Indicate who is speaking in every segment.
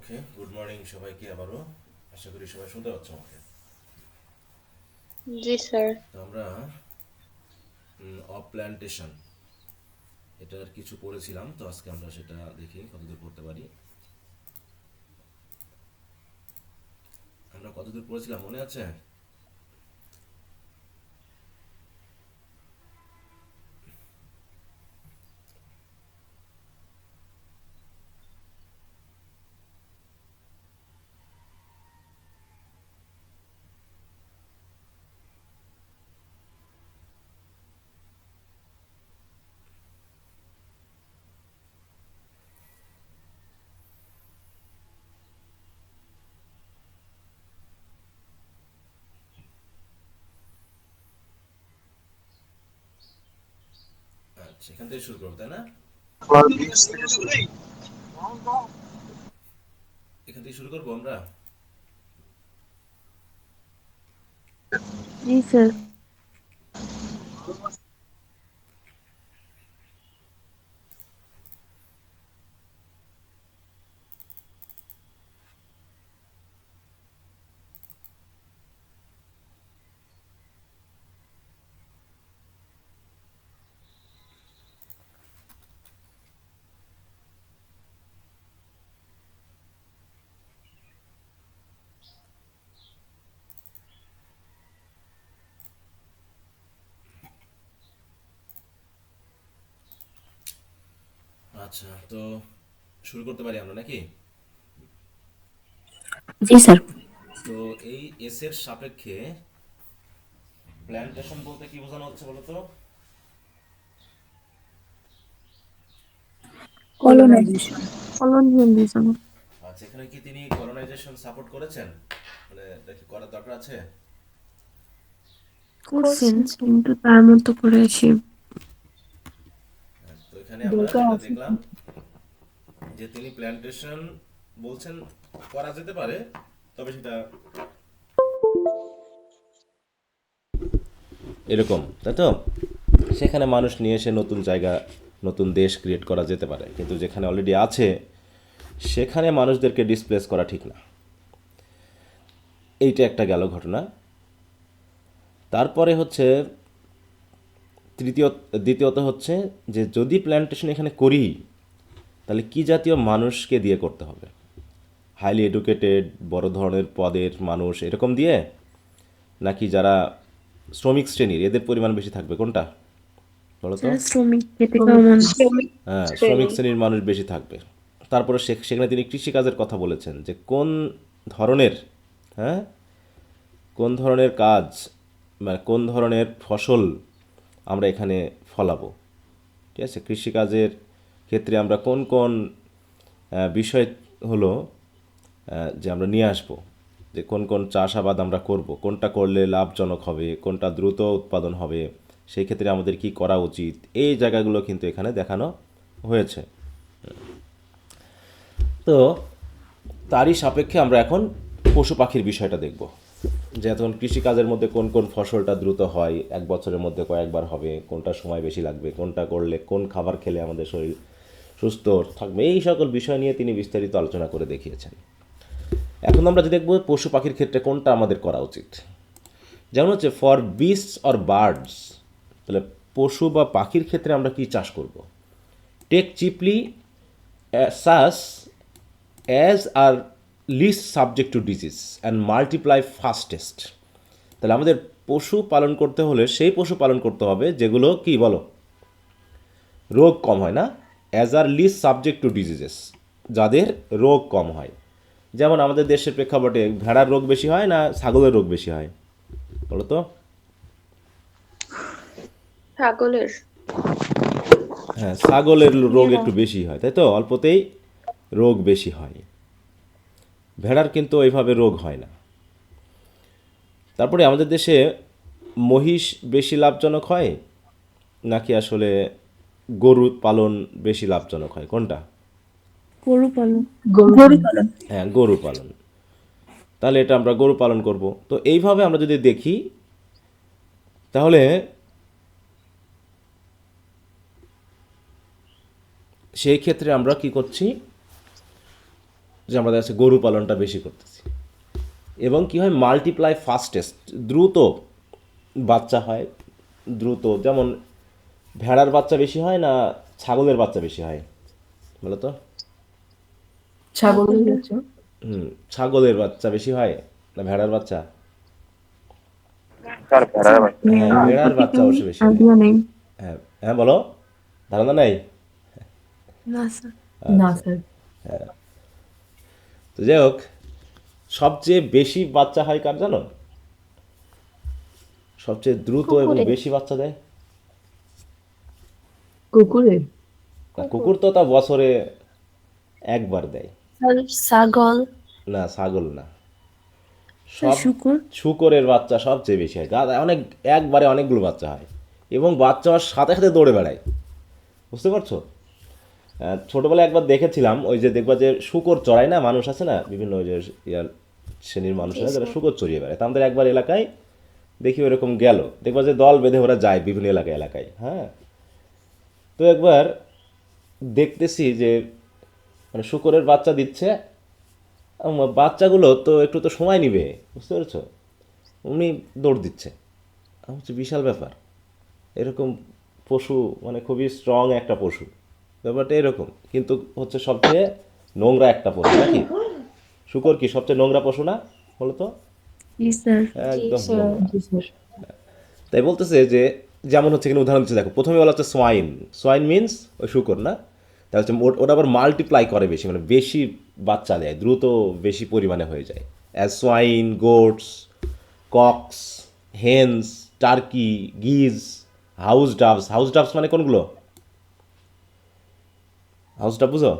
Speaker 1: ওকে, good morning সবাইকে আবারও। আশা করি সবাই শুনতে পাচ্ছ আমাকে।
Speaker 2: জি স্যার।
Speaker 1: তো আমরা অপ্ল্যান্টেশন এটার কিছু পড়েছিলাম, তো আজকে আমরা সেটা দেখি কতদূর পড়তে পারি। আমরা কতদূর পড়েছিলাম মনে আছে? আচ্ছা, এখান থেকে শুরু করবো তাই না? এখান থেকে শুরু করবো আমরা।
Speaker 3: জি স্যার।
Speaker 1: আচ্ছা, তো শুরু করতে পারি আমরা নাকি?
Speaker 3: জি স্যার।
Speaker 1: তো এই এস এর সাপেক্ষে প্ল্যান্টেশন বলতে কি বোঝানো হচ্ছে বলো তো?
Speaker 3: কলোনাইজেশন। কলোনিয়ালিজম।
Speaker 1: আচ্ছা, এখানে কি তিনি কলোনাইজেশন সাপোর্ট করেছেন? মানে এটা কি করার দরকার আছে?
Speaker 3: করছেন কিন্তু তার মতো করে সে
Speaker 1: হ্যাঁ, তো এখানে আমরা যেটা দেখলাম যে তিনি প্ল্যান্টেশন বলছেন করা যেতে পারে, তবে সেটা এরকম, তাই তো? সেখানে মানুষ নিয়ে এসে নতুন জায়গা, নতুন দেশ ক্রিয়েট করা যেতে পারে, কিন্তু যেখানে অলরেডি আছে সেখানে মানুষদেরকে ডিসপ্লেস করা ঠিক না। এইটা একটা গেল ঘটনা। তারপরে হচ্ছে তৃতীয় দ্বিতীয়ত হচ্ছে যে যদি প্ল্যান্টেশন এখানে করি তাহলে কি জাতীয় মানুষকে দিয়ে করতে হবে? হাইলি এডুকেটেড বড় ধরনের পদের মানুষ এরকম দিয়ে, নাকি যারা শ্রমিক শ্রেণীর এদের পরিমাণ বেশি থাকবে, কোনটা বলো তো?
Speaker 3: যারা শ্রমিক খেটে খাওয়া মানুষ।
Speaker 1: হ্যাঁ, শ্রমিক
Speaker 2: শ্রেণী।
Speaker 1: শ্রেণীর মানুষ বেশি থাকবে। তারপরে সেখানে তিনি কৃষিকাজের কথা বলেছেন যে কোন ধরনের, হ্যাঁ, কোন ধরনের কাজ, মানে কোন ধরনের ফসল আমরা এখানে ফলাবো। ঠিক আছে, কৃষিকাজের ক্ষেত্রে আমরা কোন কোন বিষয় হলো যে আমরা নিয়ে আসবো, যে কোন কোন চাষাবাদ আমরা করব, কোনটা করলে লাভজনক হবে, কোনটা দ্রুত উৎপাদন হবে, সেই ক্ষেত্রে আমাদের কি করা উচিত, এই জায়গাগুলো কিন্তু এখানে দেখানো হয়েছে। তো তারই সাপেক্ষে আমরা এখন পশু পাখির বিষয়টা দেখব, যে এখন কৃষিকাজের মধ্যে কোন কোন ফসলটা দ্রুত হয়, এক বছরের মধ্যে কয়েকবার হবে, কোনটা সময় বেশি লাগবে, কোনটা করলে কোন খাবার খেলে আমাদের শরীর সুস্থ থাকবে, এই সকল বিষয় নিয়ে তিনি বিস্তারিত আলোচনা করে দেখিয়েছেন। এখন আমরা যে দেখব পশু পাখির ক্ষেত্রে কোনটা আমাদের করা উচিত। যেমন হচ্ছে ফর বিস্টস অর বার্ডস, তাহলে পশু বা পাখির ক্ষেত্রে আমরা কি চাষ করব? Take chiefly such as are least subject to disease and multiply fastest. তাহলে আমাদের পশু পালন করতে হলে সেই পশু পালন করতে হবে যেগুলো কি বলো, রোগ কম হয় না, as are least subject to diseases, যাদের রোগ কম হয়। যেমন আমাদের দেশের প্রেক্ষাপটে ভেড়ার রোগ বেশি হয় না ছাগলের রোগ বেশি হয় বলো তো?
Speaker 2: ছাগলের।
Speaker 1: হ্যাঁ, ছাগলের রোগ একটু বেশি হয়, তাই তো, অল্পতেই রোগ বেশি হয়। ভেড়ার কিন্তু ওইভাবে রোগ হয় না। তারপরে আমাদের দেশে মহিষ বেশি লাভজনক হয়, নাকি আসলে গরু পালন বেশি লাভজনক হয়, কোনটা?
Speaker 3: গরু পালন। গরু পালন।
Speaker 1: হ্যাঁ, গরু পালন। তাহলে এটা আমরা গরু পালন করব। তো এইভাবে আমরা যদি দেখি তাহলে সেই ক্ষেত্রে আমরা কি করছি, যে আমরা দেখা যাচ্ছে গরু পালনটা বেশি করতেছি, এবং কি হয় মাল্টিপ্লাই ফাস্টেস্ট, দ্রুত বাচ্চা হয়, দ্রুত। যেমন ভেড়ার বাচ্চা বেশি হয় না ছাগলের বাচ্চা বেশি হয় বলো তো?
Speaker 2: ছাগলের বাচ্চা।
Speaker 1: ছাগলের বাচ্চা বেশি হয় না ভেড়ার বাচ্চা? হ্যাঁ, ভেড়ার বাচ্চা অবশ্য বেশি হয়।
Speaker 3: আইডিয়া নেই।
Speaker 1: হ্যাঁ হ্যাঁ, বলো, ধারণা নেই?
Speaker 3: না স্যার।
Speaker 2: না স্যার।
Speaker 1: তো যাই হোক, সবচেয়ে বেশি বাচ্চা হয় কার জানো? সবচেয়ে দ্রুত এবং
Speaker 4: কুকুরের।
Speaker 1: বেশি বাচ্চা দেয়?
Speaker 2: কুকুরের।
Speaker 1: না, কুকুর তো তা বছরে একবার দেয়।
Speaker 4: আর ছাগল।
Speaker 1: না, ছাগল না।
Speaker 3: স্যার
Speaker 1: সব
Speaker 3: শুকর।
Speaker 1: শূকরের বাচ্চা সবচেয়ে বেশি হয়, গাদা অনেক, একবারে অনেকগুলো বাচ্চা হয়, এবং বাচ্চা হওয়ার সাথে সাথে দৌড়ে বেড়ায়। বুঝতে পারছো? ছোটবেলায় একবার দেখেছিলাম, ওই যে দেখবা যে শূকর চড়ায় না মানুষ, আছে না বিভিন্ন ওই যে ইয়ার শ্রেণীর মানুষেরা যারা শূকর চড়িয়ে বেড়ায়, তা আমাদের একবার এলাকায় দেখি ওরকম গেল, দেখবা যে দল বেঁধে ওরা যায় বিভিন্ন এলাকায় এলাকায়। হ্যাঁ, তো একবার দেখতেছি যে মানে শূকরের বাচ্চা দিচ্ছে, বাচ্চাগুলো তো একটু তো সময় নিবে, বুঝতে পেরেছো? উনি দৌড় দিচ্ছে, হচ্ছে বিশাল ব্যাপার। এরকম পশু মানে খুবই স্ট্রং একটা পশু, ব্যাপারটা এরকম। কিন্তু হচ্ছে সবচেয়ে নোংরা একটা পশু, নাকি? শূকর কি সবচেয়ে নোংরা পশু না বলো তো?
Speaker 3: জি স্যার।
Speaker 1: একদম
Speaker 4: স্যার।
Speaker 1: নোংরা।
Speaker 2: জি স্যার।
Speaker 1: তাই বলতেছে যে, যেমন হচ্ছে এখানে উদাহরণ দিচ্ছে, দেখো প্রথমে বলা হচ্ছে সোয়াইন। সোয়াইন মিন্স ওই শূকর না? তা হচ্ছে ওটা আবার মাল্টিপ্লাই করে বেশি, মানে বেশি বাচ্চা দেয়, দ্রুত বেশি পরিমাণে হয়ে যায়। As swine, goats, cocks, hens, turkey, geese, house doves. House doves মানে কোনগুলো? হাউস ডাভ বুঝো?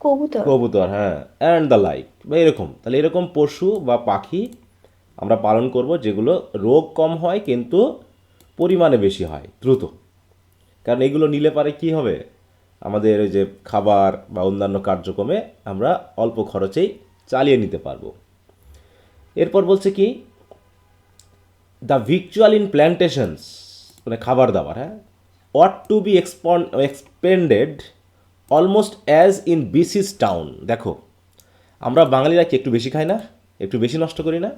Speaker 4: কবুতর।
Speaker 1: কবুতর, হ্যাঁ, অ্যান্ড দ্য লাইক, বা এরকম। তাহলে এরকম পশু বা পাখি আমরা পালন করব যেগুলো রোগ কম হয় কিন্তু পরিমাণে বেশি হয়, দ্রুত। কারণ এগুলো নিলে পারে কি হবে, আমাদের ওই যে খাবার বা অন্যান্য কার্যক্রমে আমরা অল্প খরচেই চালিয়ে নিতে পারবো। এরপর বলছে কি, দ্য ভিক্চুয়াল ইন প্ল্যান্টেশনস, মানে খাবার দাবার, হ্যাঁ, ought to be expended almost as in basis town. দেখো, আমরা বাঙালিরা কি একটু বেশি খাই না, একটু বেশি নষ্ট করি না?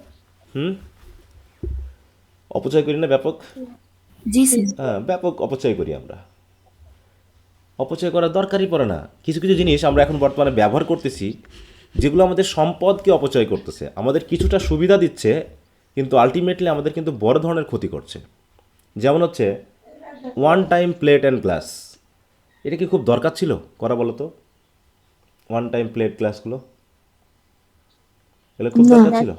Speaker 1: অপচয় করি না ব্যাপক?
Speaker 4: জি স্যার।
Speaker 1: হ্যাঁ, ব্যাপক অপচয় করি আমরা। অপচয় করার দরকারই পড়ে না। কিছু কিছু জিনিস আমরা এখন বর্তমানে ব্যবহার করতেছি যেগুলো আমাদের সম্পদকে অপচয় করতেছে, আমাদের কিছুটা সুবিধা দিচ্ছে কিন্তু আলটিমেটলি আমাদের কিন্তু বড় ধরনের ক্ষতি করছে। যেমন হচ্ছে one time plate and glass, এটা কি খুব দরকার ছিল করা বলো তো? ওয়ান টাইম প্লেট গ্লাসগুলো, এগুলো খুব দরকার ছিল?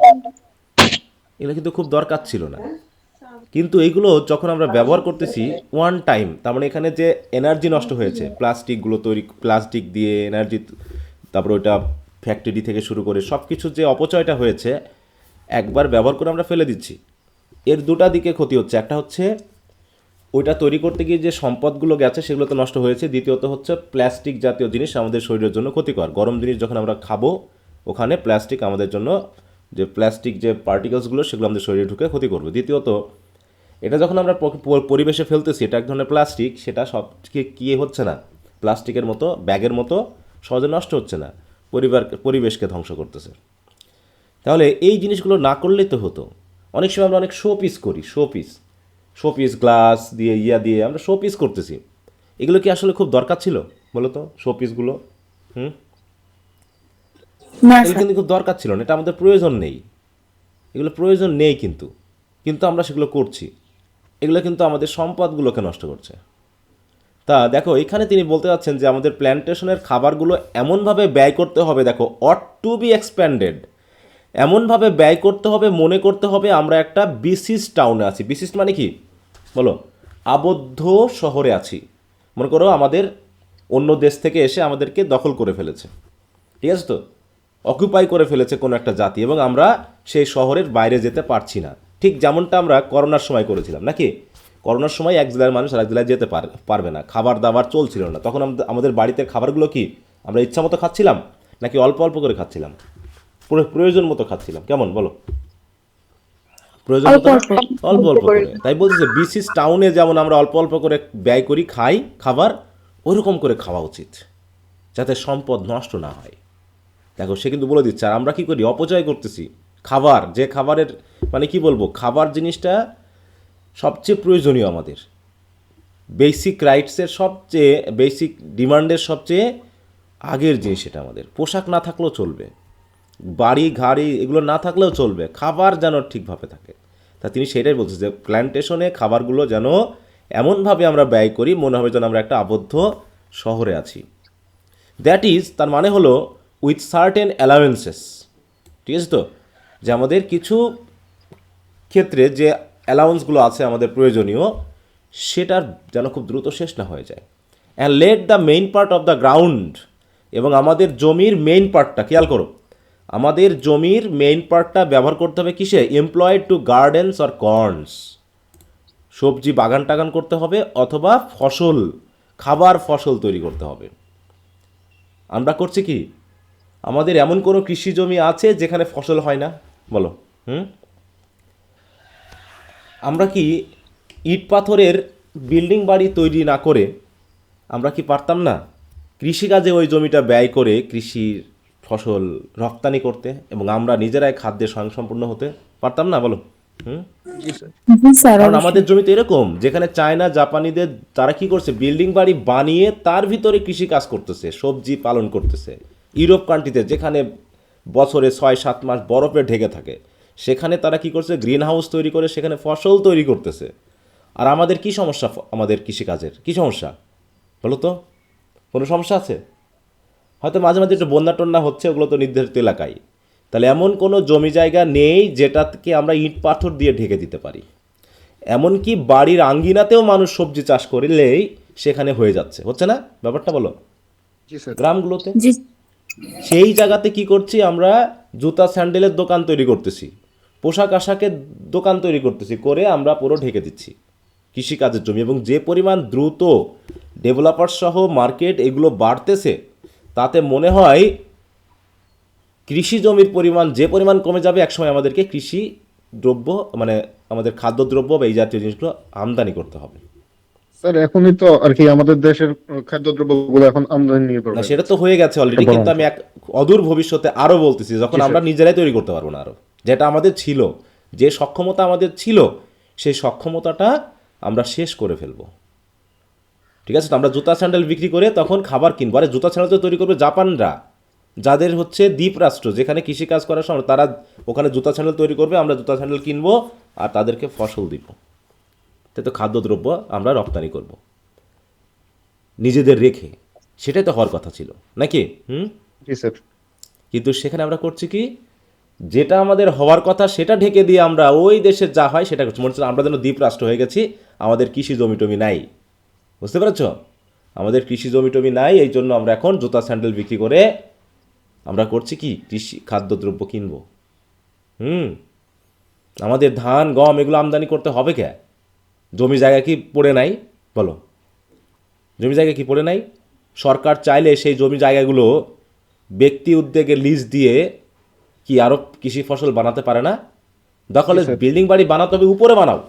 Speaker 1: এগুলো কিন্তু খুব দরকার ছিল না। কিন্তু এইগুলো যখন আমরা ব্যবহার করতেছি ওয়ান টাইম, তার মানে এখানে যে এনার্জি নষ্ট হয়েছে, প্লাস্টিকগুলো তৈরি, প্লাস্টিক দিয়ে এনার্জি, তারপর ওইটা ফ্যাক্টরি থেকে শুরু করে সব কিছু যে অপচয়টা হয়েছে, একবার ব্যবহার করে আমরা ফেলে দিচ্ছি। এর দুটা দিকে ক্ষতি হচ্ছে, একটা হচ্ছে ওইটা তৈরি করতে গিয়ে যে সম্পদগুলো গেছে সেগুলো তো নষ্ট হয়েছে, দ্বিতীয়ত হচ্ছে প্লাস্টিক জাতীয় জিনিস আমাদের শরীরের জন্য ক্ষতিকর। গরম জিনিস যখন আমরা খাবো ওখানে প্লাস্টিক আমাদের জন্য, যে প্লাস্টিক যে পার্টিকেলসগুলো সেগুলো আমাদের শরীরে ঢুকে ক্ষতি করবে। দ্বিতীয়ত এটা যখন আমরা পরিবেশে ফেলতেছি, এটা এক ধরনের প্লাস্টিক, সেটা সব কি হচ্ছে না, প্লাস্টিকের মতো ব্যাগের মতো সহজে নষ্ট হচ্ছে না, পরিবেশকে ধ্বংস করতেছে। তাহলে এই জিনিসগুলো না করলেই তো হতো। অনেক সময় আমরা অনেক শো পিস করি, শো পিস গ্লাস দিয়ে দিয়ে আমরা শো পিস করতেছি। এগুলো কি আসলে খুব দরকার ছিল বলো তো, শো পিসগুলো?
Speaker 3: না
Speaker 1: এগুলো
Speaker 3: স্যার।
Speaker 1: কিন্তু খুব দরকার ছিল না, এটা আমাদের প্রয়োজন নেই, এগুলো প্রয়োজন নেই, কিন্তু কিন্তু আমরা সেগুলো করছি। এগুলো কিন্তু আমাদের সম্পদগুলোকে নষ্ট করছে। তা দেখো, এখানে তিনি বলতে চাচ্ছেন যে আমাদের প্ল্যান্টেশনের খাবারগুলো এমনভাবে ব্যয় করতে হবে, দেখো অট টু বি এক্সপ্যান্ডেড, এমনভাবে ব্যয় করতে হবে, মনে করতে হবে আমরা একটা বিসিস টাউনে আছি। বিসিস মানে কি বলো? আবদ্ধ শহরে আছি। মনে করো আমাদের অন্য দেশ থেকে এসে আমাদেরকে দখল করে ফেলেছে, ঠিক আছে তো, অকুপাই করে ফেলেছে কোনো একটা জাতি, এবং আমরা সেই শহরের বাইরে যেতে পারছি না। ঠিক যেমনটা আমরা করোনার সময় করেছিলাম, নাকি? করোনার সময় এক জেলার মানুষ আরেক জেলায় যেতে পারবে না, খাবার দাবার চলছিল না, তখন আমাদের বাড়িতে খাবারগুলো কি আমরা ইচ্ছা মতো খাচ্ছিলাম নাকি অল্প অল্প করে খাচ্ছিলাম? প্রয়োজন মতো খাচ্ছিলাম, কেমন বলো? প্রয়োজন মতো না? অল্প অল্প করে। তাই বলছি যে বিসিস টাউনে যেমন আমরা অল্প অল্প করে ব্যয় করি, খাই খাবার, ওইরকম করে খাওয়া উচিত। যাতে সম্পদ নষ্ট না হয়। দেখো সে কিন্তু বলে দিচ্ছে, আর আমরা কী করি, অপচয় করতেছি খাবার, যে খাবারের মানে কি বলবো, খাবার জিনিসটা সবচেয়ে প্রয়োজনীয় আমাদের, বেসিক রাইটসের সবচেয়ে বেসিক ডিমান্ডের সবচেয়ে আগের জিনিস এটা আমাদের। পোশাক না থাকলেও চলবে, বাড়ি গাড়ি এগুলো না থাকলেও চলবে, খাবার যেন ঠিকভাবে থাকে। তা তিনি সেটাই বলছেন যে প্ল্যান্টেশনে খাবারগুলো যেন এমনভাবে আমরা ব্যয় করি মনে হবে যেন আমরা একটা আবদ্ধ শহরে আছি। দ্যাট ইজ, তার মানে হলো উইথ সার্টেন অ্যালাউয়েন্সেস। ঠিক আছে তো, যে আমাদের কিছু ক্ষেত্রে যে অ্যালাউন্সগুলো আছে আমাদের প্রয়োজনীয়, সেটার যেন খুব দ্রুত শেষ না হয়ে যায়। And let the main part of the ground, এবং আমাদের জমির মেইন পার্টটা, খেয়াল করো, আমাদের জমির মেইন পার্টটা ব্যবহার করতে হবে কিসে, employed to gardens or corns, সবজি বাগান টাগান করতে হবে, অথবা ফসল, খাবার ফসল তৈরি করতে হবে। আমরা করছি কি, আমাদের এমন কোনো কৃষি জমি আছে যেখানে ফসল হয় না, বলো? আমরা কি ইট পাথরের বিল্ডিং বাড়ি তৈরি না করে আমরা কি পারতাম না কৃষিকাজে ওই জমিটা ব্যয় করে কৃষির ফসল রপ্তানি করতে, এবং আমরা নিজেরাই খাদ্যে স্বয়ংসম্পূর্ণ হতে পারতাম না, বলো?
Speaker 2: জি স্যার।
Speaker 4: জি স্যার,
Speaker 1: কারণ
Speaker 4: অবশ্যই।
Speaker 1: আমাদের জমিতে এরকম, যেখানে চায়না জাপানিদের তারা কি করছে, বিল্ডিং বাড়ি বানিয়ে তার ভিতরে কৃষি কাজ করতেছে, সবজি পালন করতেছে। ইউরোপ কান্ট্রিতে যেখানে বছরে 6-7 মাস বরফে ঢেকে থাকে, সেখানে তারা কি করছে, গ্রিন হাউস তৈরি করে সেখানে ফসল তৈরি করতেছে। আর আমাদের কি সমস্যা, আমাদের কৃষিকাজের কি সমস্যা বলো তো? কোনো সমস্যা আছে? হয়তো মাঝে মাঝে একটু বন্যা টন্যা হচ্ছে, ওগুলো তো নির্ধারিত এলাকায়। তাহলে এমন কোনো জমি জায়গা নেই যেটাকে আমরা ইট পাথর দিয়ে ঢেকে দিতে পারি। এমনকি বাড়ির আঙ্গিনাতেও মানুষ সবজি চাষ করলেই সেখানে হয়ে যাচ্ছে, হচ্ছে না ব্যাপারটা, বলো?
Speaker 2: জি স্যার।
Speaker 1: গ্রামগুলোতে
Speaker 4: জি
Speaker 1: সেই জায়গাতে কি করছি আমরা, জুতা স্যান্ডেলের দোকান তৈরি করতেছি, পোশাক আশাকের দোকান তৈরি করতেছি, করে আমরা পুরো ঢেকে দিচ্ছি কৃষিকাজের জমি। এবং যে পরিমাণ দ্রুত ডেভেলপার সহ মার্কেট এগুলো বাড়তেছে, তাতে মনে হয় কৃষি জমির পরিমাণ যে পরিমাণ কমে যাবে, একসময় আমাদেরকে কৃষি দ্রব্য মানে আমাদের খাদ্যদ্রব্য বা এই জাতীয় জিনিসগুলো আমদানি করতে হবে।
Speaker 2: স্যার এখনই তো আর কি আমাদের দেশের খাদ্যদ্রব্যগুলো এখন আমদানি নির্ভর
Speaker 1: না,
Speaker 2: হয়ে
Speaker 1: সেটা
Speaker 2: গেছে।
Speaker 1: তো হয়ে গেছে অলরেডি,
Speaker 2: একটা বড়
Speaker 1: কিন্তু
Speaker 2: অংশ।
Speaker 1: আমি এক অদূর ভবিষ্যতে আরও বলতেছি, যখন
Speaker 2: জি
Speaker 1: আমরা
Speaker 2: স্যার।
Speaker 1: নিজেরাই তৈরি করতে পারবো না, আরও যেটা আমাদের ছিল, যে সক্ষমতা আমাদের ছিল, সেই সক্ষমতাটা আমরা শেষ করে ফেলবো। ঠিক আছে, তো আমরা জুতা স্যান্ডেল বিক্রি করে তখন খাবার কিনবো। আরে জুতা স্যান্ডেল তো তৈরি করবে জাপানরা, যাদের হচ্ছে দ্বীপরাষ্ট্র, যেখানে কৃষিকাজ করার সময় তারা ওখানে জুতা স্যান্ডেল তৈরি করবে, আমরা জুতা স্যান্ডেল কিনবো আর তাদেরকে ফসল দিব। তাই তো খাদ্যদ্রব্য আমরা রপ্তানি করব নিজেদের রেখে, সেটাই তো হওয়ার কথা ছিল নাকি?
Speaker 2: জি স্যার।
Speaker 1: কিন্তু সেখানে আমরা করছি কি, যেটা আমাদের হওয়ার কথা সেটা ঢেকে দিয়ে আমরা ওই দেশের যা হয় সেটা করছি। মনে হচ্ছে আমরা যেন দ্বীপরাষ্ট্র হয়ে গেছি, আমাদের কৃষি জমি টমি নাই। বুঝতে পেরেছ? আমাদের কৃষি জমি টমি নাই, এই জন্য আমরা এখন জুতা স্যান্ডেল বিক্রি করে আমরা করছি কি, কৃষি খাদ্যদ্রব্য কিনবো। আমাদের ধান গম এগুলো আমদানি করতে হবে কে? জমি জায়গা কি পড়ে নাই, বলো? জমি জায়গা কি পড়ে নাই? সরকার চাইলে সেই জমি জায়গাগুলো ব্যক্তি উদ্যোগে লিজ দিয়ে কি আরও কৃষি ফসল বানাতে পারে না? দখলে
Speaker 2: জি স্যার।
Speaker 1: বিল্ডিং বাড়ি বানাতে হবে, উপরে বানাও।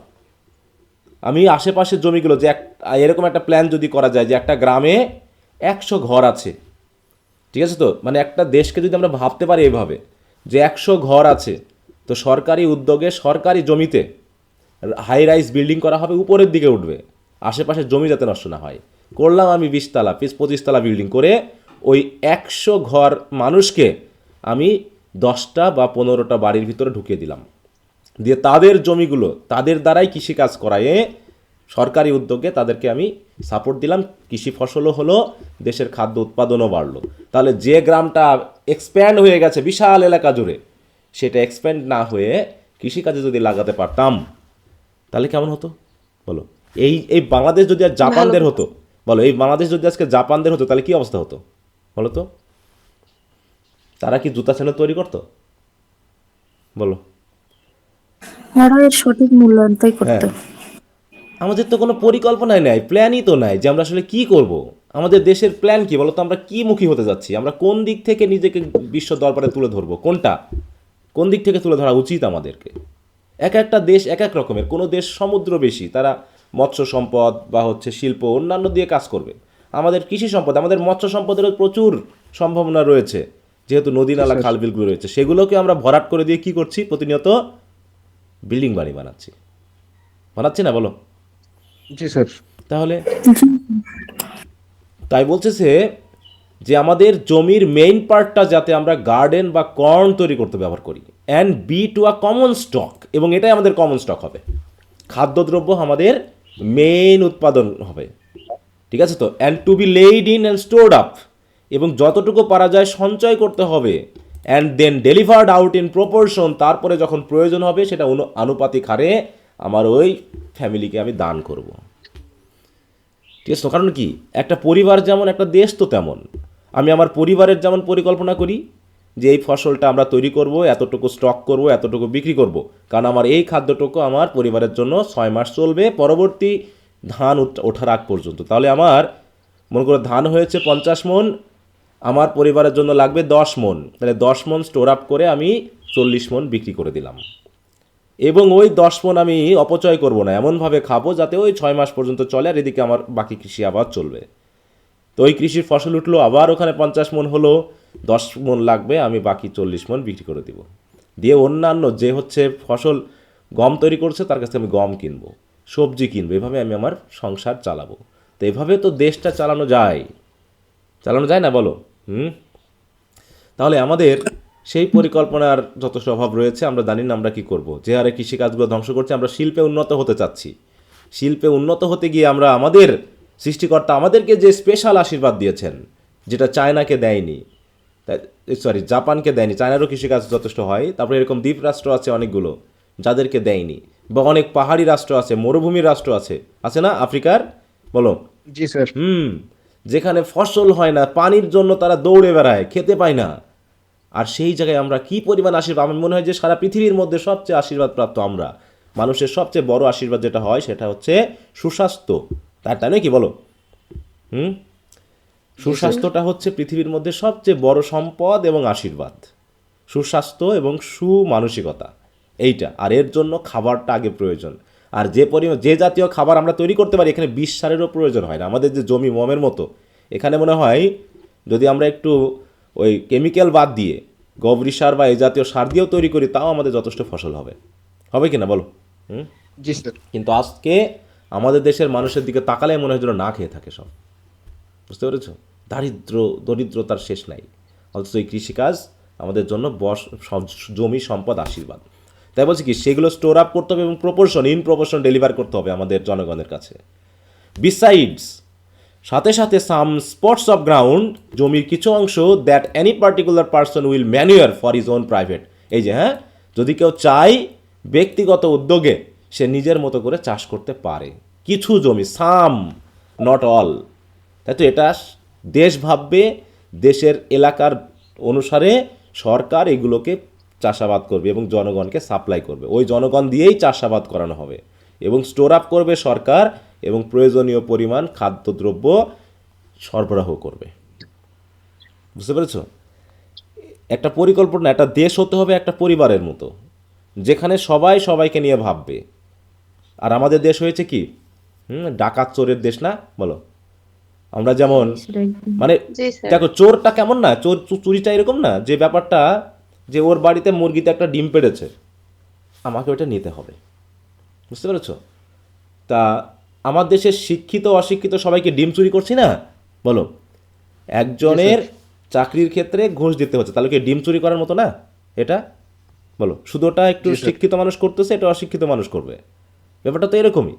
Speaker 1: আমি আশেপাশের জমিগুলো যে এরকম একটা প্ল্যান যদি করা যায় যে একটা গ্রামে 100 ঘর আছে, ঠিক আছে তো, মানে একটা দেশকে যদি আমরা ভাবতে পারি এভাবে যে 100 ঘর আছে, তো সরকারি উদ্যোগে সরকারি জমিতে হাই রাইজ বিল্ডিং করা হবে, উপরের দিকে উঠবে, আশেপাশের জমি যাতে নষ্ট না হয়। করলাম আমি 20 তালা 25 তালা বিল্ডিং করে, ওই 100 ঘর মানুষকে আমি 10টা বা 15টা বাড়ির ভিতরে ঢুকিয়ে দিলাম, দিয়ে তাদের জমিগুলো তাদের দ্বারাই কৃষিকাজ করায়ে সরকারি উদ্যোগে তাদেরকে আমি সাপোর্ট দিলাম, কৃষি ফসলও হলো, দেশের খাদ্য উৎপাদনও বাড়লো। তাহলে যে গ্রামটা এক্সপ্যান্ড হয়ে গেছে বিশাল এলাকা জুড়ে, সেটা এক্সপ্যান্ড না হয়ে কৃষিকাজে যদি লাগাতে পারতাম, তাহলে কেমন হতো বলো? এই এই বাংলাদেশ যদি আর জাপানদের হতো, বলো, এই বাংলাদেশ যদি আজকে জাপানদের হতো, তাহলে কি অবস্থা হতো বলো তো? তারা কি জুতা স্যান্ডেল তৈরি করতো, বলো?
Speaker 4: ওরা এর সঠিক মূল্যায়নটাই করতো।
Speaker 1: আমাদের তো কোনো পরিকল্পনাই নাই, প্ল্যানই তো নাই যে আমরা আসলে কি করব। আমাদের দেশের প্ল্যান কি বলো তো? আমরা কি মুখী হতে যাচ্ছি? আমরা কোন দিক থেকে নিজেকে বিশ্ব দরবারে তুলে ধরবো? কোন দিক থেকে তুলে ধরা উচিত আমাদেরকে? এক একটা দেশ এক এক রকমের। কোনো দেশ সমুদ্র বেশি, তারা মৎস্য সম্পদ বা হচ্ছে শিল্প অন্যান্য দিয়ে কাজ করবে। আমাদের কৃষি সম্পদ, আমাদের মৎস্য সম্পদেরও প্রচুর সম্ভাবনা রয়েছে, যেহেতু নদী নালা
Speaker 2: স্যার।
Speaker 1: খালবিলগুলো রয়েছে, সেগুলোকে আমরা ভরাট করে দিয়ে কি করছি, প্রতিনিয়ত বিল্ডিং বাড়ি বানাচ্ছি না বলো?
Speaker 2: জি স্যার।
Speaker 1: তাহলে তাই বলতেছে যে আমাদের জমির মেইন পার্টটা যাতে আমরা গার্ডেন বা কর্ন তৈরি করতে ব্যবহার করি, and be to a common stock, এবং এটাই আমাদের কমন স্টক হবে, খাদ্যদ্রব্য আমাদের মেইন উৎপাদন হবে, ঠিক আছে তো, and to be laid in and stored up, এবং যতটুকু পারা যায় সঞ্চয় করতে হবে, and then delivered out in proportion, তারপরে যখন প্রয়োজন হবে সেটা আনুপাতিক হারে আমার ওই ফ্যামিলিকে আমি দান করব। ঠিক আছে তো? কারণ কি, একটা পরিবার যেমন একটা দেশ তো তেমন, আমি আমার পরিবারের যেমন পরিকল্পনা করি যে এই ফসলটা আমরা তৈরি করব, এতটুকু স্টক করব, এতটুকু বিক্রি করব, কারণ আমার এই খাদ্যটুকু আমার পরিবারের জন্য 6 মাস চলবে, পরবর্তী ধান ওঠার আগ পর্যন্ত। তাহলে আমার মনে করো ধান হয়েছে 50 মণ, আমার পরিবারের জন্য লাগবে 10 মণ, তাহলে 10 মণ স্টোর আপ করে আমি 40 মণ বিক্রি করে দিলাম, এবং ওই 10 মণ আমি অপচয় করব না, এমনভাবে খাবো যাতে ওই 6 মাস পর্যন্ত চলে, আর এদিকে আমার বাকি কৃষি আবাদ চলবে। তো ওই কৃষির ফসল উঠলো, আবার ওখানে 50 মণ হলো, 10 মণ লাগবে, আমি বাকি 40 মণ বিক্রি করে দিব, দিয়ে অন্যান্য যে হচ্ছে ফসল গম তৈরি করছে তার কাছ থেকে আমি গম কিনবো, সবজি কিনবো, এভাবে আমি আমার সংসার চালাবো। তো এভাবে তো দেশটা চালানো যায় না বলো? তাহলে আমাদের সেই পরিকল্পনার যথেষ্ট অভাব রয়েছে, আমরা জানি না আমরা কি করব। যে হারে কৃষিকাজগুলো ধ্বংস করছে, আমরা শিল্পে উন্নত হতে চাচ্ছি, শিল্পে উন্নত হতে গিয়ে আমরা আমাদের সৃষ্টিকর্তা আমাদেরকে যে স্পেশাল আশীর্বাদ দিয়েছেন, যেটা চায়নাকে দেয়নি, সরি জাপানকে দেয়নি, চায়নারও কৃষিকাজ যথেষ্ট হয়, তারপরে এরকম দ্বীপ রাষ্ট্র আছে অনেকগুলো যাদেরকে দেয়নি, বা অনেক পাহাড়ি রাষ্ট্র আছে, মরুভূমির রাষ্ট্র আছে না আফ্রিকার, বলো?
Speaker 2: জি স্যার।
Speaker 1: যেখানে ফসল হয় না, পানির জন্য তারা দৌড়ে বেড়ায়, খেতে পায় না, আর সেই জায়গায় আমরা কি পরিমাণ আশীর্বাদ, আমার মনে হয় যে সারা পৃথিবীর মধ্যে সবচেয়ে আশীর্বাদ প্রাপ্ত আমরা, মানুষের সবচেয়ে বড় আশীর্বাদ যেটা হয় সেটা হচ্ছে সুস্বাস্থ্য, তাই নয় কি বলো? সুস্বাস্থ্যটা হচ্ছে পৃথিবীর মধ্যে সবচেয়ে বড় সম্পদ এবং আশীর্বাদ, সুস্বাস্থ্য এবং সুমানসিকতা, এইটা। আর এর জন্য খাবারটা আগে প্রয়োজন, আর যে জাতীয় খাবার আমরা তৈরি করতে পারি, এখানে বিষ সারেরও প্রয়োজন হয় না, আমাদের যে জমি মমের মতো, এখানে মনে হয় যদি আমরা একটু ওই কেমিক্যাল বাদ দিয়ে গোবরি সার বা এই জাতীয় সার দিয়েও তৈরি করি, তাও আমাদের যথেষ্ট ফসল হবে কি না বলো?
Speaker 2: জি স্যার।
Speaker 1: কিন্তু আজকে আমাদের দেশের মানুষের দিকে তাকালে মনে হয় যেন না খেয়ে থাকে সব, বুঝতে পেরেছো? দরিদ্রতার শেষ নাই, অথচ এই কৃষিকাজ আমাদের জন্য জমি সম্পদ আশীর্বাদ। তাই বলছি কি, সেগুলো স্টোর আপ করতে হবে এবং ইন প্রপোর্শন ডেলিভার করতে হবে আমাদের জনগণের কাছে। বিসাইডস, সাথে সাথে সাম স্পটস অফ গ্রাউন্ড, জমির কিছু অংশ that any particular person will ম্যানুয়ার for his own private, এই যে যদি কেউ চায় ব্যক্তিগত উদ্যোগে সে নিজের মতো করে চাষ করতে পারে, কিছু জমি, সাম নট অল। তাই তো এটা দেশ ভাববে, দেশের এলাকার অনুসারে সরকার এগুলোকে চাষাবাদ করবে এবং জনগণকে সাপ্লাই করবে, ওই জনগণ দিয়েই চাষাবাদ করানো হবে, এবং স্টোর আপ করবে সরকার, এবং প্রয়োজনীয় পরিমাণ খাদ্যদ্রব্য সরবরাহ করবে। বুঝতে পেরেছ? একটা পরিকল্পনা, একটা দেশ হতে হবে একটা পরিবারের মতো, যেখানে সবাই সবাইকে নিয়ে ভাববে। আর আমাদের দেশ হয়েছে কি, ডাকাত চোরের দেশ না বলো? আমরা যেমন
Speaker 3: সেটা একদম।
Speaker 1: মানে
Speaker 5: জি স্যার।
Speaker 1: দেখো, চোরটা কেমন না, চুরিটা এরকম না, যে ব্যাপারটা যে ওর বাড়িতে মুরগিতে একটা ডিম পেড়েছে, আমাকে ওটা নিতে হবে। বুঝতে পেরেছো? তা আমার দেশের শিক্ষিত অশিক্ষিত সবাইকে ডিম চুরি করছি না বলো? একজনের চাকরির ক্ষেত্রে ঘুষ দিতে হচ্ছে, তাহলে কি ডিম চুরি করার মতো না এটা বলো? শুধু ওটা একটু
Speaker 2: জি স্যার।
Speaker 1: শিক্ষিত মানুষ করতেছে, এটা অশিক্ষিত মানুষ করবে, ব্যাপারটা তো এরকমই,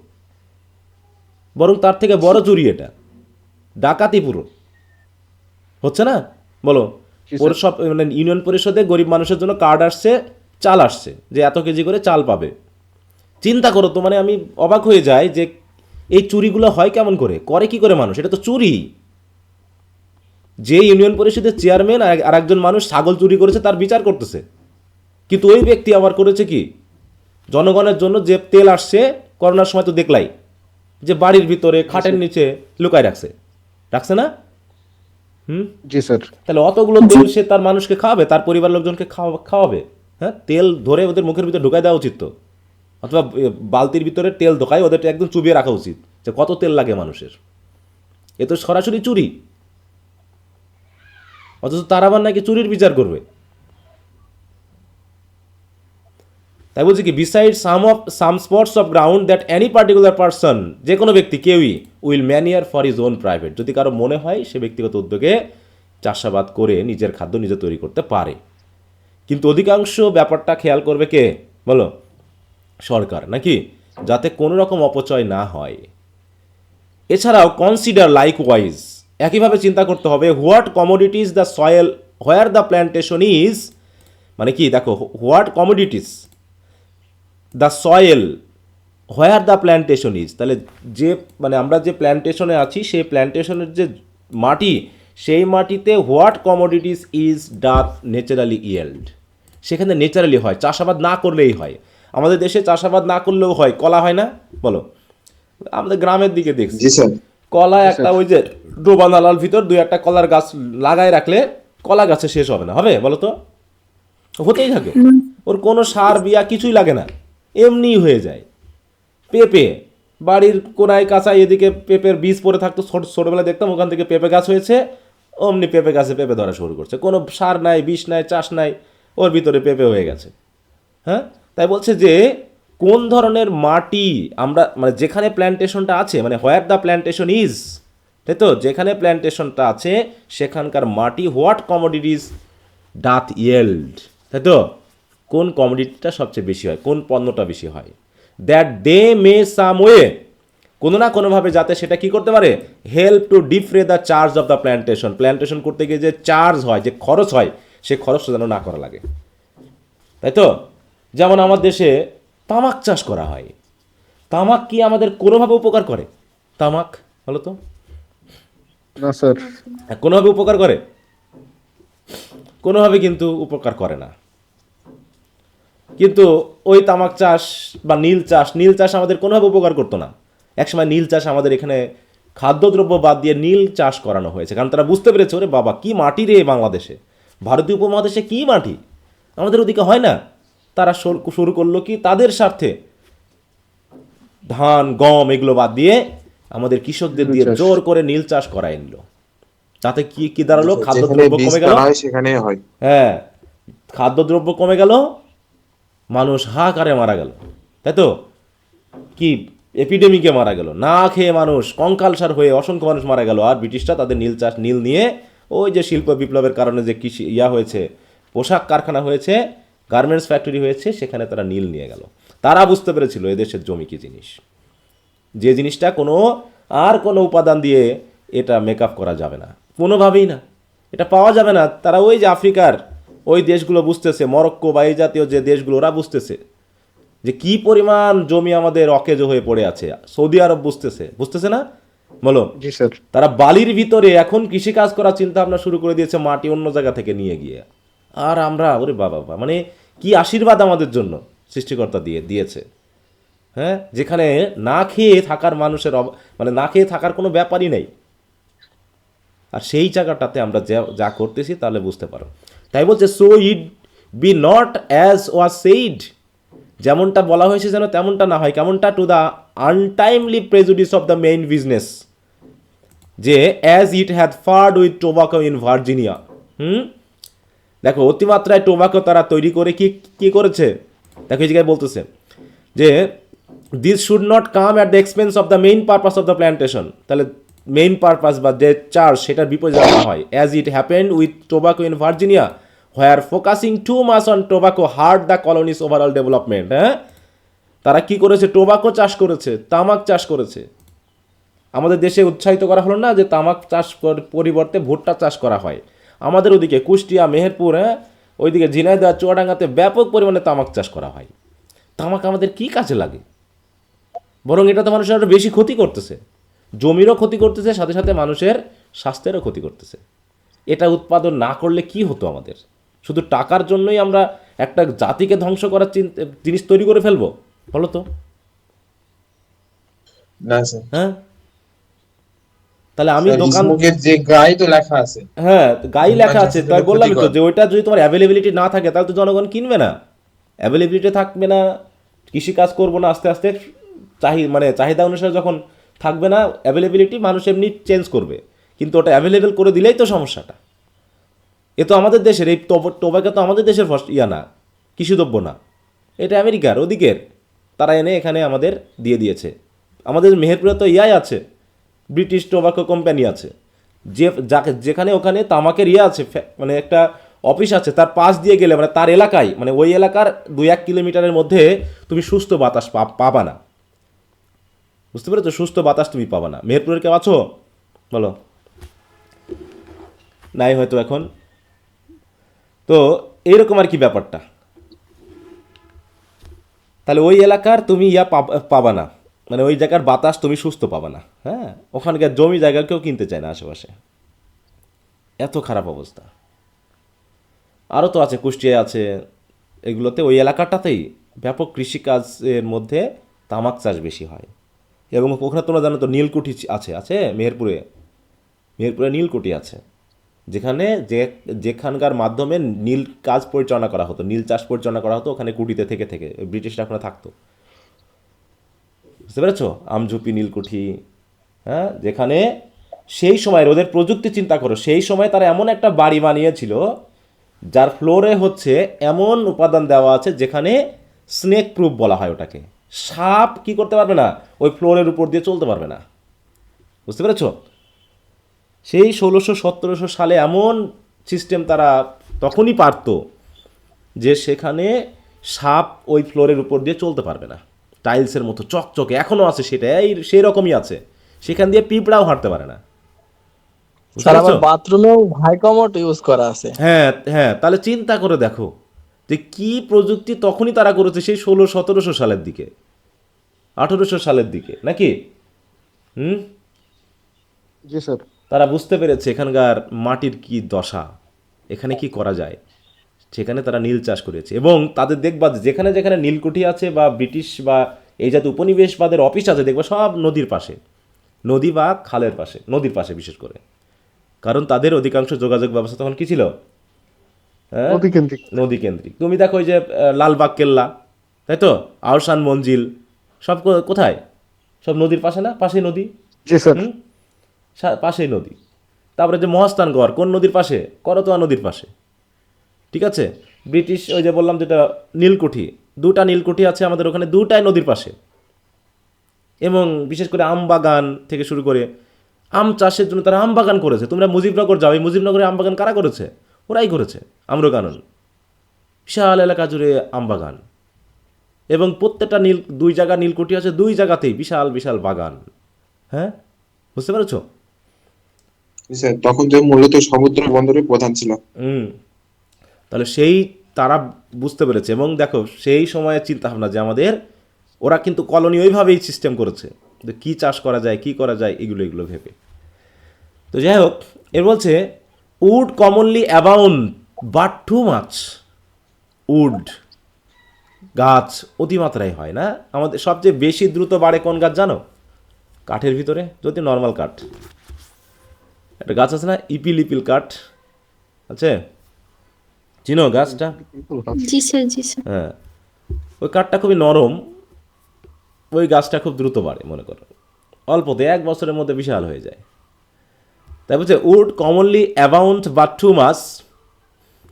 Speaker 1: বরং তার থেকে বড় চুরি, এটা ডাকাতি পুরো হচ্ছে না বলো?
Speaker 2: জি স্যার।
Speaker 1: ওর সব মানে ইউনিয়ন পরিষদে গরিব মানুষের জন্য কার্ড আসছে, চাল আসছে, যে এত কেজি করে চাল পাবে। চিন্তা করো তো, মানে আমি অবাক হয়ে যাই যে এই চুরিগুলো হয় কেমন করে কি করে মানুষ, এটা তো চুরি। যে ইউনিয়ন পরিষদের চেয়ারম্যান আর একজন মানুষ ছাগল চুরি করেছে, তার বিচার করতেছে, কিন্তু ওই ব্যক্তি আবার করেছে কি, জনগণের জন্য যে তেল আসছে করোনার সময় তো দেখলাই, যে বাড়ির ভিতরে খাটের নিচে লুকায় রাখছে না?
Speaker 2: জি স্যার।
Speaker 1: তাহলে অতগুলো তেল সে তার মানুষকে খাওয়াবে, তার পরিবার লোকজনকে খাওয়াবে? তেল ধরে ওদের মুখের ভিতরে ঢুকাই দেওয়া উচিত তো, অথবা বালতির ভিতরে তেল ঢোকায় ওদের একদম চুবিয়ে রাখা উচিত, যে কত তেল লাগে মানুষের। এ তো সরাসরি চুরি, অথচ তারা আবার নাকি চুরির বিচার করবে। তাই বলছি কি, beside some spots of ground that any particular person, যে কোনো ব্যক্তি কেউই will manure for is own private, যদি কারো মনে হয় সে ব্যক্তিগত উদ্যোগে চাষাবাদ করে নিজের খাদ্য নিজে তৈরি করতে পারে। কিন্তু অধিকাংশ ব্যাপারটা খেয়াল করবে কে বলো? সরকার, নাকি? যাতে কোনো রকম অপচয় না হয়। এছাড়াও কনসিডার লাইকওয়াইজ, একইভাবে চিন্তা করতে হবে, what commodities the soil where the plantation is, মানে কি দেখো, what commodities the soil where the plantation is, তাহলে যে মানে আমরা যে প্ল্যান্টেশনে আছি সেই প্ল্যান্টেশনের যে মাটি, সেই মাটিতে what commodities is does naturally yield, সেখানে ন্যাচারালি হয়, চাষাবাদ না করলেই হয়। আমাদের দেশে চাষাবাদ না করলেও হয়, কলা হয় না বলো? আমাদের গ্রামের দিকে দেখছি কলা একটা ওই যে ডোবা নালার ভিতর দুই একটা কলার গাছ লাগায় রাখলে কলা গাছে শেষ হবে না, হবে বলো তো? হতেই থাকে, ওর কোনো সার বিয়া কিছুই লাগে না, এমনিই হয়ে যায়। পেঁপে বাড়ির কোনায় কাঁচায় এদিকে পেঁপের বীজ পড়ে থাকতো, ছোটোবেলায় দেখতাম, ওখান থেকে পেঁপে গাছ হয়েছে, অমনি পেঁপে গাছে পেঁপে ধরা শুরু করছে, কোনো সার নাই, বিষ নাই, চাষ নাই, ওর ভিতরে পেঁপে হয়ে গেছে। হ্যাঁ, তাই বলছে যে কোন ধরনের মাটি আমরা, মানে যেখানে প্ল্যান্টেশনটা আছে, মানে হোয়ার দ্য প্ল্যান্টেশন ইজ, তাই তো, যেখানে প্ল্যান্টেশনটা আছে সেখানকার মাটি, হোয়াট কমোডিটিস ডাথ ইয়েল্ড, তাই তো, কোন কমোডিটিটা সবচেয়ে বেশি হয়, কোন পণ্যটা বেশি হয়, that they May some way, কোনো না কোনোভাবে যাতে সেটা কি করতে পারে, help to defray the charge of the plantation, plantation করতে গিয়ে যে চার্জ হয়, যে খরচ হয়, সে খরচটা যেন না করা লাগে, তাই তো। যেমন আমার দেশে তামাক চাষ করা হয়, তামাক কি আমাদের কোনোভাবে উপকার করে? তামাক বলো তো,
Speaker 2: না স্যার।
Speaker 1: কোনোভাবে উপকার করে? কোনোভাবে কিন্তু উপকার করে না। কিন্তু ওই তামাক চাষ বা নীল চাষ আমাদের কোনোভাবে উপকার করতো না। একসময় নীল চাষ আমাদের এখানে খাদ্যদ্রব্য বাদ দিয়ে নীল চাষ করানো হয়েছে, কারণ তারা বুঝতে পেরেছে, ওরে বাবা কি মাটি রে বাংলাদেশে, ভারতীয় উপমহাদেশে কি মাটি, আমাদের ওদিকে হয় না। তারা শুরু করলো কি, তাদের স্বার্থে ধান গম এগুলো বাদ দিয়ে আমাদের কৃষকদের দিয়ে জোর করে নীল চাষ করায় নিল। তাতে কি কি দাঁড়ালো, খাদ্যদ্রব্য কমে গেল, হ্যাঁ, খাদ্যদ্রব্য কমে গেল, মানুষ হাহাকারে মারা গেল, তাই তো, কি এপিডেমিকে মারা গেল, না খেয়ে মানুষ কঙ্কালসার হয়ে অসংখ্য মানুষ মারা গেল। আর ব্রিটিশরা তাদের নীল নিয়ে ওই যে শিল্প বিপ্লবের কারণে যে কৃষি হয়েছে, পোশাক কারখানা হয়েছে, গার্মেন্টস ফ্যাক্টরি হয়েছে, সেখানে তারা নীল নিয়ে গেল। তারা বুঝতে পেরেছিল এদেশের জমি কি জিনিস, যে জিনিসটা কোনো উপাদান দিয়ে এটা মেকআপ করা যাবে না, কোনোভাবেই না, এটা পাওয়া যাবে না। তারা ওই যে আফ্রিকার ওই দেশগুলো বুঝতেছে, মরক্কো বা এই জাতীয় যে দেশগুলো, ওরা বুঝতেছে যে কি পরিমাণ জমি আমাদের অকেজো হয়ে পড়ে আছে। সৌদি আরব বুঝতেছে না বলো?
Speaker 2: জি স্যার।
Speaker 1: তারা বালির ভিতরে এখন কৃষিকাজ করার চিন্তা ভাবনা শুরু করে দিয়েছে, মাটি অন্য জায়গা থেকে নিয়ে গিয়ে। আর আমরা ওরে বাবা, মানে কি আশীর্বাদ আমাদের জন্য সৃষ্টিকর্তা দিয়েছে। হ্যাঁ, যেখানে না খেয়ে থাকার মানুষের মানে না খেয়ে থাকার কোনো ব্যাপারই নেই। আর সেই জায়গাটাতে আমরা যা করতেছি তাহলে বুঝতে পারো। তাই বলছে, so it be not as was said, যেমনটা বলা হয়েছে যেন তেমনটা না হয়। কেমনটা? To the untimely prejudice of the main business, যে as it had fared with tobacco in Virginia. দেখো, অতিমাত্রায় টোবাকো তারা তৈরি করে কি করেছে, দেখো এই জায়গায় বলতেছে যে this should not come at the expense of the main purpose of the plantation. তাহলে মেইন পারপাস বা যে চার্জ, সেটার বিপরীতে না হয়। As it happened with tobacco in Virginia, where focusing too much on tobacco hurt the colonies overall development. হ্যাঁ, তারা কি করেছে, টোবাকো চাষ করেছে, তামাক চাষ করেছে। আমাদের দেশে উৎসাহিত করা হলো না যে তামাক চাষ পরিবর্তে ভুট্টা চাষ করা হয়। আমাদের ওদিকে কুষ্টিয়া, মেহেরপুর, হ্যাঁ, ওইদিকে ঝিনাইদহ, চুয়াডাঙ্গাতে ব্যাপক পরিমাণে তামাক চাষ করা হয়। তামাক আমাদের কি কাজে লাগে? বরং এটা তো মানুষের আরও বেশি ক্ষতি করতেছে, জমিরও ক্ষতি করতেছে, সাথে সাথে মানুষের স্বাস্থ্যেরও ক্ষতি করতেছে। এটা উৎপাদন না করলে কি হতো আমাদের? শুধু টাকার জন্যই আমরা একটা জাতিকে ধ্বংস করার জিনিস তৈরি করে ফেলবো বলো তো?
Speaker 5: না স্যার।
Speaker 1: হ্যাঁ, তাহলে আমি দোকান,
Speaker 5: যে গাই তো লেখা আছে,
Speaker 1: হ্যাঁ গাই লেখা আছে, তাই বললাম তো যে ওইটা যদি তোমার অ্যাভেলেবিলিটি না থাকে তাহলে তো জনগণ কিনবে না, অ্যাভেলেবিলিটি থাকবে না, কৃষিকাজ করবো না, আস্তে আস্তে চাহিদা অনুসারে যখন থাকবে না অ্যাভেলেবিলিটি, মানুষ এমনি চেঞ্জ করবে, কিন্তু ওটা অ্যাভেলেবেল করে দিলেই তো সমস্যাটা। এ তো আমাদের দেশের এই টোবাকো তো আমাদের দেশের না, কৃষিদ্রব্য না, এটা আমেরিকার ওদিকের, তারা এনে এখানে আমাদের দিয়ে দিয়েছে। আমাদের মেহেরপুরে তো আছে, ব্রিটিশ টোবাকো কোম্পানি আছে, যেখানে ওখানে তামাকের আছে, মানে একটা অফিস আছে, তার পাশ দিয়ে গেলে মানে তার এলাকায়, মানে ওই এলাকার 2-1 কিলোমিটারের মধ্যে তুমি সুস্থ বাতাস পাবা না। বুঝতে পেরেছো? সুস্থ বাতাস তুমি পাবা না। মেহেরপুরের কেউ আছো বলো? নাই হয়তো এখন। তো এইরকম আর কি ব্যাপারটা। তাহলে ওই এলাকার তুমি পাবা না, মানে ওই জায়গার বাতাস তুমি সুস্থ পাবা না। হ্যাঁ, ওখানকার জমি জায়গা কেউ কিনতে চায় না আশেপাশে, এত খারাপ অবস্থা। আরও তো আছে, কুষ্টিয়ায় আছে, এগুলোতে ওই এলাকাটাতেই ব্যাপক কৃষিকাজের মধ্যে তামাক চাষ বেশি হয়। এবং ওখানে তোমরা জানো তো নীলকুঠি আছে মেহেরপুরে নীলকুঠি আছে, যেখানকার মাধ্যমে নীল কাজ পরিচালনা করা হতো, নীল চাষ পরিচালনা করা হতো ওখানে কুটিতে থেকে থেকে ব্রিটিশরা ওখানে থাকতো। বুঝতে পেরেছো? আমঝুপি নীলকুঠি, হ্যাঁ, যেখানে সেই সময় ওদের প্রযুক্তি চিন্তা করো, সেই সময় তারা এমন একটা বাড়ি বানিয়েছিল যার ফ্লোরে হচ্ছে এমন উপাদান দেওয়া আছে যেখানে স্নেক প্রুফ বলা হয় ওটাকে, সাপ কি করতে পারবে না, ওই ফ্লোরের উপর দিয়ে চলতে পারবে না। বুঝতে পেরেছো? সেই 1600-1700 সালে এমন সিস্টেম তারা তখনই পারত যে সেখানে সাপ ওই ফ্লোরের উপর দিয়ে চলতে পারবে না, টাইলসের মতো চকচকে এখনও আছে, সেটাই সেই রকমই আছে, সেখান দিয়ে পিঁপড়াও হাঁটতে পারে না। বুঝতে
Speaker 6: স্যার আবার
Speaker 1: পেরেছো?
Speaker 6: বাথরুমেও হাই কমোড ইউজ করা আছে।
Speaker 1: হ্যাঁ হ্যাঁ, তাহলে চিন্তা করে দেখো যে কি প্রযুক্তি তখনই তারা করেছে, সেই 1600-1700 সালের দিকে, 1800 সালের দিকে নাকি। হুম,
Speaker 2: জি স্যার।
Speaker 1: তারা বুঝতে পেরেছে এখানকার মাটির কি দশা, এখানে কি করা যায়, সেখানে তারা নীল চাষ করেছে। এবং তাদের দেখবা যেখানে যেখানে নীলকুঠি আছে বা ব্রিটিশ বা এই জাতীয় উপনিবেশবাদের অফিস আছে, দেখবা সব নদীর পাশে, নদী বা খালের পাশে, নদীর পাশে বিশেষ করে, কারণ তাদের অধিকাংশ যোগাযোগ ব্যবস্থা তখন কি ছিল? হ্যাঁ,
Speaker 2: নদী কেন্দ্রিক।
Speaker 1: নদী কেন্দ্রিক। তুমি দেখো ওই যে লালবাগ কেল্লা, তাই তো, আহসান মঞ্জিল, সব কোথায়? সব নদীর পাশে না? পাশেই নদী।
Speaker 2: জি স্যার।
Speaker 1: হুম, পাশেই নদী। তারপরে যে মহাস্থানগড় কোন নদীর পাশে? করতোয়া নদীর পাশে। ঠিক আছে। ব্রিটিশ ওই যে বললাম যেটা নীলকুঠি, 2টা নীলকুঠি আছে আমাদের ওখানে, 2টাই নদীর পাশে। এবং বিশেষ করে আম বাগান থেকে শুরু করে আম চাষের জন্য তারা আম বাগান করেছে। তোমরা মুজিবনগর যাও, এই মুজিবনগরে আম বাগান কারা করেছে? ওরাই করেছে, আম্রকানন, বিশাল এলাকা জুড়ে আম বাগান। এবং প্রত্যেকটা 2 জায়গা নীলকুঠি আছে, 2 জায়গাতেই বিশাল বিশাল বাগান। হ্যাঁ, বুঝতে পেরেছো?
Speaker 5: স্যার তখন তো মূলত সমুদ্র বন্দরই প্রধান ছিল।
Speaker 1: হুম, তাহলে সেই তারা বুঝতে পেরেছে। এবং দেখো সেই সময়ের চিন্তা ভাবনা যে আমাদের, ওরা কিন্তু কলোনি ওইভাবেই সিস্টেম করেছে যে কী চাষ করা যায়, কী করা যায়, এগুলো ভেবে। তো যাই হোক, এর বলছে wood commonly abound but too much. Wood গাছ অতিমাত্রায় হয় না আমাদের। সবচেয়ে বেশি দ্রুত বাড়ে কোন গাছ জানো? কাঠের ভিতরে, যদি নর্মাল কাঠ, একটা গাছ আছে না, ইপিল কাঠ আছে, চিনো গাছটা?
Speaker 3: জি স্যার, জি স্যার।
Speaker 1: হ্যাঁ, ওই কাঠটা খুবই নরম, ওই গাছটা খুব দ্রুত বাড়ে, মনে করো অল্পতে 1 বছরের মধ্যে বিশাল হয়ে যায়। তাই বলছে wood commonly abound but too much,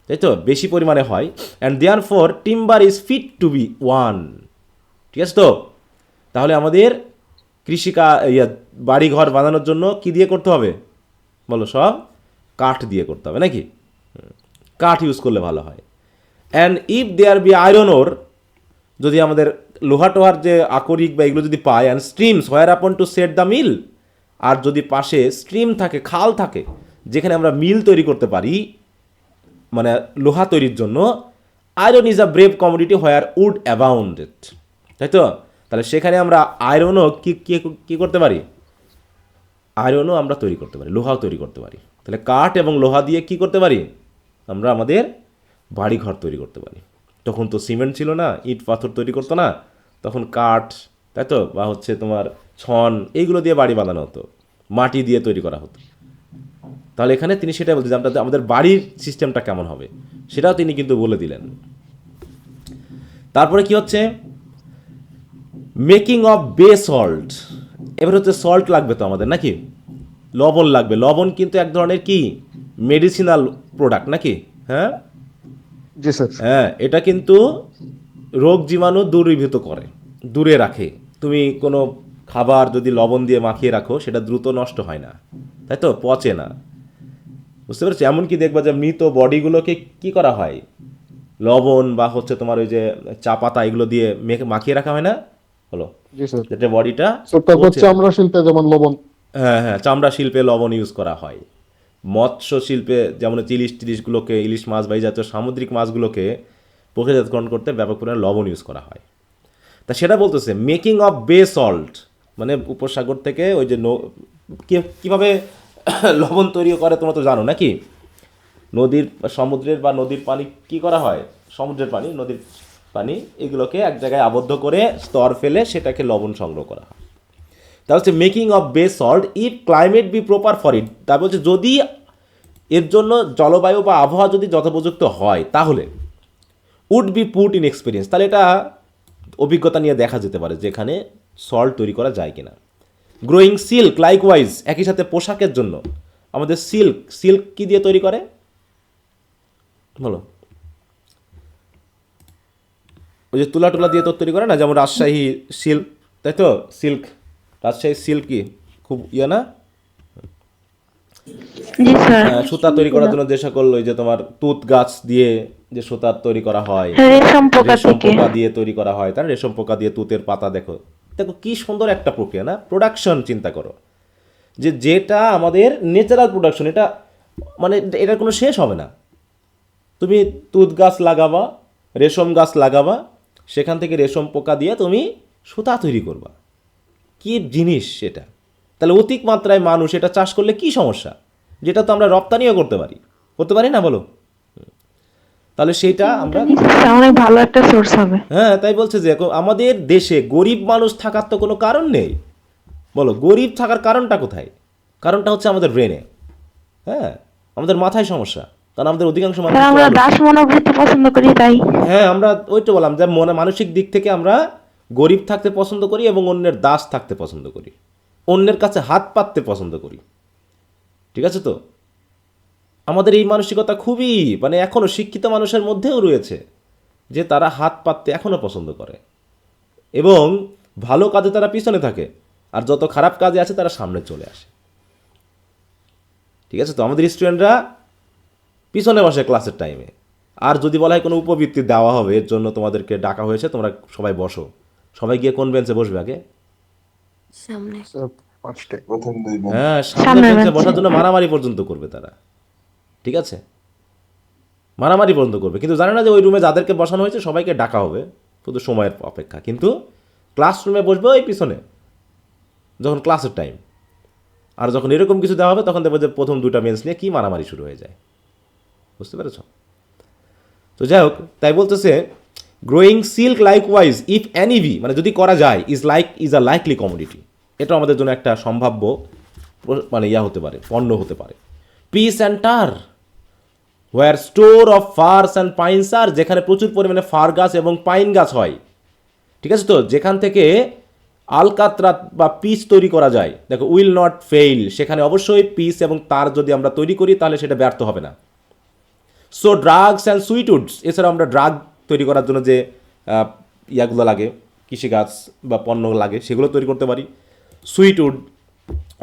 Speaker 1: তাই তো, বেশি পরিমাণে হয়। And therefore timber is fit to be one. ঠিক আছে তো? তাহলে আমাদের বাড়ি ঘর বানানোর জন্য কি দিয়ে করতে হবে বলো? সব কাঠ দিয়ে করতে হবে নাকি? কাঠ ইউজ করলে ভালো হয়। And if there be iron ore, যদি আমাদের লোহা টোহার যে আকরিক বা এগুলো যদি পায়, অ্যান্ড স্ট্রিমস হোয়ার আপন টু সেট দ্য মিল, আর যদি পাশে স্ট্রিম থাকে, খাল থাকে, যেখানে আমরা মিল তৈরি করতে পারি, মানে লোহা তৈরির জন্য, iron is a brave commodity where wood abounded. তাই তো? তাহলে সেখানে আমরা আয়রনও কি করতে পারি? আয়রনও আমরা তৈরি করতে পারি, লোহাও তৈরি করতে পারি। তাহলে কাঠ এবং লোহা দিয়ে কি করতে পারি? আমরা আমাদের বাড়িঘর তৈরি করতে পারি। তখন তো সিমেন্ট ছিল না, ইট পাথর তৈরি করতো না, তখন কাঠ, তাই তো, বা হচ্ছে তোমার ছন, এইগুলো দিয়ে বাড়ি বানানো হতো, মাটি দিয়ে তৈরি করা হতো। তাহলে এখানে তিনি সেটাই বলতে যে আমাদের বাড়ির সিস্টেমটা কেমন হবে সেটাও তিনি কিন্তু বলে দিলেন। তারপরে কি হচ্ছে? মেকিং অফ বেসল্ট এবার হচ্ছে সল্ট লাগবে তো আমাদের নাকি, লবণ লাগবে। লবণ কিন্তু এক ধরনের কি মেডিসিনাল প্রোডাক্ট নাকি? হ্যাঁ
Speaker 2: জি স্যার।
Speaker 1: হ্যাঁ, এটা কিন্তু রোগ জীবাণু দূরীভূত করে, দূরে রাখে। তুমি কোনো খাবার যদি লবণ দিয়ে মাখিয়ে রাখো সেটা দ্রুত নষ্ট হয় না, তাই তো, পচে না। বুঝতে পেরেছি? এমনকি দেখবা যে মৃত বডিগুলোকে কি করা হয়, লবণ বা হচ্ছে তোমার ওই যে চা পাতা এগুলো দিয়ে মাখিয়ে রাখা হয় না, হলো,
Speaker 2: জি স্যার।
Speaker 1: যাতে বডিটা
Speaker 2: স্যার তারপর
Speaker 1: পচে না।
Speaker 2: চামড়া শিল্পে যেমন লবণ।
Speaker 1: হ্যাঁ হ্যাঁ, চামড়া শিল্পে লবণ ইউজ করা হয়। মৎস্য শিল্পে যেমন ইলিশগুলোকে, ইলিশ মাছ বা এই জাতীয় সামুদ্রিক মাছগুলোকে প্রক্রিয়াজাতকরণ করতে ব্যাপক পরিমাণে লবণ ইউজ করা হয়। তা সেটা বলতেছে মেকিং অফ বে সল্ট, মানে উপসাগর থেকে ওই যে কীভাবে লবণ তৈরি করে তোমরা তো জানো নাকি? নদীর সমুদ্রের বা নদীর পানি কি করা হয়, সমুদ্রের পানি, নদীর পানি, এগুলোকে এক জায়গায় আবদ্ধ করে স্তর ফেলে সেটাকে লবণ সংগ্রহ করা হয়। তা হচ্ছে making of bay salt if climate be proper for it. তা বলছে যদি এর জন্য জলবায়ু বা আবহাওয়া যদি যথোপযুক্ত হয় তাহলে would be put in experience, তাহলে এটা অভিজ্ঞতা নিয়ে দেখা যেতে পারে যেখানে সল্ট তৈরি করা যায় কিনা। গ্রোয়িং সিল্ক লাইকওয়াইজ, একই সাথে পোশাকের জন্য আমাদের সিল্ক কি দিয়ে তৈরি করে বলো? ওই যে তুলা টুলা দিয়ে তো তৈরি করে না, যেমন রাজশাহী সিল্ক, তাই তো, সিল্ক, রাজশাহী সিল্ক কি খুব ইয়ে না?
Speaker 3: জি স্যার।
Speaker 1: সুতা তৈরি করার জন্য যে সকল ওই যে তোমার তুত গাছ দিয়ে যে সুতা তৈরি করা হয়,
Speaker 3: রেশম পোকা
Speaker 1: রেশম
Speaker 3: থেকে।
Speaker 1: পোকা দিয়ে তৈরি করা হয়, তার রেশম পোকা দিয়ে তুতের পাতা, দেখো দেখো কি সুন্দর একটা প্রক্রিয়া না, প্রোডাকশন। চিন্তা করো যে যেটা আমাদের ন্যাচারাল প্রোডাকশন, এটা মানে এটার কোনো শেষ হবে না। তুমি তুত গাছ লাগাবা, রেশম গাছ লাগাবা, সেখান থেকে রেশম পোকা দিয়ে তুমি সুতা তৈরি করবা, কি জিনিস সেটা। তাহলে অধিক মাত্রায় মানুষ এটা চাষ করলে কি সমস্যা, যেটা তো আমরা রপ্তানিও করতে পারি না বলো? তাহলে সেইটা আমরা,
Speaker 3: স্যার, অনেক ভালো একটা সোর্স হবে।
Speaker 1: হ্যাঁ তাই বলছে যে আমাদের দেশে গরিব মানুষ থাকার তো কোনো কারণ নেই। বলো গরিব থাকার কারণটা কোথায়? কারণটা হচ্ছে আমাদের ব্রেনে, হ্যাঁ আমাদের মাথায় সমস্যা। কারণ আমাদের অধিকাংশ মানুষ
Speaker 3: স্যার, আমরা দাস মনোবৃত্তি পছন্দ করি তাই।
Speaker 1: হ্যাঁ আমরা ওইটা বললাম যে মানসিক দিক থেকে আমরা গরিব থাকতে পছন্দ করি এবং অন্যের দাস থাকতে পছন্দ করি, অন্যের কাছে হাত পাততে পছন্দ করি। ঠিক আছে তো, আমাদের এই মানসিকতা খুবই মানে এখনও শিক্ষিত মানুষের মধ্যেও রয়েছে যে তারা হাত পাততে এখনও পছন্দ করে এবং ভালো কাজে তারা পিছনে থাকে, আর যত খারাপ কাজে আছে তারা সামনে চলে আসে। ঠিক আছে তো, আমাদের স্টুডেন্টরা পিছনে বসে ক্লাসের টাইমে, আর যদি বলা হয় কোনো উপবৃত্তি দেওয়া হবে এর জন্য তোমাদেরকে ডাকা হয়েছে, তোমরা সবাই বসো, সবাই গিয়ে কোন বেঞ্চে বসবে আগে?
Speaker 3: সামনে।
Speaker 2: স্যার ফার্স্টে।
Speaker 5: প্রথম 2 বার।
Speaker 1: হ্যাঁ, সামনে
Speaker 3: সামনের
Speaker 1: বেঞ্চে
Speaker 3: বেঞ্চে।
Speaker 1: বসার জন্য মারামারি পর্যন্ত করবে তারা। ঠিক আছে, মারামারি পর্যন্ত করবে, কিন্তু জানে না যে ওই রুমে যাদেরকে বসানো হয়েছে সবাইকে ডাকা হবে, শুধু সময়ের অপেক্ষা। কিন্তু ক্লাসরুমে বসবে ওই পিছনে যখন ক্লাসের টাইম, আর যখন এরকম কিছু দেওয়া হবে তখন দেখবে যে প্রথম 2টা বেঞ্চ নিয়ে কি মারামারি শুরু হয়ে যায়। বুঝতে পেরেছ? তো যাই হোক, তাই বলতেছে গ্রোয়িং সিল্ক লাইকওয়াইজ ইফ অ্যানিভি, মানে যদি করা যায়, ইজ আ লাইকলি কমোডিটি, এটা আমাদের জন্য একটা সম্ভাব্য মানে হতে পারে, পণ্য হতে পারে। পিস অ্যান্ড টার হোয়ার store of farce and pines আর, যেখানে প্রচুর পরিমাণে ফার গাছ এবং পাইন গাছ হয়। ঠিক আছে তো, যেখান থেকে আলকাতরা বা পিস তৈরি করা যায়, দেখো উইল নট ফেইল, সেখানে অবশ্যই পিস এবং তার যদি আমরা তৈরি করি তাহলে সেটা ব্যর্থ হবে না। সো ড্রাগস অ্যান্ড সুইটউডস, এছাড়াও আমরা ড্রাগ তৈরি করার জন্য যে ইয়াগুলো লাগে, কৃষিগাছ বা পণ্য লাগে, সেগুলো তৈরি করতে পারি। Sweet wood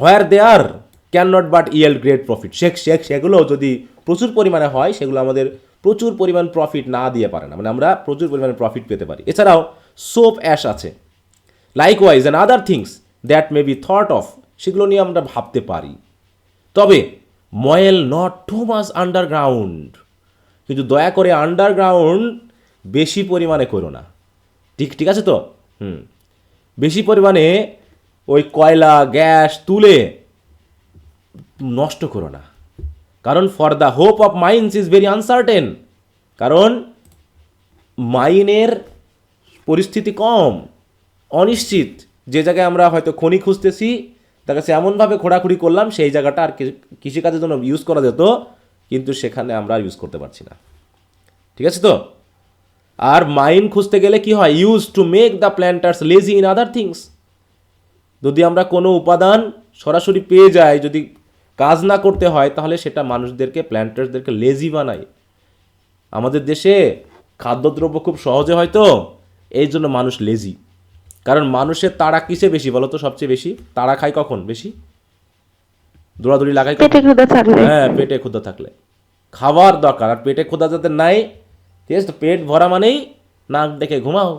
Speaker 1: where they are can not but yield great profit, সেগুলো যদি প্রচুর পরিমাণে হয় সেগুলো আমাদের প্রচুর পরিমাণ প্রফিট না দিয়ে পারে না, মানে আমরা প্রচুর পরিমাণে প্রফিট পেতে পারি। এছাড়াও সোপ অ্যাশ আছে, likewise and other things that may be thought of, সেগুলো নিয়ে আমরা ভাবতে পারি। তবে ময়েল নট টু মাচ আন্ডারগ্রাউন্ড, কিন্তু দয়া করে আন্ডারগ্রাউন্ড বেশি পরিমাণে করো না। ঠিক আছে তো, বেশি পরিমাণে ওই কয়লা গ্যাস তুলে নষ্ট করো না, কারণ for the hope of mines is very uncertain, কারণ মাইনের পরিস্থিতি কম, অনিশ্চিত। যে জায়গায় আমরা হয়তো খনি খুঁজতেছি তার কাছে এমনভাবে খোঁড়াখুড়ি করলাম সেই জায়গাটা আর কৃষিকাজের জন্য ইউজ করা যেত, কিন্তু সেখানে আমরা আর ইউজ করতে পারছি না। ঠিক আছে তো, আর মাইন খুঁজতে গেলে কি হয়, use to make the planters lazy in other things, যদি আমরা কোনো উপাদান সরাসরি পেয়ে যাই, যদি কাজ না করতে হয়, তাহলে সেটা মানুষদেরকে, প্ল্যান্টার্সদেরকে লেজি বানায়। আমাদের দেশে খাদ্যদ্রব্য খুব সহজে হয় তো, এই জন্য মানুষ লেজি। কারণ মানুষের তাড়া কিসে বেশি বলো তো? সবচেয়ে বেশি তাড়া খায় কখন বেশি? দৌড়াদৌড়ি লাগায় কখন?
Speaker 3: পেটে ক্ষুধা থাকলে।
Speaker 1: হ্যাঁ, পেটে ক্ষুধা থাকলে। খাবার দরকার, আর পেটে ক্ষুধা যাদের নাই, ঠিক আছে, তো পেট ভরা মানেই নাক ডেকে ঘুমাও।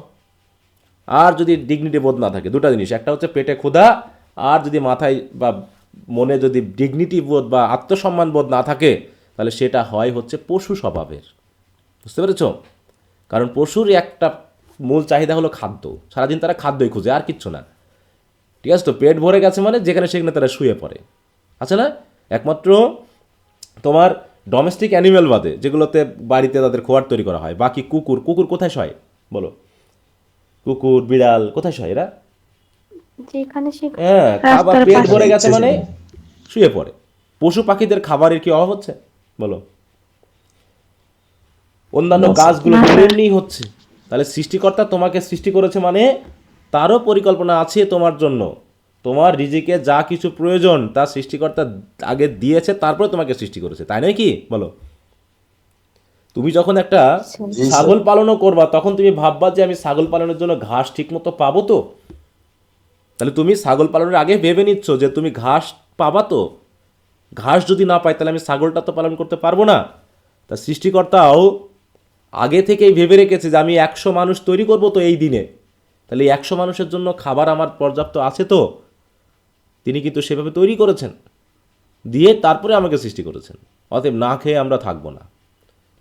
Speaker 1: আর যদি ডিগনিটি বোধ না থাকে, দুটো জিনিস, একটা হচ্ছে পেটে ক্ষুধা, আর যদি মাথায় বা মনে যদি ডিগনিটি বোধ বা আত্মসম্মান বোধ না থাকে, তাহলে সেটা হয় হচ্ছে পশু স্বভাবের। বুঝতে পেরেছ? কারণ পশুর একটা মূল চাহিদা হলো খাদ্য, সারাদিন তারা খাদ্যই খুঁজে, আর কিচ্ছু না। ঠিক আছে, তো পেট ভরে গেছে মানে যেখানে সেখানে তারা শুয়ে পড়ে, আছে না? একমাত্র তোমার ডোমেস্টিক অ্যানিমেল বাদে, যেগুলোতে বাড়িতে তাদের খোয়ার তৈরি করা হয়, বাকি কুকুর, কুকুর কোথায় শয় বলো? কুকুর, বিড়াল কোথায় শয় এরা?
Speaker 3: যেখানে সেখানে
Speaker 1: হ্যাঁ, খাবার
Speaker 3: রাস্তার
Speaker 1: পেট
Speaker 3: পাশে।
Speaker 1: ভরে গেছে মানে শুয়ে পড়ে। পশু পাখিদের খাবারের কি অভাব হচ্ছে বলো? অন্যান্য গাছগুলো তো এমনি হচ্ছে। তাহলে সৃষ্টিকর্তা তোমাকে সৃষ্টি করেছে মানে তারও পরিকল্পনা আছে তোমার জন্য। তোমার রিজিকে যা কিছু প্রয়োজন তা সৃষ্টিকর্তা আগে দিয়েছে, তারপরে তোমাকে সৃষ্টি করেছে, তাই নয় কি বলো? তুমি যখন একটা
Speaker 5: জি স্যার।
Speaker 1: ছাগল পালনও করবা, তখন তুমি ভাববা যে আমি ছাগল পালনের জন্য ঘাস ঠিক মতো পাবো তো? তাহলে তুমি ছাগল পালনের আগে ভেবে নিচ্ছ যে তুমি ঘাস পাবা তো? ঘাস যদি না পাই, তাহলে আমি ছাগলটা তো পালন করতে পারবো না। তা সৃষ্টিকর্তাও আগে থেকেই ভেবে রেখেছে যে আমি 100 মানুষ তৈরি করব তো এই দিনে, তাহলে এই 100 মানুষের জন্য খাবার আমার পর্যাপ্ত আছে তো? তিনি কিন্তু সেভাবে তৈরি করেছেন, দিয়ে তারপরে আমাকে সৃষ্টি করেছেন। অতএব না খেয়ে আমরা থাকবো না।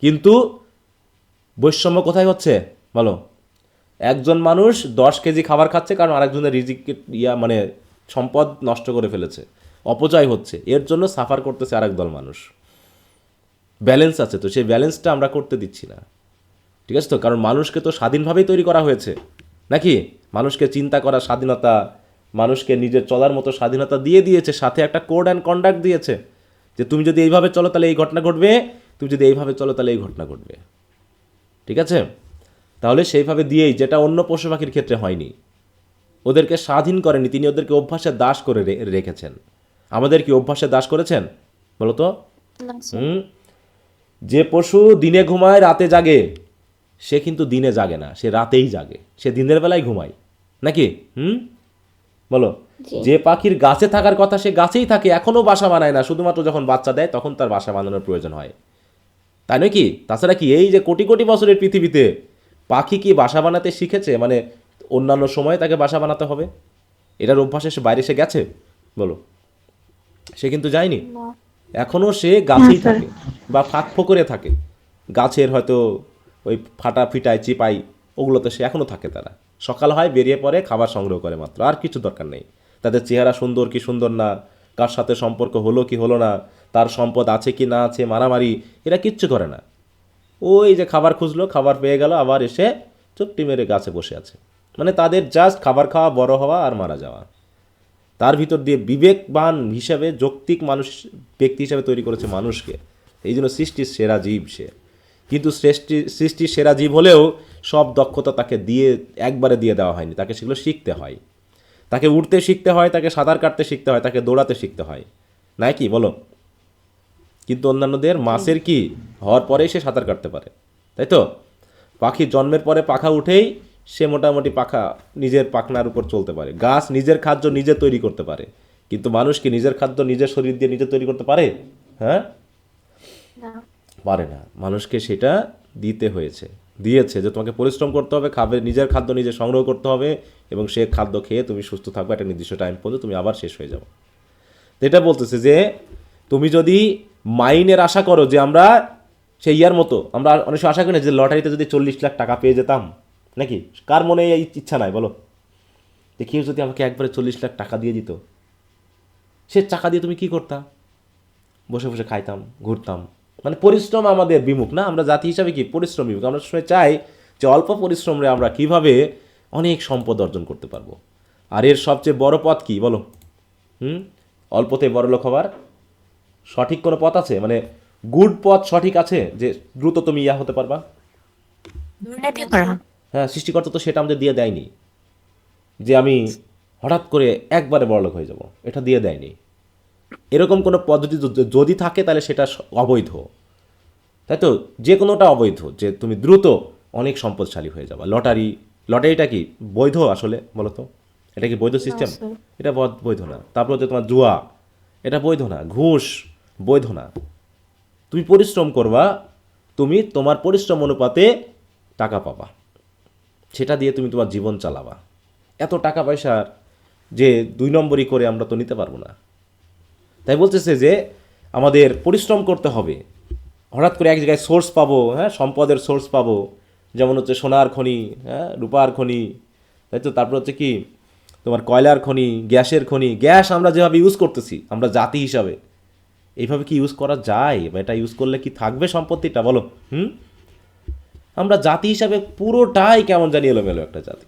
Speaker 1: কিন্তু বৈষম্য কোথায় হচ্ছে বলো? একজন মানুষ 10 কেজি খাবার খাচ্ছে কারণ আরেকজনের রিজিক মানে সম্পদ নষ্ট করে ফেলেছে, অপচয় হচ্ছে, এর জন্য সাফার করতেছে আরেক দল মানুষ। ব্যালেন্স আছে তো, সেই ব্যালেন্সটা আমরা করতে দিচ্ছি না। ঠিক আছে তো? কারণ মানুষকে তো স্বাধীনভাবেই তৈরি করা হয়েছে, নাকি? মানুষকে চিন্তা করার স্বাধীনতা, মানুষকে নিজের চলার মতো স্বাধীনতা দিয়ে দিয়েছে, সাথে একটা কোড অ্যান্ড কন্ডাক্ট দিয়েছে যে তুমি যদি এইভাবে চলো তাহলে এই ঘটনা ঘটবে, তুমি যদি এইভাবে চলো তাহলে এই ঘটনা ঘটবে। ঠিক আছে? তাহলে সেইভাবে দিয়েই, যেটা অন্য পশু পাখির ক্ষেত্রে হয়নি। ওদেরকে স্বাধীন করেনি তিনি, ওদেরকে অভ্যাসের দাস করে রেখেছেন। আমাদের কি অভ্যাসের দাস করেছেন বলো তো? হুম। যে পশু দিনে ঘুমায় রাতে জাগে, সে কিন্তু দিনে জাগে না, সে রাতেই জাগে, সে দিনের বেলায় ঘুমায়, নাকি? বলো।
Speaker 3: জি।
Speaker 1: যে পাখির গাছে থাকার কথা সে গাছেই থাকে, এখনও বাসা বানায় না, শুধুমাত্র যখন বাচ্চা দেয় তখন তার বাসা বানানোর প্রয়োজন হয়, তাই নয় কি? তাছাড়া কি এই যে কোটি কোটি বছরের পৃথিবীতে পাখি কি বাসা বানাতে শিখেছে মানে অন্যান্য সময়ে তাকে বাসা বানাতে হবে? এটার অভ্যাসে সে বাইরে সে গেছে বলো? সে কিন্তু যায়নি, এখনও সে গাছেই থাকে বা ফাঁক ফোকরে থাকে। গাছের হয়তো ওই ফাটা ফিটায় চিপাই, ওগুলোতে সে এখনও থাকে। তারা সকাল হয় বেরিয়ে পড়ে, খাবার সংগ্রহ করে মাত্র, আর কিছু দরকার নেই। তাদের চেহারা সুন্দর কি সুন্দর না, কার সাথে সম্পর্ক হলো কি হলো না, তার সম্পদ আছে কি না আছে, মারামারি, এরা কিচ্ছু করে না। ওই যে খাবার খুঁজলো, খাবার পেয়ে গেল, আবার এসে চুপটি মেরে গাছে বসে আছে। মানে তাদের জাস্ট খাবার খাওয়া, বড় হওয়া আর মারা যাওয়া। তার ভিতর দিয়ে বিবেকবান হিসাবে, যৌক্তিক মানুষ, ব্যক্তি হিসাবে তৈরি করেছে মানুষকে। এই জন্য সৃষ্টির সেরা জীব সে। কিন্তু সৃষ্টির সেরা জীব হলেও সব দক্ষতা তাকে দিয়ে একবারে দিয়ে দেওয়া হয়নি, তাকে সেগুলো শিখতে হয়। তাকে উঠতে শিখতে হয়, তাকে সাঁতার কাটতে শিখতে হয়, তাকে দৌড়াতে শিখতে হয়, নাই কি বলো? কিন্তু অন্যান্যদের মাছের কি হওয়ার পরেই সে সাঁতার কাটতে পারে, তাই তো? পাখি জন্মের পরে পাখা উঠেই সে মোটামুটি পাখা নিজের পাখনার উপর চলতে পারে। গাছ নিজের খাদ্য নিজে তৈরি করতে পারে, কিন্তু মানুষ কি নিজের খাদ্য নিজের শরীর দিয়ে নিজে তৈরি করতে পারে? হ্যাঁ, পারে না। মানুষকে সেটা দিয়েছে যে তোমাকে পরিশ্রম করতে হবে, খাবে, নিজের খাদ্য নিজে সংগ্রহ করতে হবে, এবং সে খাদ্য খেয়ে তুমি সুস্থ থাকবে একটা নির্দিষ্ট টাইম পর্যন্ত, তুমি আবার শেষ হয়ে যাবে। তো এটা বলতেছে যে তুমি যদি মাইনের আশা করো যে আমরা সেই ইয়ার মতো, আমরা অনেক সময় আশা করি না যে লটারিতে যদি 40 লাখ টাকা পেয়ে যেতাম, নাকি? কার মনে এই ইচ্ছা নাই বলো? যে কেউ যদি আমাকে একবারে 40 লাখ টাকা দিয়ে দিত, সে টাকা দিয়ে তুমি কি করতা? বসে বসে খাইতাম, ঘুরতাম। মানে পরিশ্রম আমাদের বিমুখ না, আমরা জাতি হিসাবে কি পরিশ্রম বিমুখ। আমরা শুনে চাই যে অল্প পরিশ্রমে আমরা কিভাবে অনেক সম্পদ অর্জন করতে পারবো। আর এর সবচেয়ে বড় পথ কি বলো? অল্পতে বড়লোক হবার সঠিক কোনো পথ আছে? মানে গুড পথ সঠিক আছে যে দ্রুত তুমি ইয়া হতে পারবা?
Speaker 3: দুর্নীতি করা।
Speaker 1: হ্যাঁ, সৃষ্টিকর্তা তো সেটা আমাদের দিয়ে দেয়নি যে আমি হঠাৎ করে একবারে বড়লোক হয়ে যাব, এটা দিয়ে দেয়নি। এরকম কোনো পদ্ধতি যদি থাকে তাহলে সেটা অবৈধ, তাই তো? যে কোনোটা অবৈধ, যে তুমি দ্রুত অনেক সম্পদশালী হয়ে যাবা। লটারিটা কি বৈধ আসলে বলো তো? এটা কি বৈধ সিস্টেম?
Speaker 3: স্যার।
Speaker 1: এটা বৈধ না। তারপর হচ্ছে তোমার জুয়া, এটা বৈধ না। ঘুষ বৈধ না। তুমি পরিশ্রম করবা, তুমি তোমার পরিশ্রম অনুপাতে টাকা পাবা, সেটা দিয়ে তুমি তোমার জীবন চালাবা। এত টাকা পয়সার যে 2 নম্বরই করে আমরা তো নিতে পারবো না। তাই বলতেছে যে আমাদের পরিশ্রম করতে হবে। হঠাৎ করে এক জায়গায় সোর্স পাবো, হ্যাঁ, সম্পদের সোর্স পাবো, যেমন হচ্ছে সোনার খনি, হ্যাঁ, রূপার খনি, তাই তো? তারপর হচ্ছে কি তোমার কয়লার খনি, গ্যাসের খনি। গ্যাস আমরা যেভাবে ইউজ করতেছি আমরা জাতি হিসাবে, এইভাবে কি ইউজ করা যায়? বা এটা ইউজ করলে কি থাকবে সম্পত্তিটা, বলো? আমরা জাতি হিসাবে পুরোটাই কেমন জানি এলোমেলো একটা জাতি,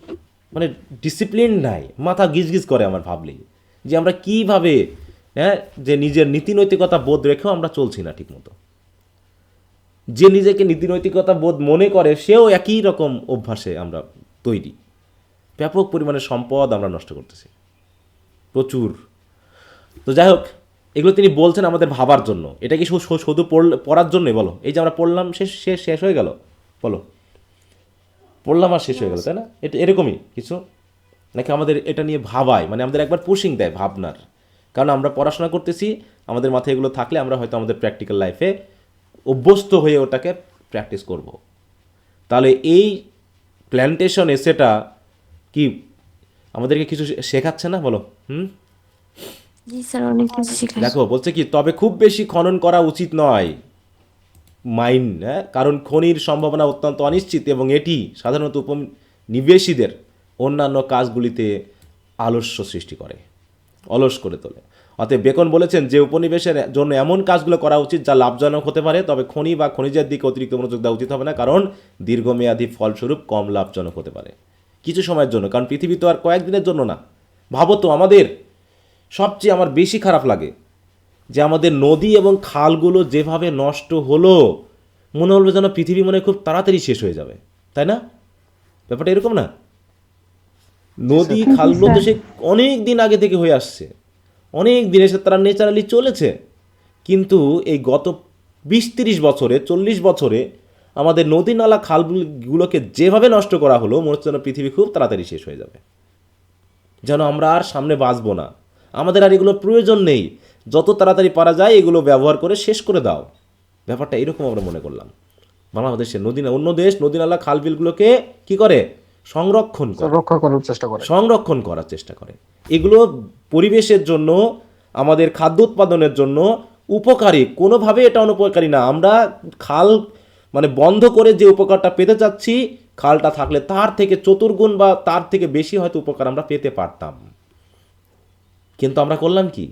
Speaker 1: মানে ডিসিপ্লিন নাই, মাথা গিজগিজ করে আমার ভাবলেই, যে আমরা কিভাবে, হ্যাঁ, যে নিজের নীতি নৈতিকতা বোধ রেখেও আমরা চলছি না ঠিকমতো। যে নিজেকে নীতি নৈতিকতা বোধ মনে করে সেও একই রকম অভ্যাসে আমরা তৈরি। ব্যাপক পরিমাণে সম্পদ আমরা নষ্ট করতেছি, প্রচুর। তো যাই হোক, এগুলো তিনি বলছেন আমাদের ভাবার জন্য। এটা কি শুধু পড়ার জন্যই বলো? এই যে আমরা পড়লাম, শেষ হয়ে গেল, বলো? পড়লাম আর শেষ হয়ে গেল, তাই না? এটা এরকমই কিছু নাকি আমাদের এটা নিয়ে ভাবায়, মানে আমাদের একবার পুশিং দেয় ভাবনার? কারণ আমরা পড়াশোনা করতেছি, আমাদের মাথায় এগুলো থাকলে আমরা হয়তো আমাদের প্র্যাকটিক্যাল লাইফে অভ্যস্ত হয়ে ওটাকে প্র্যাকটিস করব। তাহলে এই প্ল্যান্টেশন এসেটা কি আমাদেরকে কিছু শেখাচ্ছে না, বলো?
Speaker 3: জি স্যার, অনেক কিছু শিখাই।
Speaker 1: দেখো বলছে কি, তবে খুব বেশি খনন করা উচিত নয় মাইন, হ্যাঁ, কারণ খনির সম্ভাবনা অত্যন্ত অনিশ্চিত এবং এটি সাধারণত উপনিবেশীদের অন্যান্য কাজগুলিতে আলস্য সৃষ্টি করে, অলস করে তোলে। অতএব বেকন বলেছেন যে উপনিবেশের জন্য এমন কাজগুলো করা উচিত যা লাভজনক হতে পারে, তবে খনি বা খনিজের দিকে অতিরিক্ত মনোযোগ দেওয়া উচিত হবে না, কারণ দীর্ঘমেয়াদী ফলস্বরূপ কম লাভজনক হতে পারে কিছু সময়ের জন্য। কারণ পৃথিবী তো আর কয়েকদিনের জন্য না। ভাবো তো, আমাদের সবচেয়ে আমার বেশি খারাপ লাগে যে আমাদের নদী এবং খালগুলো যেভাবে নষ্ট হলো, মনে হলো যেন পৃথিবী মনে হয় খুব তাড়াতাড়ি শেষ হয়ে যাবে, তাই না? ব্যাপারটা এরকম না? নদী খালগুলো তো সে অনেক দিন আগে থেকে হয়ে আসছে, অনেক দিন এসে তারা ন্যাচারালি চলেছে, কিন্তু এই গত 20-30 বছরে, 40 বছরে আমাদের নদী নালা খালগুলোকে যেভাবে নষ্ট করা হলো, মনে হচ্ছে যেন পৃথিবী খুব তাড়াতাড়ি শেষ হয়ে যাবে, যেন আমরা আর সামনে বাঁচবো না, আমাদের আর এগুলোর প্রয়োজন নেই, যত তাড়াতাড়ি পারা যায় এগুলো ব্যবহার করে শেষ করে দাও। ব্যাপারটা এরকম আমরা মনে করলাম। বাংলাদেশের অন্য দেশ নদী নালা খাল বিলগুলোকে কি করে? সংরক্ষণ করে,
Speaker 2: রক্ষা করার চেষ্টা করে।
Speaker 1: সংরক্ষণ করার চেষ্টা করে। এগুলো পরিবেশের জন্য, আমাদের খাদ্য উৎপাদনের জন্য উপকারী, কোনোভাবে এটা অনুপকারী না। আমরা খাল মানে বন্ধ করে যে উপকারটা পেতে চাচ্ছি, খালটা থাকলে তার থেকে চতুর্গুণ বা তার থেকে বেশি হয়তো উপকার আমরা পেতে পারতাম। কিন্তু আমরা করলাম কি?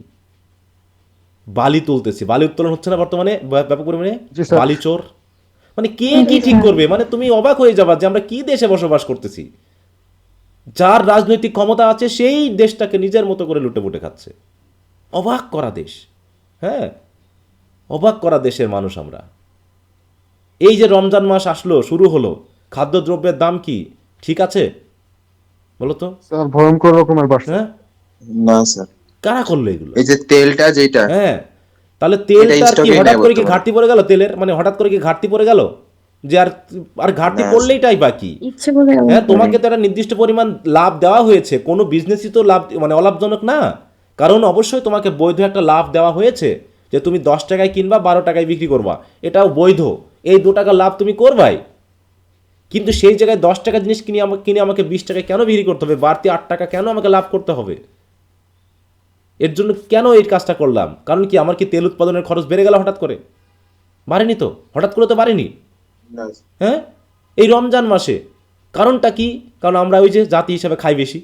Speaker 1: বালি তুলতেছি, বালি উত্তোলন হচ্ছে না বর্তমানে ব্যাপক পরিমাণে,
Speaker 2: জি স্যার।
Speaker 1: বালি চোর। মানে কে কি ঠিক করবে? মানে তুমি অবাক হয়ে যাবা যে আমরা কি দেশে বসবাস করতেছি। যার রাজনৈতিক ক্ষমতা আছে সেই দেশটাকে নিজের মতো করে লুটেপুটে খাচ্ছে। অবাক করা দেশ, হ্যাঁ, অবাক করা দেশের মানুষ আমরা। এই যে রমজান মাস আসলো, শুরু হলো, খাদ্যদ্রব্যের দাম কি ঠিক আছে বলো তো?
Speaker 2: স্যার ভয়ঙ্কর রকমের বাড়ছে।
Speaker 1: হ্যাঁ,
Speaker 5: না স্যার,
Speaker 1: কারা করলো এগুলো?
Speaker 5: এই যে তেলটা যেটা,
Speaker 1: হ্যাঁ, তাহলে
Speaker 5: এটা
Speaker 1: তেলটার কি
Speaker 5: স্টকে
Speaker 1: হঠাৎ
Speaker 5: নেই
Speaker 1: করে কি
Speaker 5: বর্তমানে।
Speaker 1: ঘাটতি পড়ে গেল তেলের? মানে হঠাৎ করে কি ঘাটতি পড়ে গেল যে আর আর ঘাটতি
Speaker 5: না,
Speaker 1: পড়লেইটাই বাকি?
Speaker 3: ইচ্ছে করে এমন
Speaker 1: হ্যাঁ,
Speaker 3: করে।
Speaker 1: তোমাকে তো একটা নির্দিষ্ট পরিমাণ লাভ দেওয়া হয়েছে, কোনো বিজনেসই তো লাভ মানে অলাভজনক না। কারণ অবশ্যই তোমাকে বৈধ একটা লাভ দেওয়া হয়েছে যে তুমি 10 টাকায় কিনবা, 12 টাকায় বিক্রি করবা, এটাও বৈধ। এই 2 টাকা লাভ তুমি করবাই, কিন্তু সেই জায়গায় 10 টাকা জিনিস কিনে আমাকে 20 টাকায় কেন বিক্রি করতে হবে? বাড়তি 8 টাকা কেন আমাকে লাভ করতে হবে? এর জন্য কেন এই কাজটা করলাম? কারণ কি, আমার কি তেল উৎপাদনের খরচ বেড়ে গেল হঠাৎ করে? বাড়েনি তো, হঠাৎ করে তো বাড়েনি।
Speaker 5: না,
Speaker 1: হ্যাঁ, এই রমজান মাসে কারণটা কি? কারণ আমরা ওই যে জাতি হিসাবে খাই বেশি,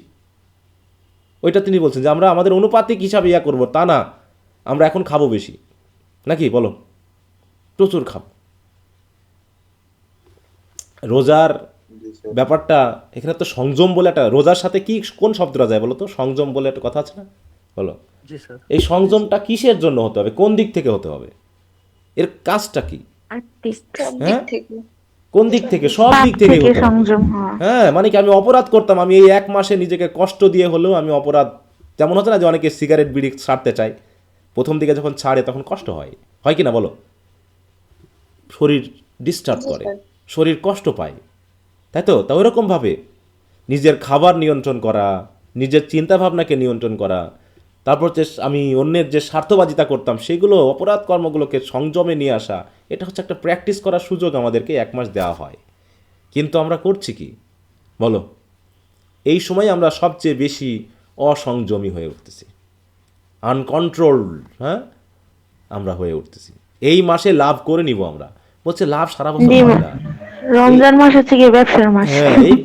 Speaker 1: ওইটা তিনি বলছেন যে আমরা আমাদের অনুপাতিক হিসাবে ইয়া করবো, তা না, আমরা এখন খাবো বেশি, নাকি বলো? প্রচুর খাবো। রোজার ব্যাপারটা এখানে তো সংযম বলে একটা, রোজার সাথে কি কোন শব্দটা যায় বলো তো? সংযম বলে একটা কথা আছে না, বলো? এই সংযমটা কিসের জন্য হতে হবে? কোন দিক থেকে হতে হবে? এর কাজটা কি?
Speaker 3: আর্টিস্ট।
Speaker 1: হ্যাঁ, কোন দিক থেকে? সব
Speaker 4: পাপ
Speaker 1: দিক থেকে
Speaker 4: থেকে
Speaker 1: হতো।
Speaker 4: সংযম হওয়া।
Speaker 1: হ্যাঁ, মানে কি আমি অপরাধ করতাম, আমি এই 1 মাসে নিজেকে কষ্ট দিয়ে হলেও আমি অপরাধ, যেমন হচ্ছে না যে অনেকে সিগারেট বিড়ি ছাড়তে চায়, প্রথম দিকে যখন ছাড়ে তখন কষ্ট হয়, হয় কি না বলো? শরীর ডিস্টার্ব করে, শরীর কষ্ট পায়, তাই তো? তা ওইরকমভাবে নিজের খাবার নিয়ন্ত্রণ করা, নিজের চিন্তাভাবনাকে নিয়ন্ত্রণ করা, তারপর যে আমি অন্যের যে স্বার্থবাদিতা করতাম সেগুলো, অপরাধ কর্মগুলোকে সংযমে নিয়ে আসা, এটা হচ্ছে একটা প্র্যাকটিস করার সুযোগ আমাদেরকে 1 মাস দেওয়া হয়। কিন্তু আমরা করছি কি বলো? এই সময় আমরা সবচেয়ে বেশি অসংযমী হয়ে উঠতেছি, আনকন্ট্রোলড, হ্যাঁ, আমরা হয়ে উঠতেছি। এই মাসে লাভ করে নিব আমরা, বলছে লাভ সারা বছর হয় না।
Speaker 4: রমজান মাস হচ্ছে গিয়ে ব্যবসার মাস।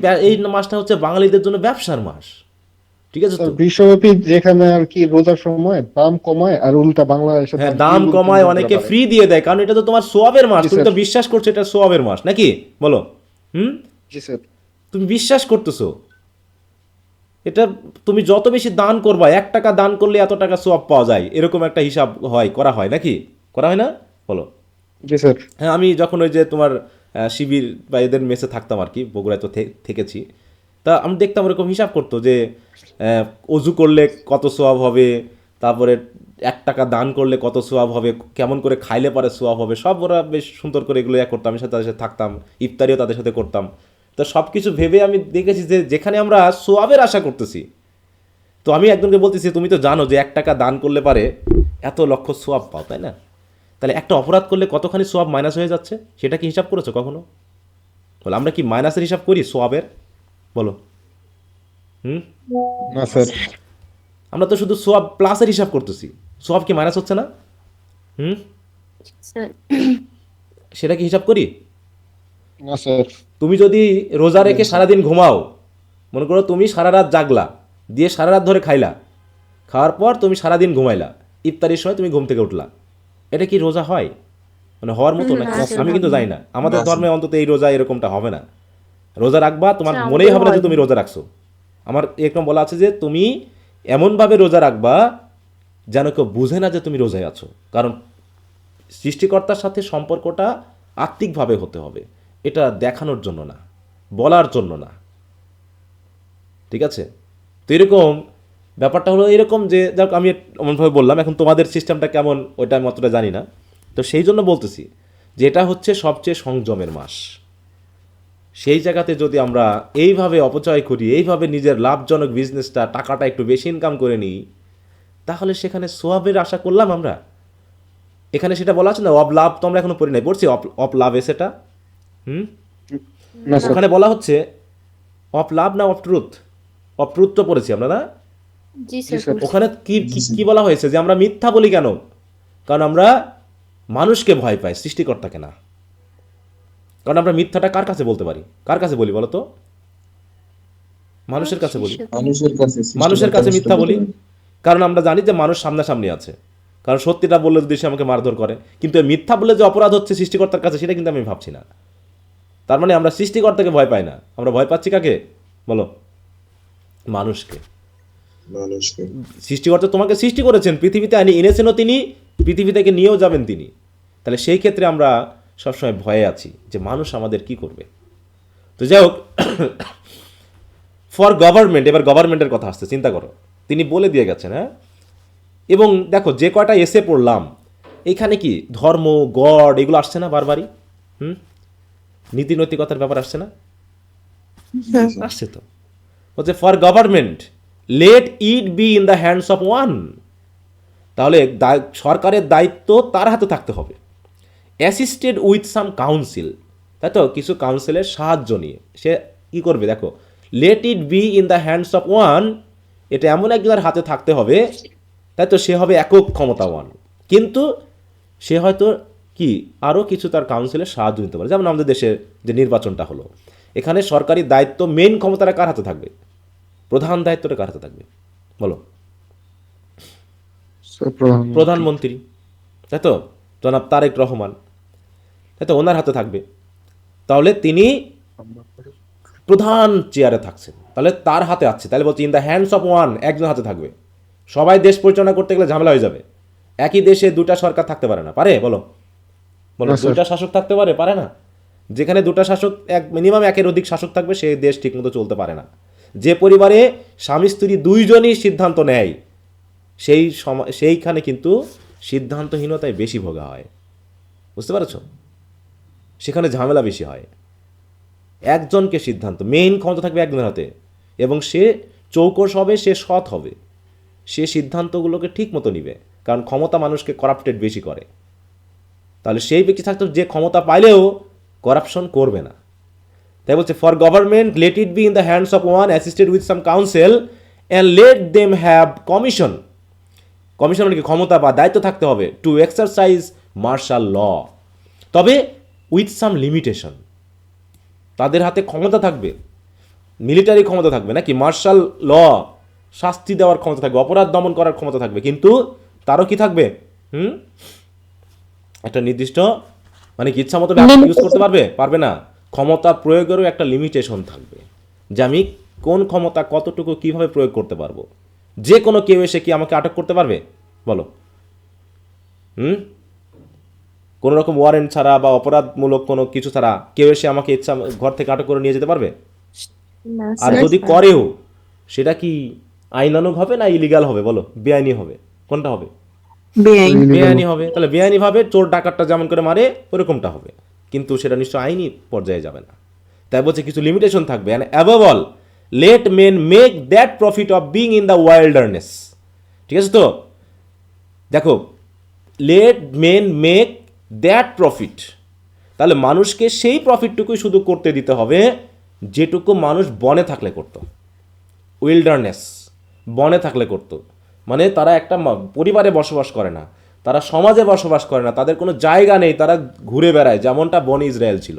Speaker 1: হ্যাঁ, এই মাসটা হচ্ছে বাঙালিদের জন্য ব্যবসার মাস, ঠিক আছে
Speaker 2: স্যার
Speaker 1: তো?
Speaker 2: বিশ্বব্যাপী যেখানে আর কি রোজার সময় দাম কমায় আর উল্টা বাংলাদেশে
Speaker 1: হ্যাঁ,
Speaker 2: দাম
Speaker 1: দাম
Speaker 2: দ্বিগুণ
Speaker 1: কমায়,
Speaker 2: তিনগুণ করে
Speaker 1: অনেকে
Speaker 2: বাড়ায়।
Speaker 1: ফ্রি দিয়ে দেয়, কারণ এটা তো তোমার সোয়াবের মাস,
Speaker 2: জি
Speaker 1: তুমি তো
Speaker 2: স্যার।
Speaker 1: বিশ্বাস করছো এটা সোয়াবের মাস নাকি বলো? হুম,
Speaker 2: জি স্যার।
Speaker 1: তুমি বিশ্বাস করতেছো এটা। তুমি যত বেশি দান করবা, 1 টাকা দান করলে এত টাকা সোয়াব পাওয়া যায়, এরকম একটা হিসাব হয়, করা হয় নাকি? করা হয় না বলো?
Speaker 2: জি স্যার।
Speaker 1: হ্যাঁ, আমি যখন ওই যে তোমার শিবির বা এদের মেসে থাকতাম আর কি, বগুড়ায় তো থেকেছি, তা আমি দেখতাম ওরকম হিসাব করতো যে অজু করলে কত সোয়াব হবে, তারপরে 1 টাকা দান করলে কত সোয়াব হবে, কেমন করে খাইলে পরে সোয়াব হবে, সব ওরা বেশ সুন্দর করে এগুলো করতাম, আমি সাথে তাদের সাথে থাকতাম, ইফতারিও তাদের সাথে করতাম। তো সব কিছু ভেবে আমি দেখেছি যে যেখানে আমরা সোয়াবের আশা করতেছি, তো আমি একজনকে বলতেছি তুমি তো জানো যে 1 টাকা দান করলে পারে এত লক্ষ সোয়াব পাও, তাই না? তাহলে একটা অপরাধ করলে কতখানি সোয়াব মাইনাস হয়ে যাচ্ছে, সেটা কি হিসাব করেছো কখনো? বলো, আমরা কি মাইনাসের হিসাব করি সোয়াবের? বলো। হুম,
Speaker 2: না স্যার।
Speaker 1: আমরা তো শুধু সোয়াব প্লাসের হিসাব করতেছি, সোয়াব কি মাইনাস হচ্ছে না? হুম,
Speaker 3: স্যার
Speaker 1: সেটা কি হিসাব করি?
Speaker 2: না স্যার।
Speaker 1: তুমি যদি রোজা রেখে সারাদিন ঘুমাও, মনে করো তুমি সারা রাত জাগলা, দিয়ে সারা রাত ধরে খাইলা, খাওয়ার পর তুমি সারাদিন ঘুমাইলা, ইফতারির সময় তুমি ঘুম থেকে উঠলা, এটা কি রোজা হয়? মানে হওয়ার মতো নাকি?
Speaker 3: না,
Speaker 1: আমি কিন্তু জানি না, আমাদের
Speaker 5: না,
Speaker 1: ধর্মে অন্তত এই রোজা এরকমটা হবে না। রোজা রাখবা, তোমার
Speaker 3: আচ্ছা,
Speaker 1: মনেই
Speaker 3: আমাদের
Speaker 1: হবে না যে
Speaker 3: হয়।
Speaker 1: তুমি রোজা রাখছো। আমার এরকম বলা আছে যে তুমি এমনভাবে রোজা রাখবা যেন কেউ বুঝে না যে তুমি রোজায় আছো, কারণ সৃষ্টিকর্তার সাথে সম্পর্কটা আত্মিকভাবে হতে হবে, এটা দেখানোর জন্য না, বলার জন্য না, ঠিক আছে? তো এরকম ব্যাপারটা হলো এরকম যে, যাক আমি এমনভাবে বললাম, এখন তোমাদের সিস্টেমটা কেমন ওইটা আমি অতটা জানি না, তো সেই জন্য বলতেছি যে এটা হচ্ছে সবচেয়ে সংযমের মাস। সেই জায়গাতে যদি আমরা এইভাবে অপচয় করি, এইভাবে নিজের লাভজনক বিজনেসটা, টাকাটা একটু বেশি ইনকাম করে নিই, তাহলে সেখানে সোয়াবের আশা করলাম আমরা। এখানে সেটা বলা আছে না, অব লাভ, তো আমরা এখনো পড়ি নাই, পড়ছি অপ লাভ সেটা। হুম,
Speaker 2: না স্যার।
Speaker 1: ওখানে বলা হচ্ছে অফ লাভ না অফ ট্রুথ? অফ ট্রুথ তো পড়েছি আমরা না?
Speaker 3: জি
Speaker 2: জি
Speaker 3: স্যার
Speaker 2: স্যার।
Speaker 1: ওখানে কি কি বলা হয়েছে যে আমরা মিথ্যা বলি কেন? কারণ আমরা মানুষকে ভয় পাই, সৃষ্টিকর্তাকে না। কারণ আমরা মিথ্যাটা কার কাছে বলতে পারি, কার কাছে বলি বলো তো? মানুষের কাছে বলি।
Speaker 5: মানুষের কাছে,
Speaker 1: মানুষের কাছে
Speaker 5: সৃষ্টিকর্তার
Speaker 1: মিথ্যা
Speaker 5: কাছে
Speaker 1: বলি কারণ আমরা জানি যে মানুষ সামনাসামনি আছে, কারণ সত্যিটা বললে যদি সে আমাকে মারধর করে। কিন্তু এই মিথ্যা বললে যে অপরাধ হচ্ছে সৃষ্টিকর্তার কাছে, সেটা কিন্তু আমি ভাবছি না। তার মানে আমরা সৃষ্টিকর্তাকে ভয় পাই না, আমরা ভয় পাচ্ছি কাকে বলো? মানুষকে।
Speaker 5: মানুষকে।
Speaker 1: সৃষ্টিকর্তা তোমাকে সৃষ্টি করেছেন, পৃথিবীতে এনেছেনও তিনি, পৃথিবী থেকে নিয়েও যাবেন তিনি। তাহলে সেই ক্ষেত্রে আমরা সবসময় ভয়ে আছি যে মানুষ আমাদের কি করবে। তো যাই হোক, ফর গভর্নমেন্ট, এবার গভর্নমেন্টের কথা আসছে, চিন্তা করো, তিনি বলে দিয়ে গেছেন। হ্যাঁ, এবং দেখো যে কয়টা এসে পড়লাম, এখানে কি ধর্ম, গড এগুলো আসছে না বারবারই? হুম, নীতি নৈতিকতার ব্যাপার আসছে না? আসছে তো। হচ্ছে for government let it be in the hands of one. তাহলে সরকারের দায়িত্ব তার হাতে থাকতে হবে, অ্যাসিস্টেড উইথ সাম কাউন্সিল, তাই তো? কিছু কাউন্সিলের সাহায্য নিয়ে সে কী করবে দেখো, late it be in the hands of one, এটা এমন একজনের হাতে থাকতে হবে, তাই তো? সে হবে একক ক্ষমতাবান, কিন্তু সে হয়তো কি আরও কিছু তার কাউন্সিলের সাহায্য নিতে পারে। যেমন আমাদের দেশের যে নির্বাচনটা হলো, এখানে সরকারি দায়িত্ব, মেইন ক্ষমতাটা কার হাতে থাকবে? প্রধান দায়িত্বটা কার হাতে থাকবে বলো?
Speaker 2: স্যার
Speaker 1: প্রধানমন্ত্রী, তাই তো? জনাব তারেক রহমান, তাই তো? ওনার হাতে থাকবে। তাহলে তিনি প্রধান চেয়ারে থাকছেন, তাহলে তার হাতে আছে, তাহলে বলছি in the hands of one, একজন হাতে থাকবে। সবাই দেশ পরিচালনা করতে গেলে ঝামেলা হয়ে যাবে। একই দেশে দুটা সরকার থাকতে পারে না, পারে বলো? বলো,
Speaker 2: না, স্যার।
Speaker 1: দুইটা শাসক থাকতে পারে না? যেখানে দুটো শাসক মিনিমাম একের অধিক শাসক থাকবে সেই দেশ ঠিকমতো চলতে পারে না। যে পরিবারে স্বামী স্ত্রী দুইজনই সিদ্ধান্ত নেয় সেইখানে কিন্তু সিদ্ধান্তহীনতায় বেশি ভোগা হয়, বুঝতে পারছ? সেখানে ঝামেলা বেশি হয়। একজনকে সিদ্ধান্ত, মেইন ক্ষমতা থাকবে একজনের হাতে, এবং সে চৌকস হবে, সে সৎ হবে, সে সিদ্ধান্তগুলোকে ঠিক মতো নিবে, কারণ ক্ষমতা মানুষকে করাপ্টেড বেশি করে। তাহলে সেই ব্যক্তি থাকতো যে ক্ষমতা পাইলেও করাপশন করবে না। তাই বলছে, for government let it be in the hands of one assisted with some council and let them have commission. কমিশনারকে ক্ষমতা বা দায়িত্ব থাকতে হবে টু এক্সারসাইজ মার্শাল ল, তবে উইথ সাম লিমিটেশন। তাদের হাতে ক্ষমতা থাকবে, মিলিটারি ক্ষমতা থাকবে নাকি, মার্শাল ল শাস্তি দেওয়ার ক্ষমতা থাকবে, অপরাধ দমন করার ক্ষমতা থাকবে, কিন্তু তারও কি থাকবে একটা নির্দিষ্ট, মানে কি ইচ্ছা মতো ইউজ করতে পারবে না। ক্ষমতা প্রয়োগেরও একটা লিমিটেশন থাকবে, যে আমি কোন ক্ষমতা কতটুকু কিভাবে প্রয়োগ করতে পারবো। যে কোনো কেউ এসে কি আমাকে আটক করতে পারবে বলো? কোনো রকম ওয়ারেন্ট ছাড়া বা অপরাধমূলক কোনো কিছু ছাড়া কেউ এসে আমাকে ইচ্ছা ঘর থেকে আটক করে নিয়ে যেতে পারবে?
Speaker 3: না
Speaker 1: আর
Speaker 3: স্যার।
Speaker 1: যদি করেও সেটা কি আইনানুগ হবে না ইলিগাল হবে বলো? বেআইনি হবে। কোনটা হবে? বেআইনি হবে। তাহলে বেআইনি ভাবে চোর ডাকাতটা যেমন করে মারে ওরকমটা হবে, কিন্তু সেটা নিশ্চয় আইনি পর্যায়ে যাবে না। তাই বলছে কিছু লিমিটেশন থাকবে। And above all let men make that profit of being in the wilderness. ঠিক আছে তো? দেখো, let men make that profit, তাহলে মানুষকে সেই প্রফিটটুকুই শুধু করতে দিতে হবে যেটুকু মানুষ বনে থাকলে করত। উইল্ডারনেস, বনে থাকলে করত, মানে তারা একটা পরিবারে বসবাস করে না, তারা সমাজে বসবাস করে না, তাদের কোনো জায়গা নেই, তারা ঘুরে বেড়ায়, যেমনটা বন ইসরায়েল ছিল,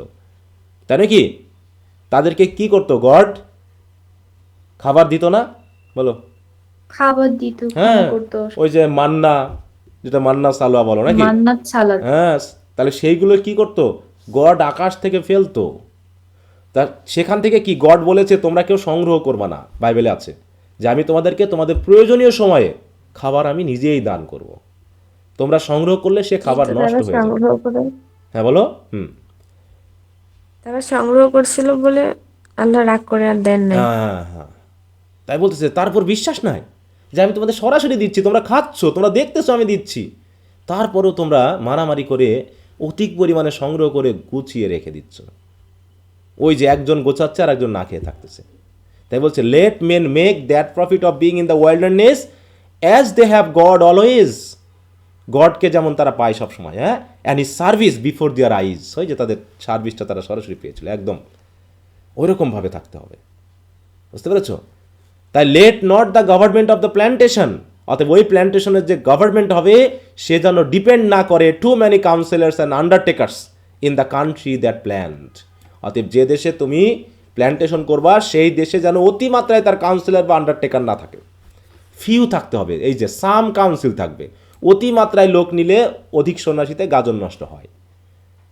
Speaker 1: তাই নাকি? তাদেরকে কি করতো? গড খাবার দিত না বলো?
Speaker 3: খাবার দিত,
Speaker 1: হ্যাঁ,
Speaker 3: করতো,
Speaker 1: ওই যে মান্না, যেটা মান্না সালোয়া বলো নাকি,
Speaker 3: মান্নাত সালাদ।
Speaker 1: হ্যাঁ, তাহলে সেইগুলো কি করতো? গড আকাশ থেকে ফেলতো। তা সেখান থেকে কি গড বলেছে তোমরা কেউ সংগ্রহ করবা না, বাইবেলে আছে যে আমি তোমাদেরকে তোমাদের প্রয়োজনীয় সময়ে খাবার আমি নিজেই দান করব। তোমরা সংগ্রহ করলে সে খাবার
Speaker 4: কিন্তু
Speaker 1: নষ্ট
Speaker 4: তারা
Speaker 1: হয়ে যাবে।
Speaker 4: সংগ্রহ করে,
Speaker 1: হ্যাঁ বলো।
Speaker 4: তারা সংগ্রহ করছিল বলে আল্লাহ রাগ করে আর দেন নাই।
Speaker 1: হ্যাঁ হ্যাঁ হ্যাঁ, তাই বলতেছে তারপর বিশ্বাস নাই যে আমি তোমাদের সরাসরি দিচ্ছি, তোমরা খাচ্ছ, তোমরা দেখতেছো আমি দিচ্ছি, তারপরেও তোমরা মারামারি করে অধিক পরিমাণে সংগ্রহ করে গুছিয়ে রেখে দিচ্ছ। ওই যে একজন গোছাচ্ছে আর একজন না খেয়ে থাকতেছে। তাই বলছে let men make that profit of being in the wilderness as they have God always. গডকে যেমন তারা পায় সবসময়, হ্যাঁ, and his service before their eyes, হয় যে তাদের সার্ভিসটা তারা সরাসরি পেয়েছিল, একদম ওইরকমভাবে থাকতে হবে, বুঝতে পেরেছ? তাই let not the government of the plantation, অতএব ওই প্ল্যান্টেশনের যে গভর্নমেন্ট হবে সে যেন ডিপেন্ড না করে too many counsellors and undertakers in the country that plant. অতএব যে দেশে তুমি প্ল্যান্টেশন করবা সেই দেশে যেন অতিমাত্রায় তার কাউন্সিলর বা আন্ডারটেকার না থাকে, ফিউ থাকতে হবে। এই যে সাম কাউন্সিল থাকবে। অতিমাত্রায় লোক নিলে অধিক সন্ন্যাসীতে গাজন নষ্ট হয়।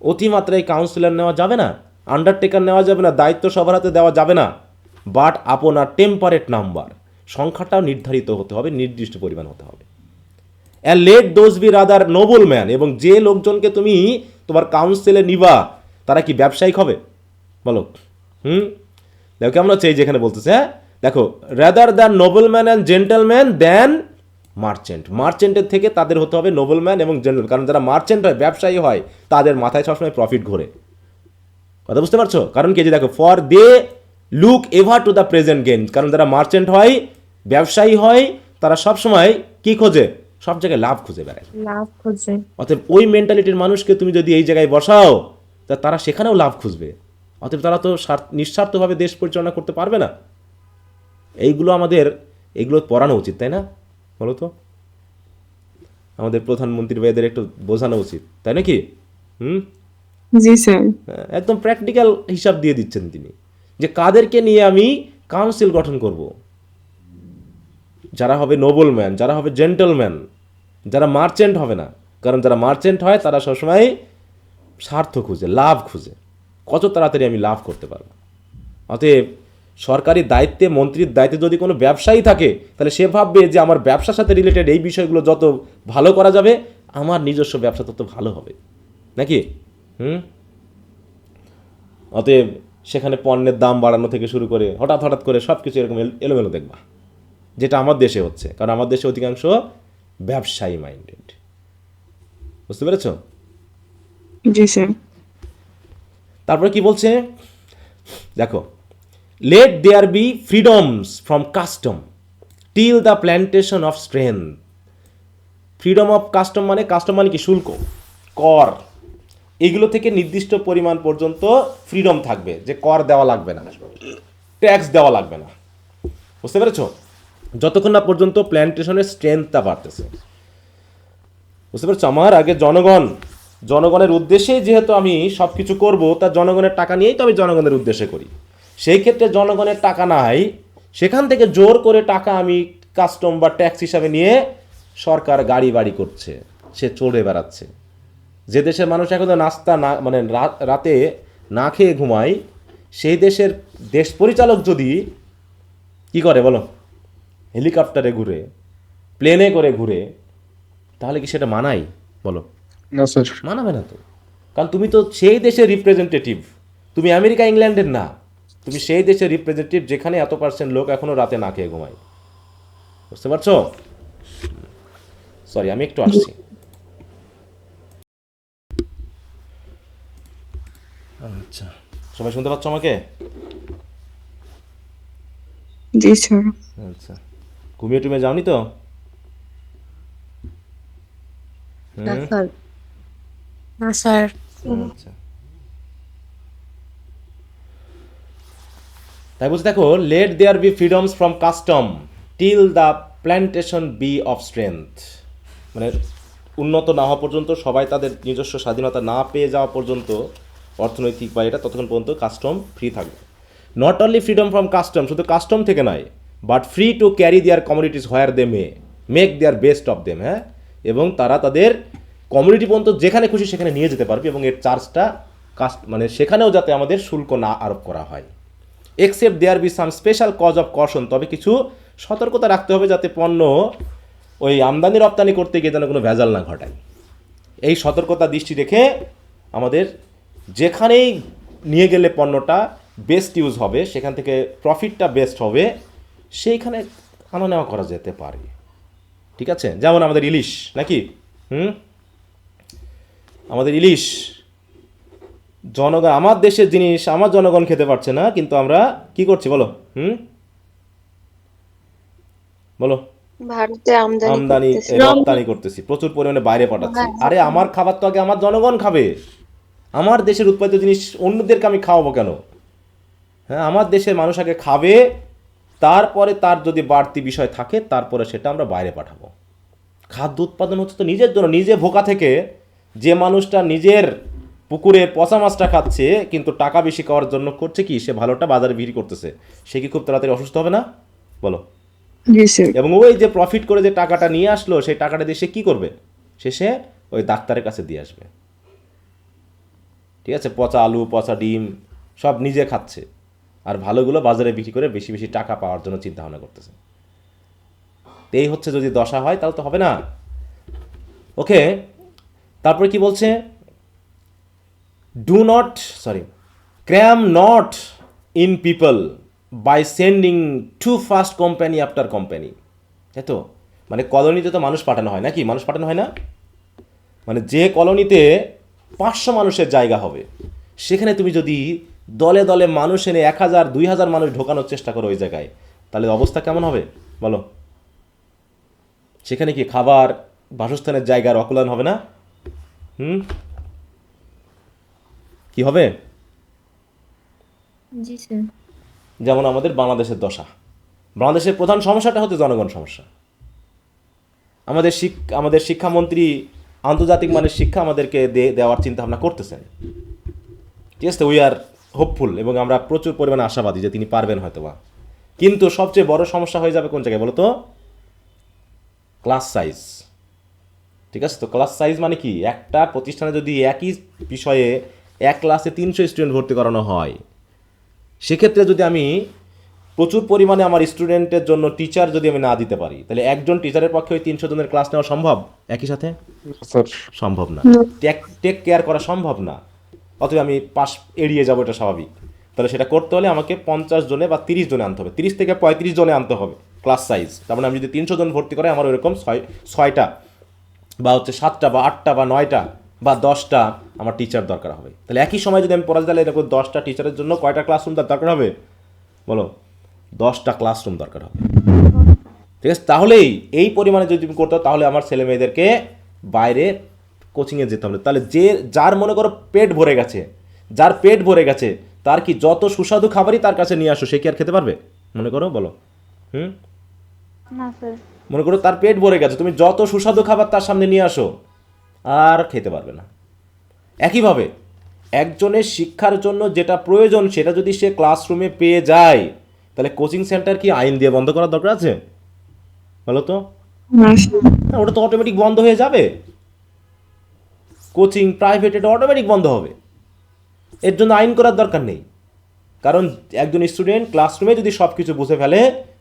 Speaker 1: অতিমাত্রায় কাউন্সিলর নেওয়া যাবে না, আন্ডারটেকার নেওয়া যাবে না, দায়িত্ব সবার হাতে দেওয়া যাবে না, বাট আপনার টেম্পারেট নাম্বার, সংখ্যাটাও নির্ধারিত হতে হবে, নির্দিষ্ট পরিমাণ হতে হবে। And let those be rather noble man, এবং যে লোকজনকে তুমি তোমার কাউন্সিলে নিবা তারা কি ব্যবসায়িক হবে বলো? দেখো কেমন হচ্ছে, এই যেখানে বলতেছে, হ্যাঁ দেখো, rather than nobleman and gentleman than merchant. মার্চেন্টের থেকে তাদের হতে হবে নোবেলম্যান এবং জেন্টল, কারণ যারা মার্চেন্ট হয়, ব্যবসায়ী হয়, তাদের মাথায় সবসময় প্রফিট ঘোরে। কথা বুঝতে পারছো? কারণ কি, যে দেখো, for they look ever to the present gain, কারণ যারা মার্চেন্ট হয়, ব্যবসায়ী হয়, তারা সবসময় কি খোঁজে? সব জায়গায় লাভ খুঁজে বেড়ায়,
Speaker 4: লাভ খোঁজে।
Speaker 1: অতএব ওই মেন্টালিটির মানুষকে তুমি যদি এই জায়গায় বসাও তা তারা সেখানেও লাভ খুঁজবে। অতএব তারা তো নিঃস্বার্থভাবে দেশ পরিচালনা করতে পারবে না। এইগুলো পড়ানো উচিত, তাই না বলো তো? আমাদের প্রধানমন্ত্রী ভাইদের একটু বোঝানো উচিত, তাই নাকি?
Speaker 4: জি স্যার।
Speaker 1: একদম প্র্যাকটিক্যাল হিসাব দিয়ে দিচ্ছেন তিনি, যে কাদেরকে নিয়ে আমি কাউন্সিল গঠন করব, যারা হবে নোবেলম্যান, যারা হবে জেন্টলম্যান, যারা মার্চেন্ট হবে না। কারণ যারা মার্চেন্ট হয় তারা সবসময় স্বার্থ খুঁজে, লাভ খুঁজে, কত তাড়াতাড়ি আমি লাভ করতে পারবো। অতএব সরকারি দায়িত্বে, মন্ত্রীর দায়িত্বে যদি কোনো ব্যবসায়ী থাকে, তাহলে সে ভাববে যে আমার ব্যবসার সাথে রিলেটেড এই বিষয়গুলো যত ভালো করা যাবে, আমার নিজস্ব ব্যবসা তত ভালো হবে, নাকি? অতএব সেখানে পণ্যের দাম বাড়ানো থেকে শুরু করে হঠাৎ হঠাৎ করে সব কিছু এরকম এলোমেলো দেখবা, যেটা আমার দেশে হচ্ছে, কারণ আমার দেশে অধিকাংশ ব্যবসায়ী মাইন্ডেড। বুঝতে পেরেছ?
Speaker 7: জি স্যার।
Speaker 1: তারপরে কি বলছে দেখো, let there be freedoms from custom till the plantation of strength. Freedom of custom মানে কি? শুল্ক, কর, এগুলো থেকে নির্দিষ্ট পরিমাণ পর্যন্ত ফ্রিডম থাকবে, যে কর দেওয়া লাগবে না, ট্যাক্স দেওয়া লাগবে না। বুঝতে পেরেছ? যতক্ষণ না পর্যন্ত প্ল্যান্টেশনের স্ট্রেংথটা বাড়তেছে। বুঝতে পেরেছ? আমার আগে জনগণের উদ্দেশ্যে যেহেতু আমি সব কিছু করবো, তা জনগণের টাকা নিয়েই তো আমি জনগণের উদ্দেশ্যে করি। সেই ক্ষেত্রে জনগণের টাকা নাই, সেখান থেকে জোর করে টাকা আমি কাস্টম বা ট্যাক্স হিসাবে নিয়ে সরকার গাড়ি বাড়ি করছে, সে চড়ে বেড়াচ্ছে। যে দেশের মানুষ এখন নাস্তা না মানে রাতে না খেয়ে ঘুমায়, সেই দেশের দেশ পরিচালক যদি কি করে বলো, হেলিকপ্টারে ঘুরে, প্লেনে করে ঘুরে, তাহলে কি সেটা মানাই বলো?
Speaker 2: না স্যার।
Speaker 1: মানাবে না তো, কারণ তুমি তো সেই দেশের রিপ্রেজেন্টেটিভ, তুমি আমেরিকা ইংল্যান্ডের না, তুমি সেই দেশের রিপ্রেজেন্টেটিভ যেখানে এত % লোক এখনো রাতে না খেয়ে ঘুমায়। বুঝতে পারছো? সরি, আমি একটু আসছি। আচ্ছা, সবাই শুনতে পাচ্ছ আমাকে?
Speaker 7: জি স্যার।
Speaker 1: আচ্ছা, ঘুমিয়ে টুমিয়ে যাওনি তো?
Speaker 3: না স্যার।
Speaker 4: না স্যার।
Speaker 1: আচ্ছা, তাই বলছে দেখো, let there be freedoms from custom till the plantation be of strength. মানে উন্নত না হওয়া পর্যন্ত, সবাই তাদের নিজস্ব স্বাধীনতা না পেয়ে যাওয়া পর্যন্ত, অর্থনৈতিক বা এটা, ততক্ষণ পর্যন্ত কাস্টম ফ্রি থাকবে। Not only freedom from custom, শুধু কাস্টম থেকে নয়, but free to carry their communities where they make their best of them. হ্যাঁ, এবং তারা তাদের কমিউনিটি পর্যন্ত যেখানে খুশি সেখানে নিয়ে যেতে পারবে, এবং এর চার্জটা মানে সেখানেও যাতে আমাদের শুল্ক না আরোপ করা হয়। Except there be some special cause of caution, তবে কিছু সতর্কতা রাখতে হবে যাতে পণ্য ওই আমদানি রপ্তানি করতে গিয়ে যেন কোনো ভেজাল না ঘটায়। এই সতর্কতা দৃষ্টি রেখে আমাদের যেখানেই নিয়ে গেলে পণ্যটা বেস্ট ইউজ হবে, সেখান থেকে প্রফিটটা বেস্ট হবে, সেইখানে আনা নেওয়া করা যেতে পারে। ঠিক আছে? যেমন আমাদের ইলিশ নাকি, আমাদের ইলিশ জনগণ, আমার দেশের জিনিস আমার জনগণ খেতে পারছে না, কিন্তু আমরা কি করছি বলো? বলো,
Speaker 3: ভারতে
Speaker 1: আমদানি রপ্তানি করতেছি, প্রচুর পরিমাণে বাইরে পাঠাচ্ছি। আরে আমার খাবার তো আগে আমার জনগণ খাবে, আমার দেশের উৎপাদিত জিনিস অন্যদেরকে আমি খাওয়াবো কেন? হ্যাঁ, আমার দেশের মানুষ আগে খাবে, তারপরে তার যদি বাড়তি বিষয় থাকে তারপরে সেটা আমরা বাইরে পাঠাবো। খাদ্য উৎপাদন হচ্ছে তো নিজের জন্য, নিজে ভোকা থেকে। যে মানুষটা নিজের পুকুরের পচা মাছটা খাচ্ছে কিন্তু টাকা বেশি খাওয়ার জন্য করছে কি, সে ভালোটা বাজারে বিক্রি করতেছে, সে কি খুব তাড়াতাড়ি অসুস্থ হবে না বলো?
Speaker 7: জি স্যার।
Speaker 1: এবং ওই যে প্রফিট করে যে টাকাটা নিয়ে আসলো, সেই টাকাটা দিয়ে সে কী করবে? শেষে ওই ডাক্তারের কাছে দিয়ে আসবে। ঠিক আছে? পচা আলু, পচা ডিম সব নিজে খাচ্ছে, আর ভালোগুলো বাজারে বিক্রি করে বেশি বেশি টাকা পাওয়ার জন্য চিন্তা ভাবনা করতেছে। এই হচ্ছে যদি দশা হয়, তাহলে তো হবে না। ওকে, তারপরে কি বলছে? Do not cram not in people by sending too fast company after company. তাই তো? মানে কলোনিতে তো মানুষ পাঠানো হয় নাকি, মানুষ পাঠানো হয় না? মানে যে কলোনিতে 500 মানুষের জায়গা হবে, সেখানে তুমি যদি দলে দলে মানুষ এনে 1000 2000 মানুষ ঢোকানোর চেষ্টা করো ওই জায়গায়, তাহলে অবস্থা কেমন হবে বলো? সেখানে কি খাবার, বাসস্থানের জায়গার অকুলান হবে না? কি হবে?
Speaker 3: জি স্যার।
Speaker 1: যেমন আমাদের বাংলাদেশের দশা। বাংলাদেশের প্রধান সমস্যাটা হচ্ছে জনগণ সমস্যা। আমাদের শিক্ষামন্ত্রী আন্তর্জাতিক মানের শিক্ষা আমাদেরকে দেওয়ার চিন্তা ভাবনা করতেছেন। ঠিক আছে, উই আর হোপফুল, এবং আমরা প্রচুর পরিমাণে আশাবাদী যে তিনি পারবেন হয়তোবা। কিন্তু সবচেয়ে বড় সমস্যা হয়ে যাবে কোন জায়গায় বলো তো? Class size. ঠিক আছে, তো ক্লাস সাইজ মানে কি? একটা প্রতিষ্ঠানে যদি একই বিষয়ে এক ক্লাসে 300 স্টুডেন্ট ভর্তি করানো হয়, সেক্ষেত্রে যদি আমি প্রচুর পরিমাণে আমার স্টুডেন্টের জন্য টিচার যদি আমি না দিতে পারি, তাহলে একজন টিচারের পক্ষে ওই 300 জনের ক্লাস নেওয়া সম্ভব একই সাথে?
Speaker 2: স্যার।
Speaker 1: সম্ভব না। টেক কেয়ার করা সম্ভব না। অথবা আমি পাশ এড়িয়ে যাবো, এটা স্বাভাবিক। তাহলে সেটা করতে হলে আমাকে 50 জনে বা 30 জনে আনতে হবে, 30 থেকে 35 জনে আনতে হবে ক্লাস সাইজ। তার মানে আমি যদি 300 জন ভর্তি করে আমার ওইরকম 6টা বা হচ্ছে 7টা বা 8টা বা 9টা বা 10টা আমার টিচার দরকার হবে। তাহলে একই সময় যদি আমি পড়াতে, তাহলে এরকম 10টা টিচারের জন্য কয়টা ক্লাসরুম দরকার হবে বলো? 10টা ক্লাসরুম দরকার হবে। ঠিক আছে, তাহলেই এই পরিমাণে যদি তুমি করতে, তাহলে আমার ছেলে মেয়েদেরকে বাইরে কোচিংয়ে যেতে হবে। তাহলে যার মনে করো পেট ভরে গেছে, যার পেট ভরে গেছে, তার কি যত সুস্বাদু খাবারই তার কাছে নিয়ে আসো, সে কি আর খেতে পারবে? মনে করো, বলো।
Speaker 4: না স্যার।
Speaker 1: মনে করো তার পেট ভরে গেছে, তুমি যত সুস্বাদু খাবার তার সামনে নিয়ে আসো, আর খেতে পারবে না। একইভাবে একজনের শিক্ষার জন্য যেটা প্রয়োজন সেটা যদি সে ক্লাসরুমে পেয়ে যায়, তাহলে কোচিং সেন্টার কি আইন দিয়ে বন্ধ করার দরকার আছে বলো তো?
Speaker 7: না স্যার।
Speaker 1: না, ওটা তো অটোমেটিক বন্ধ হয়ে যাবে। কোচিং প্রাইভেট এটা অটোমেটিক বন্ধ হবে, এর জন্য আইন করার দরকার নেই। কারণ একজন স্টুডেন্ট ক্লাসরুমে যদি সব কিছু বুঝে ফেলে,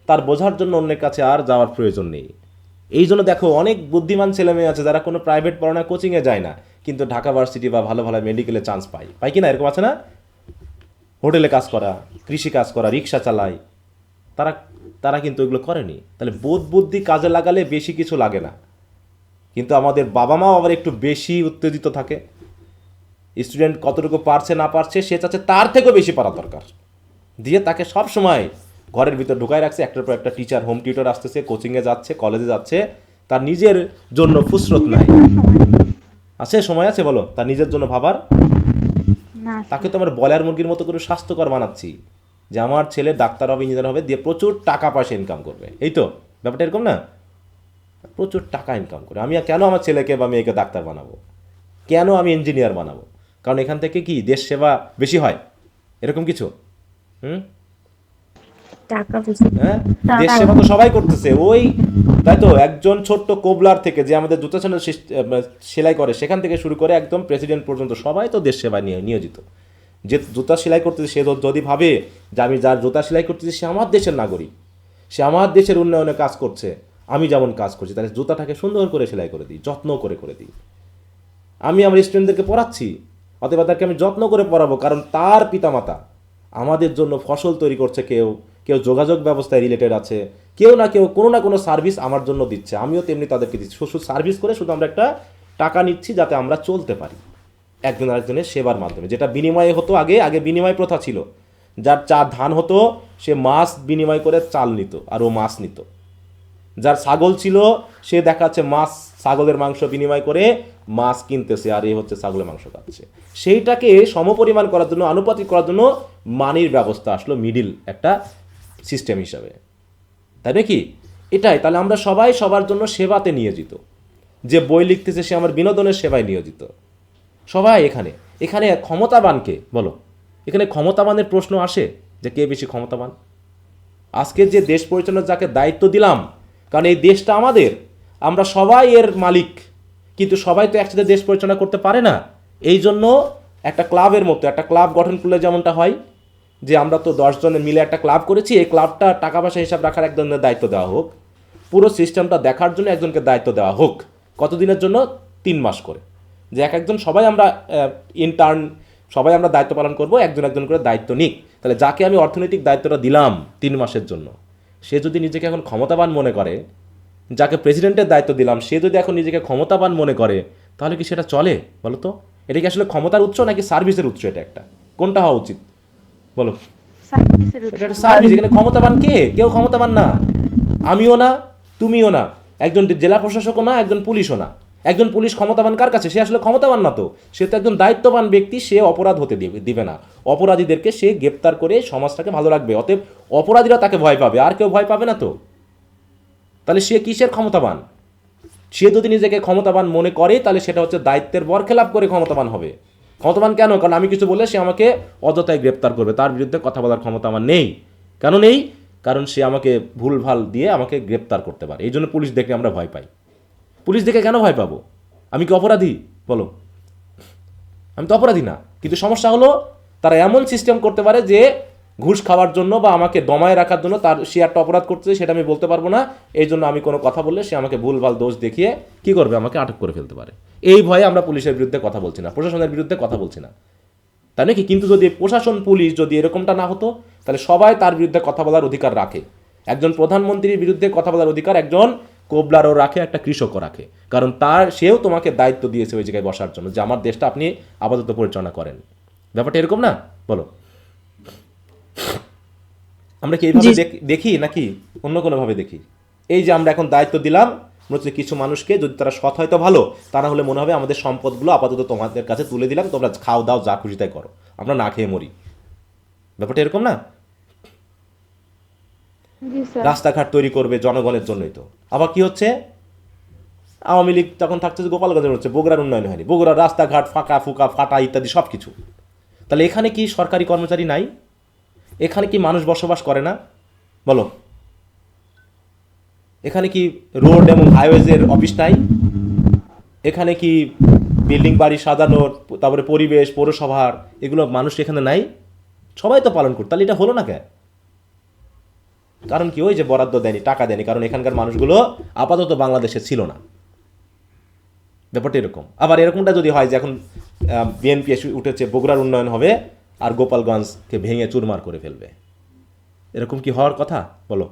Speaker 1: তার বোঝার জন্য অন্যের কাছে আর যাওয়ার প্রয়োজন নেই। এই জন্য দেখো অনেক বুদ্ধিমান ছেলেমেয়ে আছে যারা কোনো প্রাইভেট পড়ানো কোচিংয়ে যায় না, কিন্তু ঢাকা ভার্সিটি বা ভালো ভালো মেডিকেলে চান্স পায় কি না? এরকম আছে না? হোটেলে কাজ করা, কৃষি কাজ করা, রিক্সা চালায়, তারা তারা কিন্তু এগুলো করেনি। তাহলে বোধ বুদ্ধি কাজে লাগালে বেশি কিছু লাগে না। কিন্তু আমাদের বাবা মাও আবার একটু বেশি উত্তেজিত থাকে। স্টুডেন্ট কতটুকু পারছে না পারছে, সে চাচ্ছে তার থেকেও বেশি পারা দরকার, দিয়ে তাকে সব সময় ঘরের ভিতর ঢুকায় রাখছে। একটার পর একটা টিচার, হোম টিউটর আসতেছে, কোচিংয়ে যাচ্ছে, কলেজে যাচ্ছে, তার নিজের জন্য ফুসরত নাই। আছে সময় আছে বলো তার নিজের জন্য ভাবার?
Speaker 4: না
Speaker 1: তাকে তো আমার বলার মুরগির মতো করে স্বাস্থ্যকর বানাচ্ছি যে আমার ছেলে ডাক্তার হবে, ইঞ্জিনিয়ার হবে, দিয়ে প্রচুর টাকা পয়সা ইনকাম করবে। এই তো ব্যাপারটা এরকম না? প্রচুর টাকা ইনকাম করে আমি কেন আমার ছেলেকে বা মেয়েকে ডাক্তার বানাবো, কেন আমি ইঞ্জিনিয়ার বানাবো? কারণ এখান থেকে কি দেশ সেবা বেশি হয়, এরকম কিছু?
Speaker 4: টাকা বেশি।
Speaker 1: হ্যাঁ, দেশ সেবা তো সবাই করতেছে। ওই তাই তো, একজন ছোট্ট কোবলার থেকে যে আমাদের জুতা সেলাই করে, সেখান থেকে শুরু করে একদম প্রেসিডেন্ট পর্যন্ত সবাই তো দেশ সেবায় নিয়োজিত। যে জুতা সেলাই করতেছে সে যদি ভাবে যে আমি যার জুতা সেলাই করতেছি সে আমার দেশের নাগরিক, সে আমার দেশের উন্নয়নে কাজ করছে, আমি যেমন কাজ করছি, তাহলে জুতাটাকে সুন্দর করে সেলাই করে দিই, যত্ন করে দিই। আমি আমার স্টুডেন্টদেরকে পড়াচ্ছি, অতএব তাদেরকে আমি যত্ন করে পড়াবো, কারণ তার পিতামাতা আমাদের জন্য ফসল তৈরি করছে, কেউ কেউ যোগাযোগ ব্যবস্থায় রিলেটেড আছে, কেউ না কেউ কোনো না কোনো সার্ভিস আমার জন্য দিচ্ছে, আমিও তেমনি তাদেরকে দিচ্ছি। শুধু সার্ভিস করে শুধু আমরা একটা টাকা নিচ্ছি যাতে আমরা চলতে পারি একজন আরেকজনের সেবার মাধ্যমে। যেটা বিনিময়ে হতো আগে বিনিময় প্রথা ছিল। যার ধান হতো সে মাছ বিনিময় করে চাল নিত আর ও মাছ নিত। যার ছাগল ছিল সে দেখাচ্ছে মাছ, ছাগলের মাংস বিনিময় করে মাছ কিনতেছে, আর এ হচ্ছে ছাগলের মাংস খাচ্ছে। সেইটাকে সমপরিমাণ করার জন্য, আনুপাতিক করার জন্য মানির ব্যবস্থা আসলো, মিডিল একটা সিস্টেম হিসাবে, তাই নাকি? এটাই তাহলে আমরা সবাই সবার জন্য সেবাতে নিয়োজিত। যে বই লিখতেছে সে আমার বিনোদনের সেবায় নিয়োজিত। সবাই এখানে এখানে ক্ষমতাবানকে বলো, এখানে ক্ষমতাবানের প্রশ্ন আসে যে কে বেশি ক্ষমতাবান? আজকে যে দেশ পরিচালনার যাকে দায়িত্ব দিলাম, কারণ এই দেশটা আমাদের, আমরা সবাই এর মালিক, কিন্তু সবাই তো একসাথে দেশ পরিচালনা করতে পারে না। এই জন্য একটা ক্লাবের মতো, একটা ক্লাব গঠন করলে যেমনটা হয় যে আমরা তো 10 জনে মিলে একটা ক্লাব করেছি, এই ক্লাবটা টাকা পয়সা হিসাব রাখার একজনের দায়িত্ব দেওয়া হোক, পুরো সিস্টেমটা দেখার জন্য একজনকে দায়িত্ব দেওয়া হোক। কতদিনের জন্য? 3 মাস করে। যে একজন সবাই আমরা ইন্টার্ন, সবাই আমরা দায়িত্ব পালন করব, একজন একজন করে দায়িত্ব নিক। তাহলে যাকে আমি অর্থনৈতিক দায়িত্বটা দিলাম 3 মাসের জন্য, সে যদি নিজেকে এখন ক্ষমতাবান মনে করে, যাকে প্রেসিডেন্টের দায়িত্ব দিলাম সে যদি এখন নিজেকে ক্ষমতাবান মনে করে, তাহলে কি সেটা চলে বলো তো? এটা কি আসলে ক্ষমতার উৎস নাকি সার্ভিসের উৎস? এটা একটা কোনটা হওয়া উচিত বলো? এটা একটা সার্ভিস। এখানে ক্ষমতাবান কে? কেউ ক্ষমতাবান না, আমিও না, তুমিও না, একজন জেলা প্রশাসকও না, একজন পুলিশও না। একজন পুলিশ ক্ষমতাবান কার কাছে? সে আসলে ক্ষমতাবান না তো, সে তো একজন দায়িত্ববান ব্যক্তি, সে অপরাধ হতে দিবে না। অপরাধীদেরকে সে গ্রেপ্তার করে সমাজটাকে ভালো রাখবে, অতএব অপরাধীরা তাকে ভয় পাবে, আর কেউ ভয় পাবে না তো। তাহলে সে কিসের ক্ষমতাবান? সে যদি নিজেকে ক্ষমতাবান মনে করে তাহলে সেটা হচ্ছে দায়িত্বের বরখেলাপ করে ক্ষমতাবান হবে। ক্ষমতাবান কেন? কারণ আমি কিছু বললে সে আমাকে অযথায় গ্রেপ্তার করবে, তার বিরুদ্ধে কথা বলার ক্ষমতা আমার নেই। কেন নেই? কারণ সে আমাকে ভুলভাল দিয়ে আমাকে গ্রেপ্তার করতে পারে। এই জন্য পুলিশ দেখে আমরা ভয় পাই। পুলিশ দেখে কেন ভয় পাবো? আমি কি অপরাধী বলো? আমি তো অপরাধী না, কিন্তু সমস্যা হলো তারা এমন সিস্টেম করতে পারে যে ঘুষ খাওয়ার জন্য বা আমাকে দমায় রাখার জন্য তার সে একটা অপরাধ করতেছে, সেটা আমি বলতে পারবো না, এই জন্য আমি কোনো কথা বললে সে আমাকে ভুলভাল দোষ দেখিয়ে কি করবে? আমাকে আটক করে ফেলতে পারে। এই ভয়ে আমরা পুলিশের বিরুদ্ধে কথা বলছি না, প্রশাসনের বিরুদ্ধে কথা বলছি না। তাই নাকি? কিন্তু যদি প্রশাসন পুলিশ যদি এরকমটা না হতো, তাহলে সবাই তার বিরুদ্ধে কথা বলার অধিকার রাখে। একজন প্রধানমন্ত্রীর বিরুদ্ধে কথা বলার অধিকার একজন কোবলারও রাখে, একটা কৃষকও রাখে, কারণ সেও তোমাকে দায়িত্ব দিয়েছে ওই জায়গায় বসার জন্য, যে আমার দেশটা আপনি আপাতত পরিচালনা করেন। ব্যাপারটা এরকম না? বলো, আমরা কি এইভাবে দেখি নাকি অন্য কোনোভাবে দেখি? এই যে আমরা এখন দায়িত্ব দিলাম হচ্ছে কিছু মানুষকে, যদি তারা সৎ হয়তো ভালো, তারা হলে মনে হবে আমাদের সম্পদগুলো আপাতত তোমাদের কাছে তুলে দিলাম, তোমরা খাও দাও যা খুশি তাই করো, আমরা না খেয়ে মরি। ব্যাপারটা এরকম না? রাস্তাঘাট তৈরি করবে জনগণের জন্যই তো। আবার কি হচ্ছে, আওয়ামী লীগ তখন থাকছে গোপালগঞ্জের হচ্ছে, বগুড়ার উন্নয়ন হয়নি, বগুড়ার রাস্তাঘাট ফাঁকা ফুকা ফাটা ইত্যাদি সব কিছু। তাহলে এখানে কি সরকারি কর্মচারী নাই? এখানে কি মানুষ বসবাস করে না? বলো, এখানে কি রোড এবং হাইওয়েজের অফিস নাই? এখানে কি বিল্ডিং বাড়ি সাজানোর, তারপরে পরিবেশ, পৌরসভার, এগুলো মানুষ এখানে নাই? সবাই তো পালন করত, তাহলে এটা হলো না কেন? কারণ কি, ওই যে বরাদ্দ দেয়নি, টাকা দেয়নি, কারণ এখানকার মানুষগুলো আপাতত বাংলাদেশে ছিল না। ব্যাপারটা এরকম। আবার এরকমটা যদি হয় যে এখন বিএনপি উঠেছে, বগুড়ার উন্নয়ন হবে আর গোপালগঞ্জকে ভেঙে চুরমার করে ফেলবে, এরকম কি হওয়ার কথা? বলো।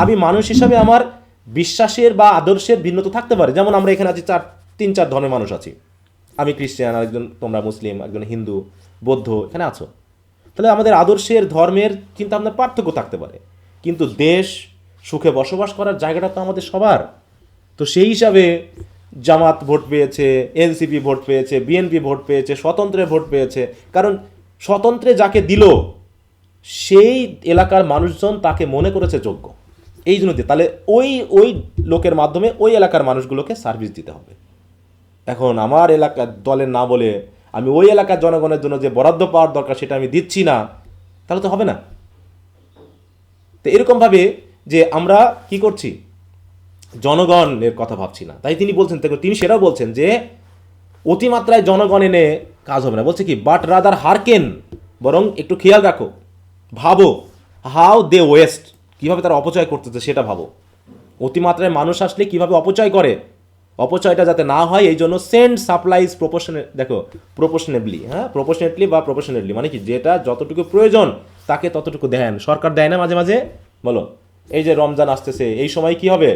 Speaker 1: আমি মানুষ হিসাবে আমার বিশ্বাসের বা আদর্শের ভিন্নতা থাকতে পারে। যেমন আমরা এখানে আছি 3-4 ধর্মের মানুষ আছি, আমি খ্রিস্টান, আরেকজন তোমরা মুসলিম, একজন হিন্দু, বৌদ্ধ, এখানে আছো। তাহলে আমাদের আদর্শের, ধর্মের কিন্তু আপনার পার্থক্য থাকতে পারে, কিন্তু দেশ সুখে বসবাস করার জায়গাটা তো আমাদের সবার। তো সেই হিসাবে জামাত ভোট পেয়েছে, এনসিপি ভোট পেয়েছে, বিএনপি ভোট পেয়েছে, স্বতন্ত্রে ভোট পেয়েছে, কারণ স্বতন্ত্রে যাকে দিল সেই এলাকার মানুষজন তাকে মনে করেছে যোগ্য, এই জন্য। তাহলে ওই লোকের মাধ্যমে ওই এলাকার মানুষগুলোকে সার্ভিস দিতে হবে। এখন আমার এলাকার দলের না বলে আমি ওই এলাকার জনগণের জন্য যে বরাদ্দ পাওয়ার দরকার সেটা আমি দিচ্ছি না, তাহলে তো হবে না। তো এরকমভাবে যে আমরা কি করছি, জনগণের কথা ভাবছি না। তাই তিনি বলছেন, তিনি সেটাও বলছেন যে অতিমাত্রায় জনগণ এনে কাজ হবে না। বলছে কি, বাট রাদার হারকেন, বরং একটু খেয়াল রাখো, ভাবো, হাউ দে ওয়েস্ট, কীভাবে তারা অপচয় করতেছে সেটা ভাবো। অতিমাত্রায় মানুষ আসলে কীভাবে অপচয় করে, অপচয়টা যাতে না হয় এই জন্য সেন্ড সাপ্লাইজ প্রপোর্শনেবলি, প্রপোর্শনেটলি বা প্রপোর্শনেটলি, মানে কি, যেটা যতটুকু প্রয়োজন তাকে ততটুকু দেন। সরকার দেয় না মাঝে মাঝে? বলো, এই যে রমজান আসতেছে, এই সময় কি হবে,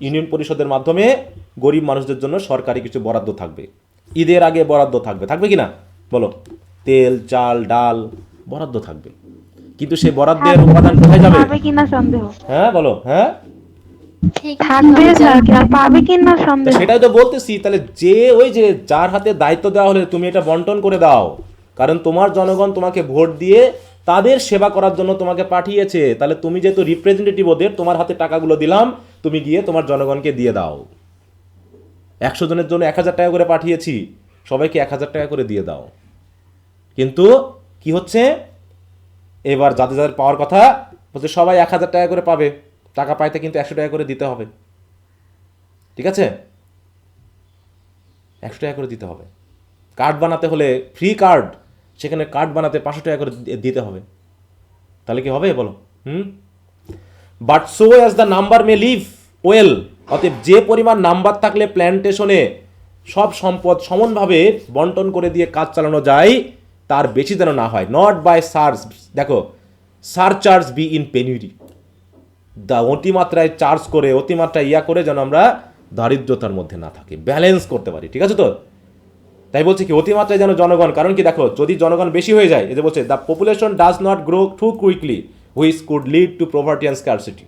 Speaker 1: ইউনিয়ন পরিষদের মাধ্যমে গরিব মানুষদের জন্য সরকারি কিছু বরাদ্দ থাকবে, ঈদের আগে বরাদ্দ থাকবে, থাকবে কি না? বলো, তেল চাল ডাল বরাদ্দ থাকবে, কিন্তু সেই বরাদ্দের উপাদান কোথায় যাবে?
Speaker 8: কিনা সন্দেহ।
Speaker 1: হ্যাঁ বলো, হ্যাঁ
Speaker 8: থাকবে স্যার, পাবে কিনা সন্দেহ।
Speaker 1: সেটাই তো বলতেছি। তাহলে যে ওই যে যার হাতে দায়িত্ব দেওয়া হলে তুমি এটা বন্টন করে দাও, কারণ তোমার জনগণ তোমাকে ভোট দিয়ে তাদের সেবা করার জন্য তোমাকে পাঠিয়েছে। তাহলে তুমি যেহেতু রিপ্রেজেন্টেটিভ ওদের, তোমার হাতে টাকাগুলো দিলাম, তুমি গিয়ে তোমার জনগণকে দিয়ে দাও। 100 জনের জন্য 1000 টাকা করে পাঠিয়েছি, সবাইকে 1000 টাকা করে দিয়ে দাও। কিন্তু কি হচ্ছে, এবার যাদের যাদের পাওয়ার কথা বলছে সবাই 1000 টাকা করে পাবে, টাকা পাইতে কিন্তু 100 টাকা করে দিতে হবে। ঠিক আছে, 100 টাকা করে দিতে হবে। কার্ড বানাতে হলে ফ্রি কার্ড, সেখানে কার্ড বানাতে 500 টাকা করে দিতে হবে। তাহলে কি হবে বলো? But so as the number may live well, অতএব যে পরিমাণ নাম্বার থাকলে প্ল্যান্টেশনে সব সম্পদ সমানভাবে বন্টন করে দিয়ে কাজ চালানো যায়, তার বেশি যেন না হয়। নট বাই সার্চ, দেখো, সারচার্জ বি ইন পেনিউরি, অতিমাত্রায় চার্জ করে, অতিমাত্রায় করে যেন আমরা দারিদ্রতার মধ্যে না থাকি, ব্যালেন্স করতে পারি। ঠিক আছে তো? তাই বলছে কি, অতিমাত্রায় যেন জনগণ, কারণ কি দেখো, যদি জনগণ বেশি হয়ে যায়, এই যে বলছে the population does not grow too quickly which could lead to poverty and scarcity.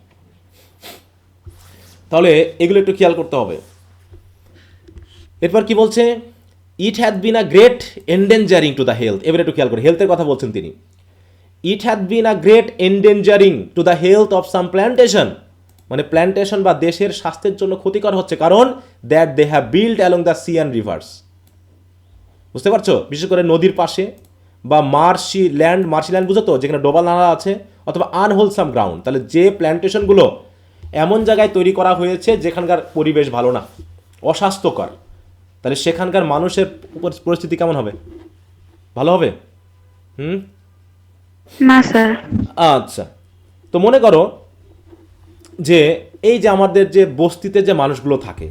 Speaker 1: তাহলে এগুলো একটু খেয়াল করতে হবে। এরপর কি বলছে, it had been a great endangering to the health. এবার একটু খেয়াল করে, হেলথের কথা বলছেন তিনি। It had been a great endangering to the health of some plantation, মানে প্ল্যান্টেশন বা দেশের স্বাস্থ্যের জন্য ক্ষতিকর হচ্ছে, কারণ that they have build along the sea and rivers. বুঝতে পারছো? বিশেষ করে নদীর পাশে বা মার্শি ল্যান্ড বুঝো তো, যেখানে ডোবা নালা আছে, অথবা আনহোলসাম গ্রাউন্ড। তাহলে যে প্ল্যান্টেশনগুলো এমন জায়গায় তৈরি করা হয়েছে যেখানকার পরিবেশ ভালো না, অস্বাস্থ্যকর, তাহলে সেখানকার মানুষের পরিস্থিতি কেমন হবে? ভালো হবে?
Speaker 8: না স্যার।
Speaker 1: আচ্ছা, তো মনে করো যে এই যে আমাদের যে বস্তিতে যে মানুষগুলো থাকে,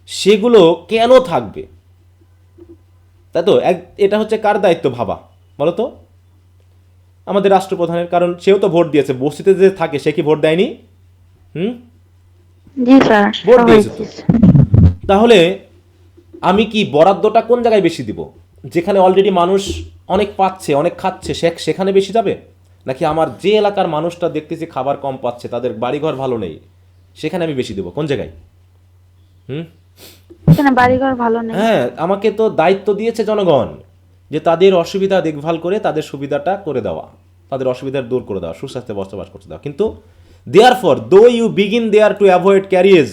Speaker 1: সেগুলো কেন থাকবে, তাই তো? এটা হচ্ছে কার দায়িত্ব ভাবা বলো তো? আমাদের রাষ্ট্রপ্রধানের, কারণ সেও তো ভোট দিয়েছে। বস্তিতে যে থাকে সে কি ভোট দেয়নি? হুম,
Speaker 8: জি স্যার,
Speaker 1: ভোট
Speaker 8: সবাই
Speaker 1: দিয়েছে তো। তাহলে আমি কি বরাদ্দটা কোন জায়গায় বেশি দিব? যেখানে অলরেডি মানুষ অনেক পাচ্ছে, অনেক খাচ্ছে, সেখানে বেশি যাবে, নাকি আমার যে এলাকার মানুষটা দেখতেছি খাবার কম পাচ্ছে, তাদের বাড়িঘর ভালো নেই, সেখানে আমি বেশি দেবো? কোন জায়গায়? হুম,
Speaker 8: এখানে বাড়িঘর ভালো নেই।
Speaker 1: হ্যাঁ, আমাকে তো দায়িত্ব দিয়েছে জনগণ যে তাদের অসুবিধা দেখভাল করে তাদের সুবিধাটা করে দেওয়া, তাদের অসুবিধার দূর করে দেওয়া, সুস্বাস্থ্যে বসবাস করতে দেওয়া। কিন্তু therefore though you begin there to avoid carriage,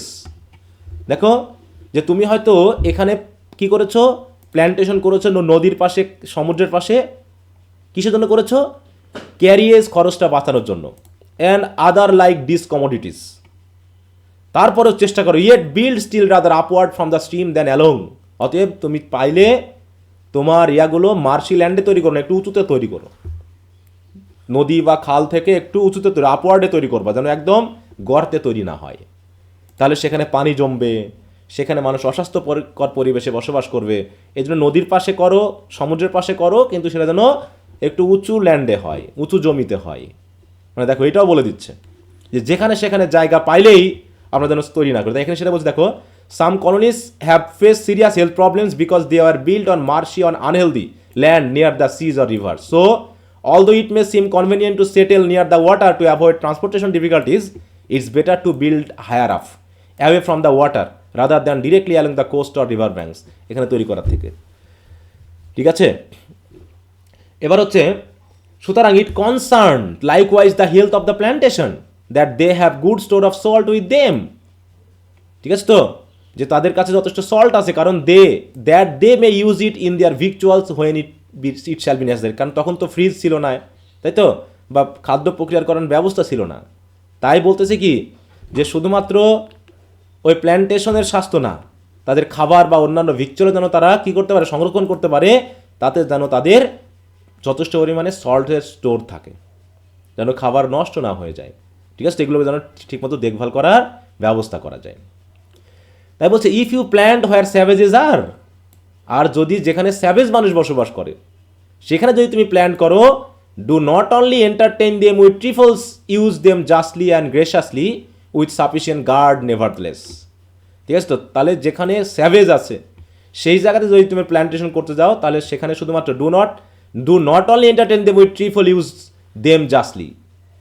Speaker 1: দেখো যে তুমি হয়তো এখানে কি করেছো, প্ল্যান্টেশন করেছো নদীর পাশে, সমুদ্রের পাশে, কিসের জন্য করেছো? ক্যারিয়েজ, খরচটা বাঁচানোর জন্য, and other like discommodities. তারপরেও চেষ্টা করো, yet build still rather upward from the stream than along. অতএব তুমি পাইলে তোমার ইয়াগুলো মার্শি ল্যান্ডে তৈরি করো না, একটু উঁচুতে তৈরি করো, নদী বা খাল থেকে একটু উঁচুতে তৈরি, আপওয়ার্ডে তৈরি করবা, যেন একদম গর্তে তৈরি না হয়। তাহলে সেখানে পানি জমবে, সেখানে মানুষ অস্বাস্থ্যকর পরিবেশে বসবাস করবে। এই জন্য নদীর পাশে করো, সমুদ্রের পাশে করো, কিন্তু সেটা যেন একটু উঁচু ল্যান্ডে হয়, উঁচু জমিতে হয়। মানে দেখো, এটাও বলে দিচ্ছে যে যেখানে সেখানে জায়গা পাইলেই আমরা যেন তৈরি না করি। তাই এখানে সেটা বলছে, দেখো, some colonies have face serious health problems because they are build on marshy on unhealthy land near the seas or river. So although it may seem convenient to settle near the water to avoid transportation difficulties, it's better to build higher up, away from the water, rather than directly along the coast or river banks, এখানে তৈরি করার থেকে। ঠিক আছে, এবার হচ্ছে, সুতরাং it concern likewise the health of the plantation that they have good store of salt with them. ঠিক আছে তো, যে তাদের কাছে যথেষ্ট সল্ট আছে, কারণ they may use it in their victuals when it shall be necessary. কারণ তখন তো ফ্রিজ ছিল না, তাই তো, বা খাদ্য প্রক্রিয়াকরণ ব্যবস্থা ছিল না। তাই বলতেছে কি, যে শুধুমাত্র ওই প্ল্যান্টেশনের স্বাস্থ্য না, তাদের খাবার বা অন্যান্য ভিকচুয়াল যেন তারা কি করতে পারে, সংরক্ষণ করতে পারে, তাতে যেন তাদের যথেষ্ট পরিমাণে সল্টের স্টোর থাকে, যেন খাবার নষ্ট না হয়ে যায়। ঠিক আছে, এগুলোকে যেন ঠিকমতো দেখভাল করার ব্যবস্থা করা যায়। তাই বলছে, if you plant where savages are, আর যদি যেখানে স্যাভেজ মানুষ বসবাস করে সেখানে যদি তুমি প্ল্যান করো, do not only entertain them with trifles, use them justly and graciously with sufficient guard nevertheless. ঠিক আছে তো, তাহলে যেখানে স্যাভেজ আছে সেই জায়গাতে যদি তুমি প্ল্যান্টেশন করতে যাও, তাহলে সেখানে শুধুমাত্র do not only entertain them with trifle, use them justly,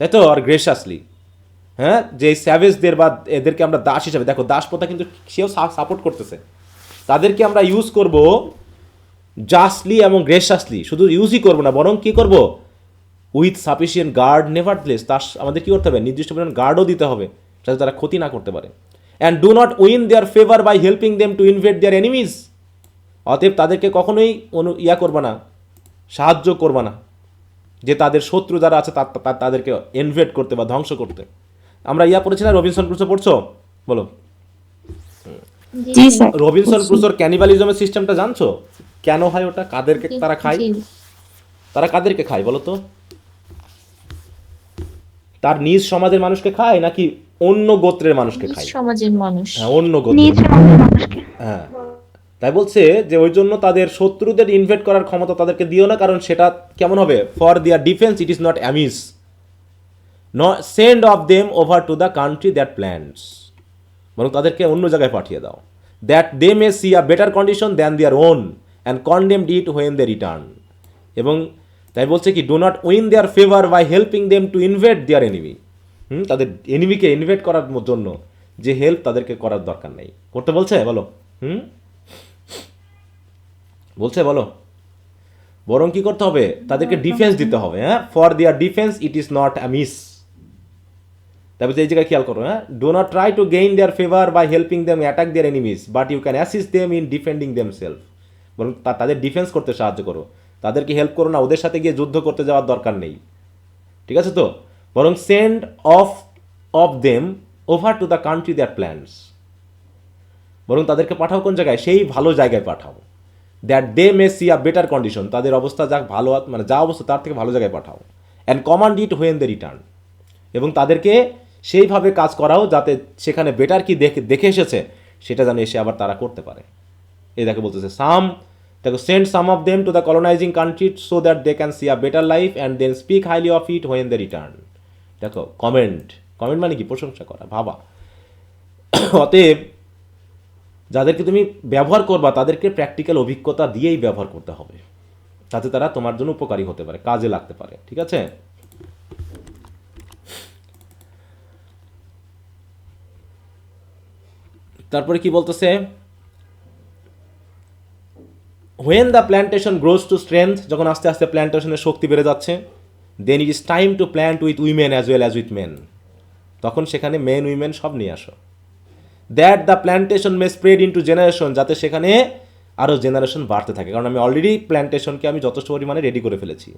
Speaker 1: তাই তো, আর গ্রেসিয়াসলি। হ্যাঁ, যে স্যাভেজদের বা এদেরকে আমরা দাস হিসাবে, দেখো দাস প্রথা কিন্তু সেও সাপোর্ট করতেছে, তাদেরকে আমরা ইউজ করব জাস্টলি এবং গ্রেসিয়াসলি। শুধু ইউজই করবো না, বরং কি করব, উইথ সাফিসিয়েন্ট গার্ড নেভারথলেস, তার আমাদের কী করতে হবে, নির্দিষ্ট পরিমাণ গার্ডও দিতে হবে, যাতে তারা ক্ষতি না করতে পারে। And do not win their favour by helping them to invade their enemies. অতএব তাদেরকে কখনোই করবা না, সাহায্য করবা না, যে তাদের শত্রু যারা আছে তাদেরকে ইনভেড করতে বা ধ্বংস করতে। আমরা পড়েছি না, রবিনসন ক্রুসো, পড়ছো? বলো।
Speaker 7: জি স্যার।
Speaker 1: রবিনসন ক্রুসোর ক্যানিবালিজমের সিস্টেমটা জানছো? কেন হয় ওটা? কাদেরকে তারা খায়? তারা কাদেরকে খায় বলো তো? তার নিজ সমাজের মানুষকে খায় নাকি অন্য গোত্রের মানুষকে খায়?
Speaker 3: সমাজের মানুষ।
Speaker 1: হ্যাঁ, অন্য
Speaker 8: নিজ
Speaker 1: গোত্রের।
Speaker 8: সমাজের মানুষকে।
Speaker 1: হ্যাঁ, তাই বলছে যে ওই জন্য তাদের শত্রুদের ইনভেট করার ক্ষমতা তাদেরকে দিও না, কারণ সেটা কেমন হবে, for their defence it is not amiss, send off them over to the country that plants, বরং তাদেরকে অন্য জায়গায় পাঠিয়ে দাও, that they may see a better condition than their own and condemned it when they return. এবং তাই বলছে কি, do not win their favour by helping them to invade their enemy. তাদের এনিমিকে ইনভেট করার জন্য যে হেল্প তাদেরকে করার দরকার নেই, করতে বলছে বলো। বলছে বলো, বরং কি করতে হবে, তাদেরকে ডিফেন্স দিতে হবে। হ্যাঁ, for their defence it is not amiss. তারপরে এই জায়গায় খেয়াল করো, হ্যাঁ, do not try to gain their favour by helping them attack their enemies, but you can assist them in defending them self. বরং তাদের ডিফেন্স করতে সাহায্য করো, তাদেরকে হেল্প করো না, ওদের সাথে গিয়ে যুদ্ধ করতে যাওয়ার দরকার নেই। ঠিক আছে তো, বরং send off them over to the country that plants, বরং তাদেরকে পাঠাও কোন জায়গায়, সেই ভালো জায়গায় পাঠাও, that they may see a better condition, তাদের অবস্থা যা ভালো, মানে যা অবস্থা তার থেকে ভালো জায়গায় পাঠাও, and command it when they return, এবং তাদেরকে সেইভাবে কাজ করাও যাতে সেখানে বেটার কি দেখে এসেছে সেটা যেন এসে আবার তারা করতে পারে। এই দেখো বলতেছে দেখো send some of them to the colonizing country so that they can see a better life and then speak highly of it when they return. দেখো কমেন্ট মানে কি? প্রশংসা করা, ভাবা। অতএব যাদেরকে তুমি ব্যবহার করবা তাদেরকে প্র্যাকটিক্যাল অভিজ্ঞতা দিয়েই ব্যবহার করতে হবে, তাতে তারা তোমার জন্য উপকারী হতে পারে, কাজে লাগতে পারে। ঠিক আছে? তারপরে কি বলতেছে? When the plantation grows to strength, যখন আস্তে আস্তে প্ল্যান্টেশনের শক্তি বেড়ে যাচ্ছে, then it is time to plant with women as well as with men. তখন সেখানে মেন উইমেন সব নিয়ে আসো। That the plantation may spread into generation, যাতে সেখানে আরও জেনারেশন বাড়তে থাকে, কারণ আমি অলরেডি প্ল্যান্টেশনকে আমি যথেষ্ট পরিমাণে রেডি করে ফেলেছি।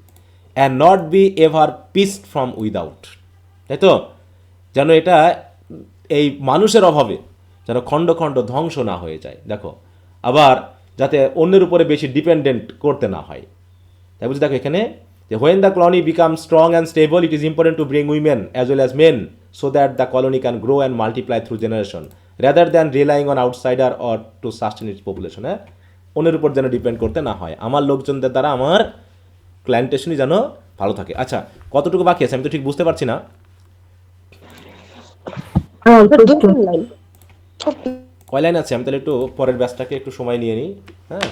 Speaker 1: And not be ever pieced from without, তাই তো? যেন এটা এই মানুষের অভাবে যেন খণ্ড খণ্ড ধ্বংস না হয়ে যায়। দেখো আবার যাতে অন্যের উপরে বেশি ডিপেন্ডেন্ট করতে না হয়। তাই বুঝি? দেখো এখানে যে when the colony become strong and stable it is important to bring women as well as men so that the colony can grow and multiply through generation rather than relying on outsider or to sustain its population. হ্যাঁ, অন্যের উপর যেন depend করতে না হয়, আমার লোকজনদের দ্বারা আমার প্ল্যান্টেশনই যেন ভালো থাকে। আচ্ছা, কতটুকু বাকি আছে আমি তো ঠিক বুঝতে পারছি না। কয় লাইন আছে? আমি তাহলে একটু পরের ব্যাচটাকে একটু সময় নিয়ে নিই। হ্যাঁ,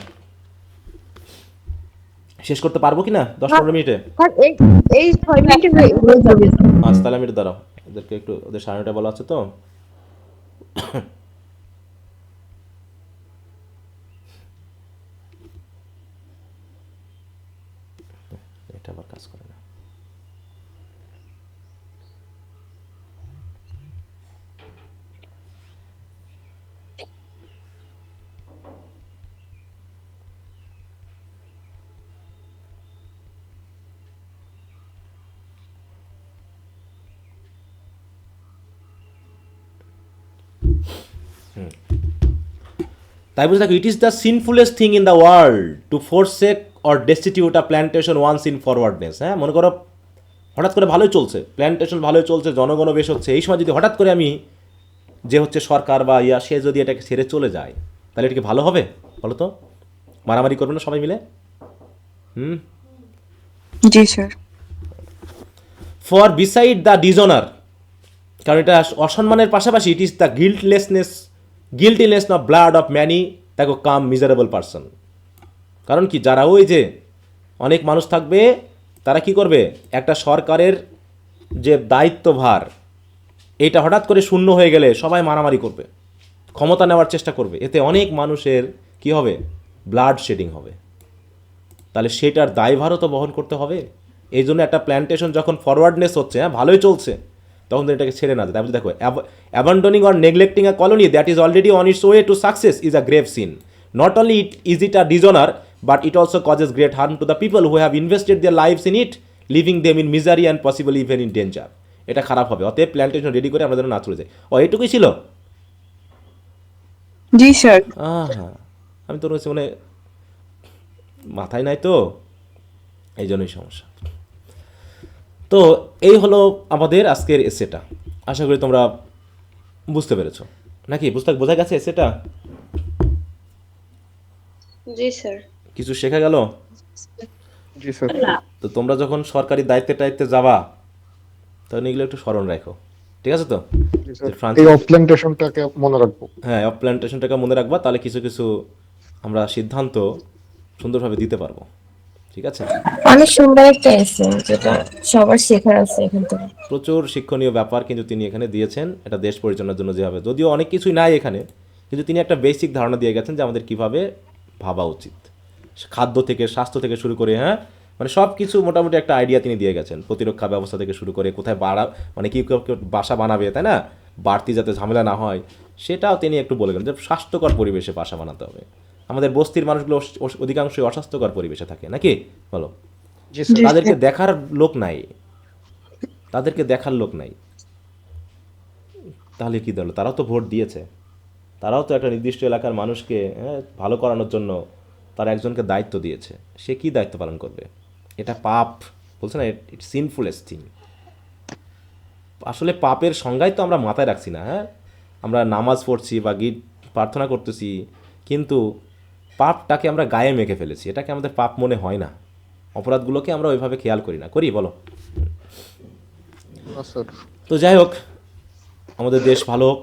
Speaker 1: শেষ করতে পারবো কি না 10-15 মিনিটে?
Speaker 3: এই 6 মিনিটে হয়ে যাবে।
Speaker 1: আচ্ছা, তাহলে আমি একটু দাঁড়াও, ওদেরকে একটু, ওদের 9:30 বলা আছে তো। এটা আবার কাজ করে না। তাই বুঝে থাকো, it is the sinfullest thing in the world to forsake or destitute a plantation once in forwardness. হ্যাঁ, মনে করো হঠাৎ করে ভালোই চলছে, প্ল্যান্টেশন ভালোই চলছে, জনগণও বেশ হচ্ছে, এই সময় যদি হঠাৎ করে আমি যে হচ্ছে সরকার বা সে যদি এটাকে ছেড়ে চলে যায়, তাহলে এটা কি ভালো হবে বলো তো? মারামারি করবে না সবাই মিলে?
Speaker 7: জি sir.
Speaker 1: For beside the dishonour, কারণ এটা অসম্মানের পাশাপাশি it is the guiltiness of blood of many দেখো কাম মিজারেবল পারসন। কারণ কি, যারা ওই যে অনেক মানুষ থাকবে, তারা কি করবে, একটা সরকারের যে দায়িত্বভার এটা হঠাৎ করে শূন্য হয়ে গেলে সবাই মারামারি করবে, ক্ষমতা নেওয়ার চেষ্টা করবে, এতে অনেক মানুষের কি হবে, ব্লাড শেডিং হবে। তাহলে সেটার দায়ভারও তো বহন করতে হবে। এই জন্য একটা প্ল্যান্টেশন যখন ফরওয়ার্ডনেস হচ্ছে, হ্যাঁ ভালোই চলছে, তখন এটাকে ছেড়ে না যায়। তাই দেখো, abandoning or neglecting a colony that is already on its way to success is a grave sin. Not only is it a dishonour, but it also causes great harm to the people who have invested their lives in it, leaving them in misery and possible even in danger. এটা খারাপ হবে। অতএব plantation ready করে আমরা যেন না চলে যাই। এটুকুই ছিল?
Speaker 7: জি স্যার।
Speaker 1: হ্যাঁ, আমি তো রয়েছে মানে মাথায় নাই তো, এই জন্যই সমস্যা। তো এই হলো আমাদের আজকের এসেটা। আশা করি তোমরা বুঝতে পেরেছো নাকি? বোঝা গেছে এসেটা?
Speaker 3: জি স্যার।
Speaker 1: কিছু শেখা গেল?
Speaker 2: জি স্যার।
Speaker 1: তো তোমরা যখন সরকারি দায়িত্বে যাবা, তখন এগুলো একটু স্মরণ রাখো, ঠিক আছে তো?
Speaker 2: এই অফ প্ল্যান্টেশনটাকে মনে রাখবো।
Speaker 1: হ্যাঁ, অফ প্ল্যান্টেশনটাকে মনে রাখবা, তাহলে কিছু কিছু আমরা সিদ্ধান্ত সুন্দরভাবে দিতে পারবো। ঠিক আছে?
Speaker 4: অনেক সুন্দর একটা এসে, যেটা সবার শেখার আছে এখান থেকে।
Speaker 1: প্রচুর শিক্ষণীয় ব্যাপার কিন্তু তিনি এখানে দিয়েছেন, এটা দেশ পরিচালনার জন্য যেভাবে, যদিও অনেক কিছুই নাই এখানে, কিন্তু তিনি একটা বেসিক ধারণা দিয়ে গেছেন যে আমাদের কীভাবে ভাবা উচিত, খাদ্য থেকে, স্বাস্থ্য থেকে শুরু করে, হ্যাঁ মানে সব কিছু মোটামুটি একটা আইডিয়া তিনি দিয়ে গেছেন। প্রতিরক্ষা ব্যবস্থা থেকে শুরু করে কোথায় মানে কী বাসা বানাবে, তাই না, বাড়তি যাতে ঝামেলা না হয়, সেটাও তিনি একটু বলে গেলেন যে স্বাস্থ্যকর পরিবেশে বাসা বানাতে হবে। আমাদের বস্তির মানুষগুলো অধিকাংশই অস্বাস্থ্যকর পরিবেশে থাকে নাকি বলো? তাদেরকে দেখার লোক নাই, তাহলে কি দল? তারাও তো ভোট দিয়েছে, তারাও তো একটা নির্দিষ্ট এলাকার মানুষকে ভালো করানোর জন্য তারা একজনকে দায়িত্ব দিয়েছে। সে কি দায়িত্ব পালন করবে? এটা পাপ বলছে না, ইটস সিনফুলেস্ট থিং। আসলে পাপের সংজ্ঞাই তো আমরা মাথায় রাখছি না। হ্যাঁ, আমরা নামাজ পড়ছি বা গীত প্রার্থনা করতেছি, কিন্তু পাপটাকে আমরা গায়ে মেখে ফেলেছি, এটাকে আমাদের পাপ মনে হয় না, অপরাধগুলোকে আমরা ওইভাবে খেয়াল করি না, করি বলো?
Speaker 2: না স্যার।
Speaker 1: তো যাই হোক, আমাদের দেশ ভালো হোক,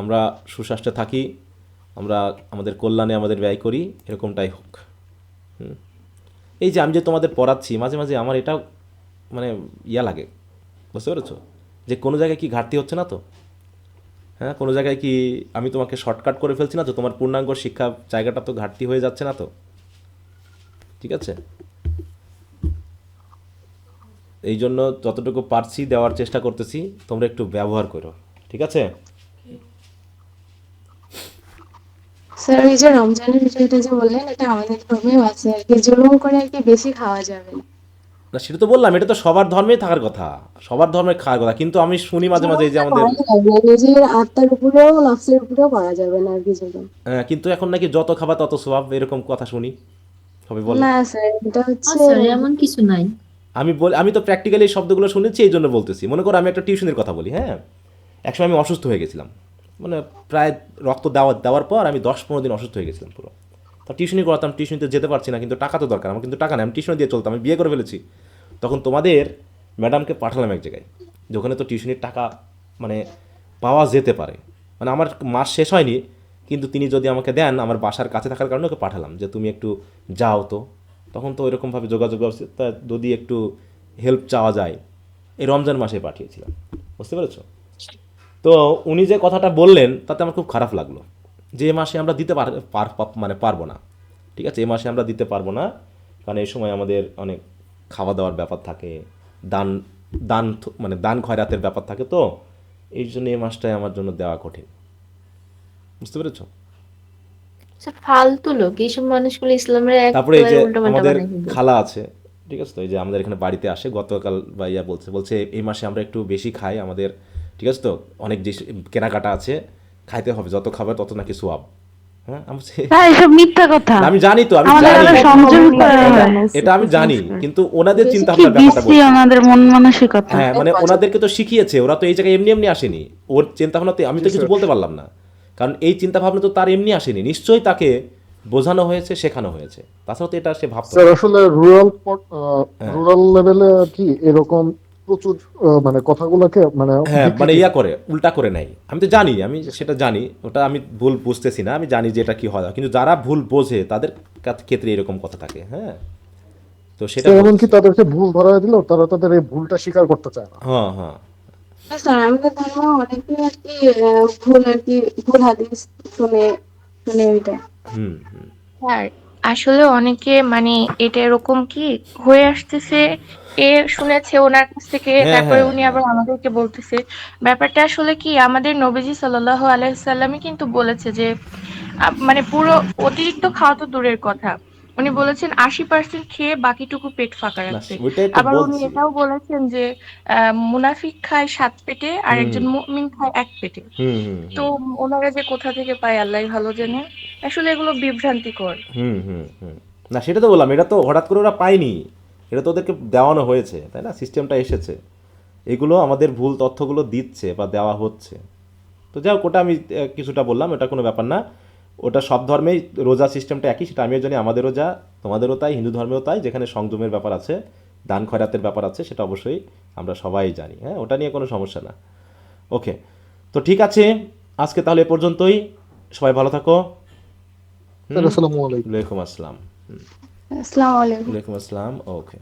Speaker 1: আমরা সুস্বাস্থ্যে থাকি, আমরা আমাদের কল্যাণে আমাদের ব্যয় করি, এরকমটাই হোক। এই যে আমি যে তোমাদের পড়াচ্ছি, মাঝে মাঝে আমার এটা মানে ইয়া লাগে, বুঝতে পেরেছো, যে কোনো জায়গায় কি ঘাটতি হচ্ছে না তো? হ্যাঁ, কোনো জায়গায় কি আমি তোমাকে শর্টকাট করে ফেলছি না তো? তোমার পূর্ণাঙ্গ শিক্ষা জায়গাটা তো ঘাটতি হয়ে যাচ্ছে না তো? ঠিক আছে, এই জন্য যতটুকু পারছি দেওয়ার চেষ্টা করতেছি, তোমরা একটু ব্যবহার করো, ঠিক আছে?
Speaker 7: স্যার এই যে রমজানের বিষয়টা যে বললেন এটা আমাদের ধর্মেও আছে আর কি, জুলুম করে আর কি বেশি খাওয়া যাবে না।
Speaker 1: না, সেটা তো বললাম, এটা তো সবার ধর্মেই থাকার কথা, সবার ধর্মে খাওয়ার কথা, কিন্তু আমি শুনি মাঝে মাঝে এই যে আমাদের
Speaker 7: করা যাবে না, নিজের আত্মার উপরেও নফসের উপরেও করা যাবে না আর কি জুলুম।
Speaker 1: কিন্তু এখন নাকি যত খাবার তত স্বভাব, এরকম কথা শুনি, সবাই বলে।
Speaker 7: না স্যার এটা হচ্ছে
Speaker 4: স্যার এমন কিছু নাই।
Speaker 1: আমি তো প্র্যাকটিক্যালি এই শব্দগুলো শুনেছি, এই জন্য বলতেছি। মনে করো আমি একটা টিউশনের কথা বলি, হ্যাঁ, একসময় আমি অসুস্থ হয়ে গেছিলাম, মানে প্রায় রক্ত দেওয়ার পর আমি 10-15 দিন অসুস্থ হয়ে গেছিলাম পুরো। তো টিউশনি করাতাম, টিউশনিতে যেতে পারছি না, কিন্তু টাকা তো দরকার আমার, কিন্তু টাকা নেই, আমি টিউশনি দিয়ে চলতাম, আমি বিয়ে করে ফেলেছি। তখন তোমাদের ম্যাডামকে পাঠালাম এক জায়গায়, যে ওখানে তো টিউশনির টাকা মানে পাওয়া যেতে পারে, মানে আমার মাস শেষ হয়নি, কিন্তু তিনি যদি আমাকে দেন, আমার বাসার কাছে থাকার কারণে ওকে পাঠালাম, যে তুমি একটু যাও তো। তখন তো ওইরকমভাবে যোগাযোগ ব্যবস্থা, যদি একটু হেল্প চাওয়া যায়, এই রমজান মাসে পাঠিয়েছিলাম, বুঝতে পেরেছো? তো উনি যে কথাটা বললেন তাতে আমার খুব খারাপ লাগলো, যে এ মাসে আমরা দিতে মানে পারবো না, ঠিক আছে, এ মাসে আমরা দিতে পারবো না, কারণ এই সময় আমাদের অনেক খাওয়া দাওয়ার ব্যাপার থাকে, দান মানে দান খয়রাতের ব্যাপার থাকে, তো এই জন্য এই মাসটাই আমার জন্য দেওয়া কঠিন, বুঝতে পেরেছো?
Speaker 7: স্যার ফালতু লোক এইসব মানুষগুলো ইসলামের
Speaker 1: তারপরে এই যে
Speaker 7: উল্টো পাল্টা
Speaker 1: আমাদের
Speaker 7: বানাই ফেলবে।
Speaker 1: খালা আছে, ঠিক আছে, তো এই যে আমাদের এখানে বাড়িতে আসে, গতকাল বা ইয়া বলছে এই মাসে আমরা একটু বেশি খাই আমাদের, ঠিক আছে, তো অনেক যে কেনাকাটা আছে, খাইতে হবে, যত খাবার তত নাকি সোয়াব। হ্যাঁ, আমি বলছি,
Speaker 8: হ্যাঁ, এসব মিথ্যা কথা।
Speaker 1: না, আমি জানি তো, আমি
Speaker 8: আমাদের
Speaker 1: জানি,
Speaker 8: আরো সংযম করা হয়।
Speaker 1: এটা আমি জানি, কিন্তু ওনাদের চিন্তা
Speaker 8: কি
Speaker 1: ভাবনার ব্যাপারটা
Speaker 8: বিশ্রী
Speaker 1: বলছি।
Speaker 8: ওনাদের মন মানসিকতা।
Speaker 1: হ্যাঁ, মানে ওনাদেরকে তো শিখিয়েছে, ওরা তো এই জায়গায় এমনি এমনি আসেনি, ওর চিন্তা ভাবনাতে আমি তো কিছু বলতে পারলাম না, কারণ এই চিন্তা ভাবনা তো তার এমনি আসেনি, নিশ্চয়ই তাকে বোঝানো হয়েছে, শেখানো হয়েছে, তাছাড়া তো এটা সে ভাবতো
Speaker 2: স্যার
Speaker 1: না।
Speaker 2: আসলে রুরাল লেভেলে আর কি এরকম প্রচুর মানে কথাগুলোকে মানে
Speaker 1: হ্যাঁ, মানে
Speaker 2: বিকৃতি
Speaker 1: ইয়া করে, উল্টা করে নেয়, আমি তো জানি, আমি সেটা জানি, ওটা আমি ভুল বুঝতেছি না, আমি জানি যে এটা কি হয়, কিন্তু যারা ভুল বোঝে তাদের ক্ষেত্রে এরকম কথা থাকে। হ্যাঁ, তো সেটা
Speaker 2: স্যার, এমনকি
Speaker 1: বলতেছি।
Speaker 2: তাদেরকে ভুল ধরা দিলেও তারা তাদের এই ভুলটা স্বীকার করতে চায় না।
Speaker 1: হ্যাঁ, হ্যাঁ,
Speaker 7: স্যার আমাদের ধর্ম অনেকে আর কি ভুল আর কি ভুল হাদিস শুনে শুনে ওইটা।
Speaker 1: হুম,
Speaker 9: স্যার আসলে অনেকে মানে এটা এরকম কি হয়ে আসতেছে, এ শুনেছে ওনার কাছ থেকে,
Speaker 1: হ্যাঁ,
Speaker 9: তারপরে
Speaker 1: হ্যাঁ,
Speaker 9: উনি
Speaker 1: হ্যাঁ,
Speaker 9: আবার আমাদেরকে বলতেছে। ব্যাপারটা আসলে কি, আমাদের নবীজি সাল্লাল্লাহু আলাইহি সাল্লামই কিন্তু বলেছে যে মানে পুরো অতিরিক্ত খাওয়া তো দূরের কথা, উনি বলেছেন 80% খেয়ে বাকিটুকু পেট ফাঁকা
Speaker 1: না,
Speaker 9: রাখতে।
Speaker 1: ওইটাই তো
Speaker 9: আবার উনি
Speaker 1: বলছি।
Speaker 9: এটাও বলেছেন যে মুনাফিক খায় 7 পেটে আর
Speaker 1: হুম,
Speaker 9: একজন মুমিন খায় 1 পেটে।
Speaker 1: হুম, হুম,
Speaker 9: তো
Speaker 1: হুম,
Speaker 9: ওনারা যে কোথা থেকে পায় আল্লাহ ভালো জানে, আসলে এগুলো বিভ্রান্তিকর।
Speaker 1: হুম, হুম, হুম। না, সেটা তো বললাম, এটা তো হঠাৎ করে ওরা পায়নি, এটা তো ওদেরকে দেওয়ানো হয়েছে, তাই না, সিস্টেমটা এসেছে, এগুলো আমাদের ভুল তথ্যগুলো দিচ্ছে বা দেওয়া হচ্ছে। তো যাই হোক, ওটা আমি কিছুটা বললাম, এটা কোনো ব্যাপার না, ওটা সব ধর্মেই রোজা সিস্টেমটা একই, সেটা আমিও জানি, আমাদেরও যা, তোমাদেরও তাই, হিন্দু ধর্মেও তাই, যেখানে সংযমের ব্যাপার আছে, দান খয়রাতের ব্যাপার আছে, সেটা অবশ্যই আমরা সবাই জানি। হ্যাঁ, ওটা নিয়ে কোনো সমস্যা না। ওকে, তো ঠিক আছে, আজকে তাহলে এ পর্যন্তই, সবাই ভালো থাকো।
Speaker 2: স্যার, আসসালামু আলাইকুম।
Speaker 1: ওয়ালাইকুম আসসালাম।
Speaker 7: আসসালামু আলাইকুম।
Speaker 1: ওয়ালাইকুম আসসালাম। ওকে।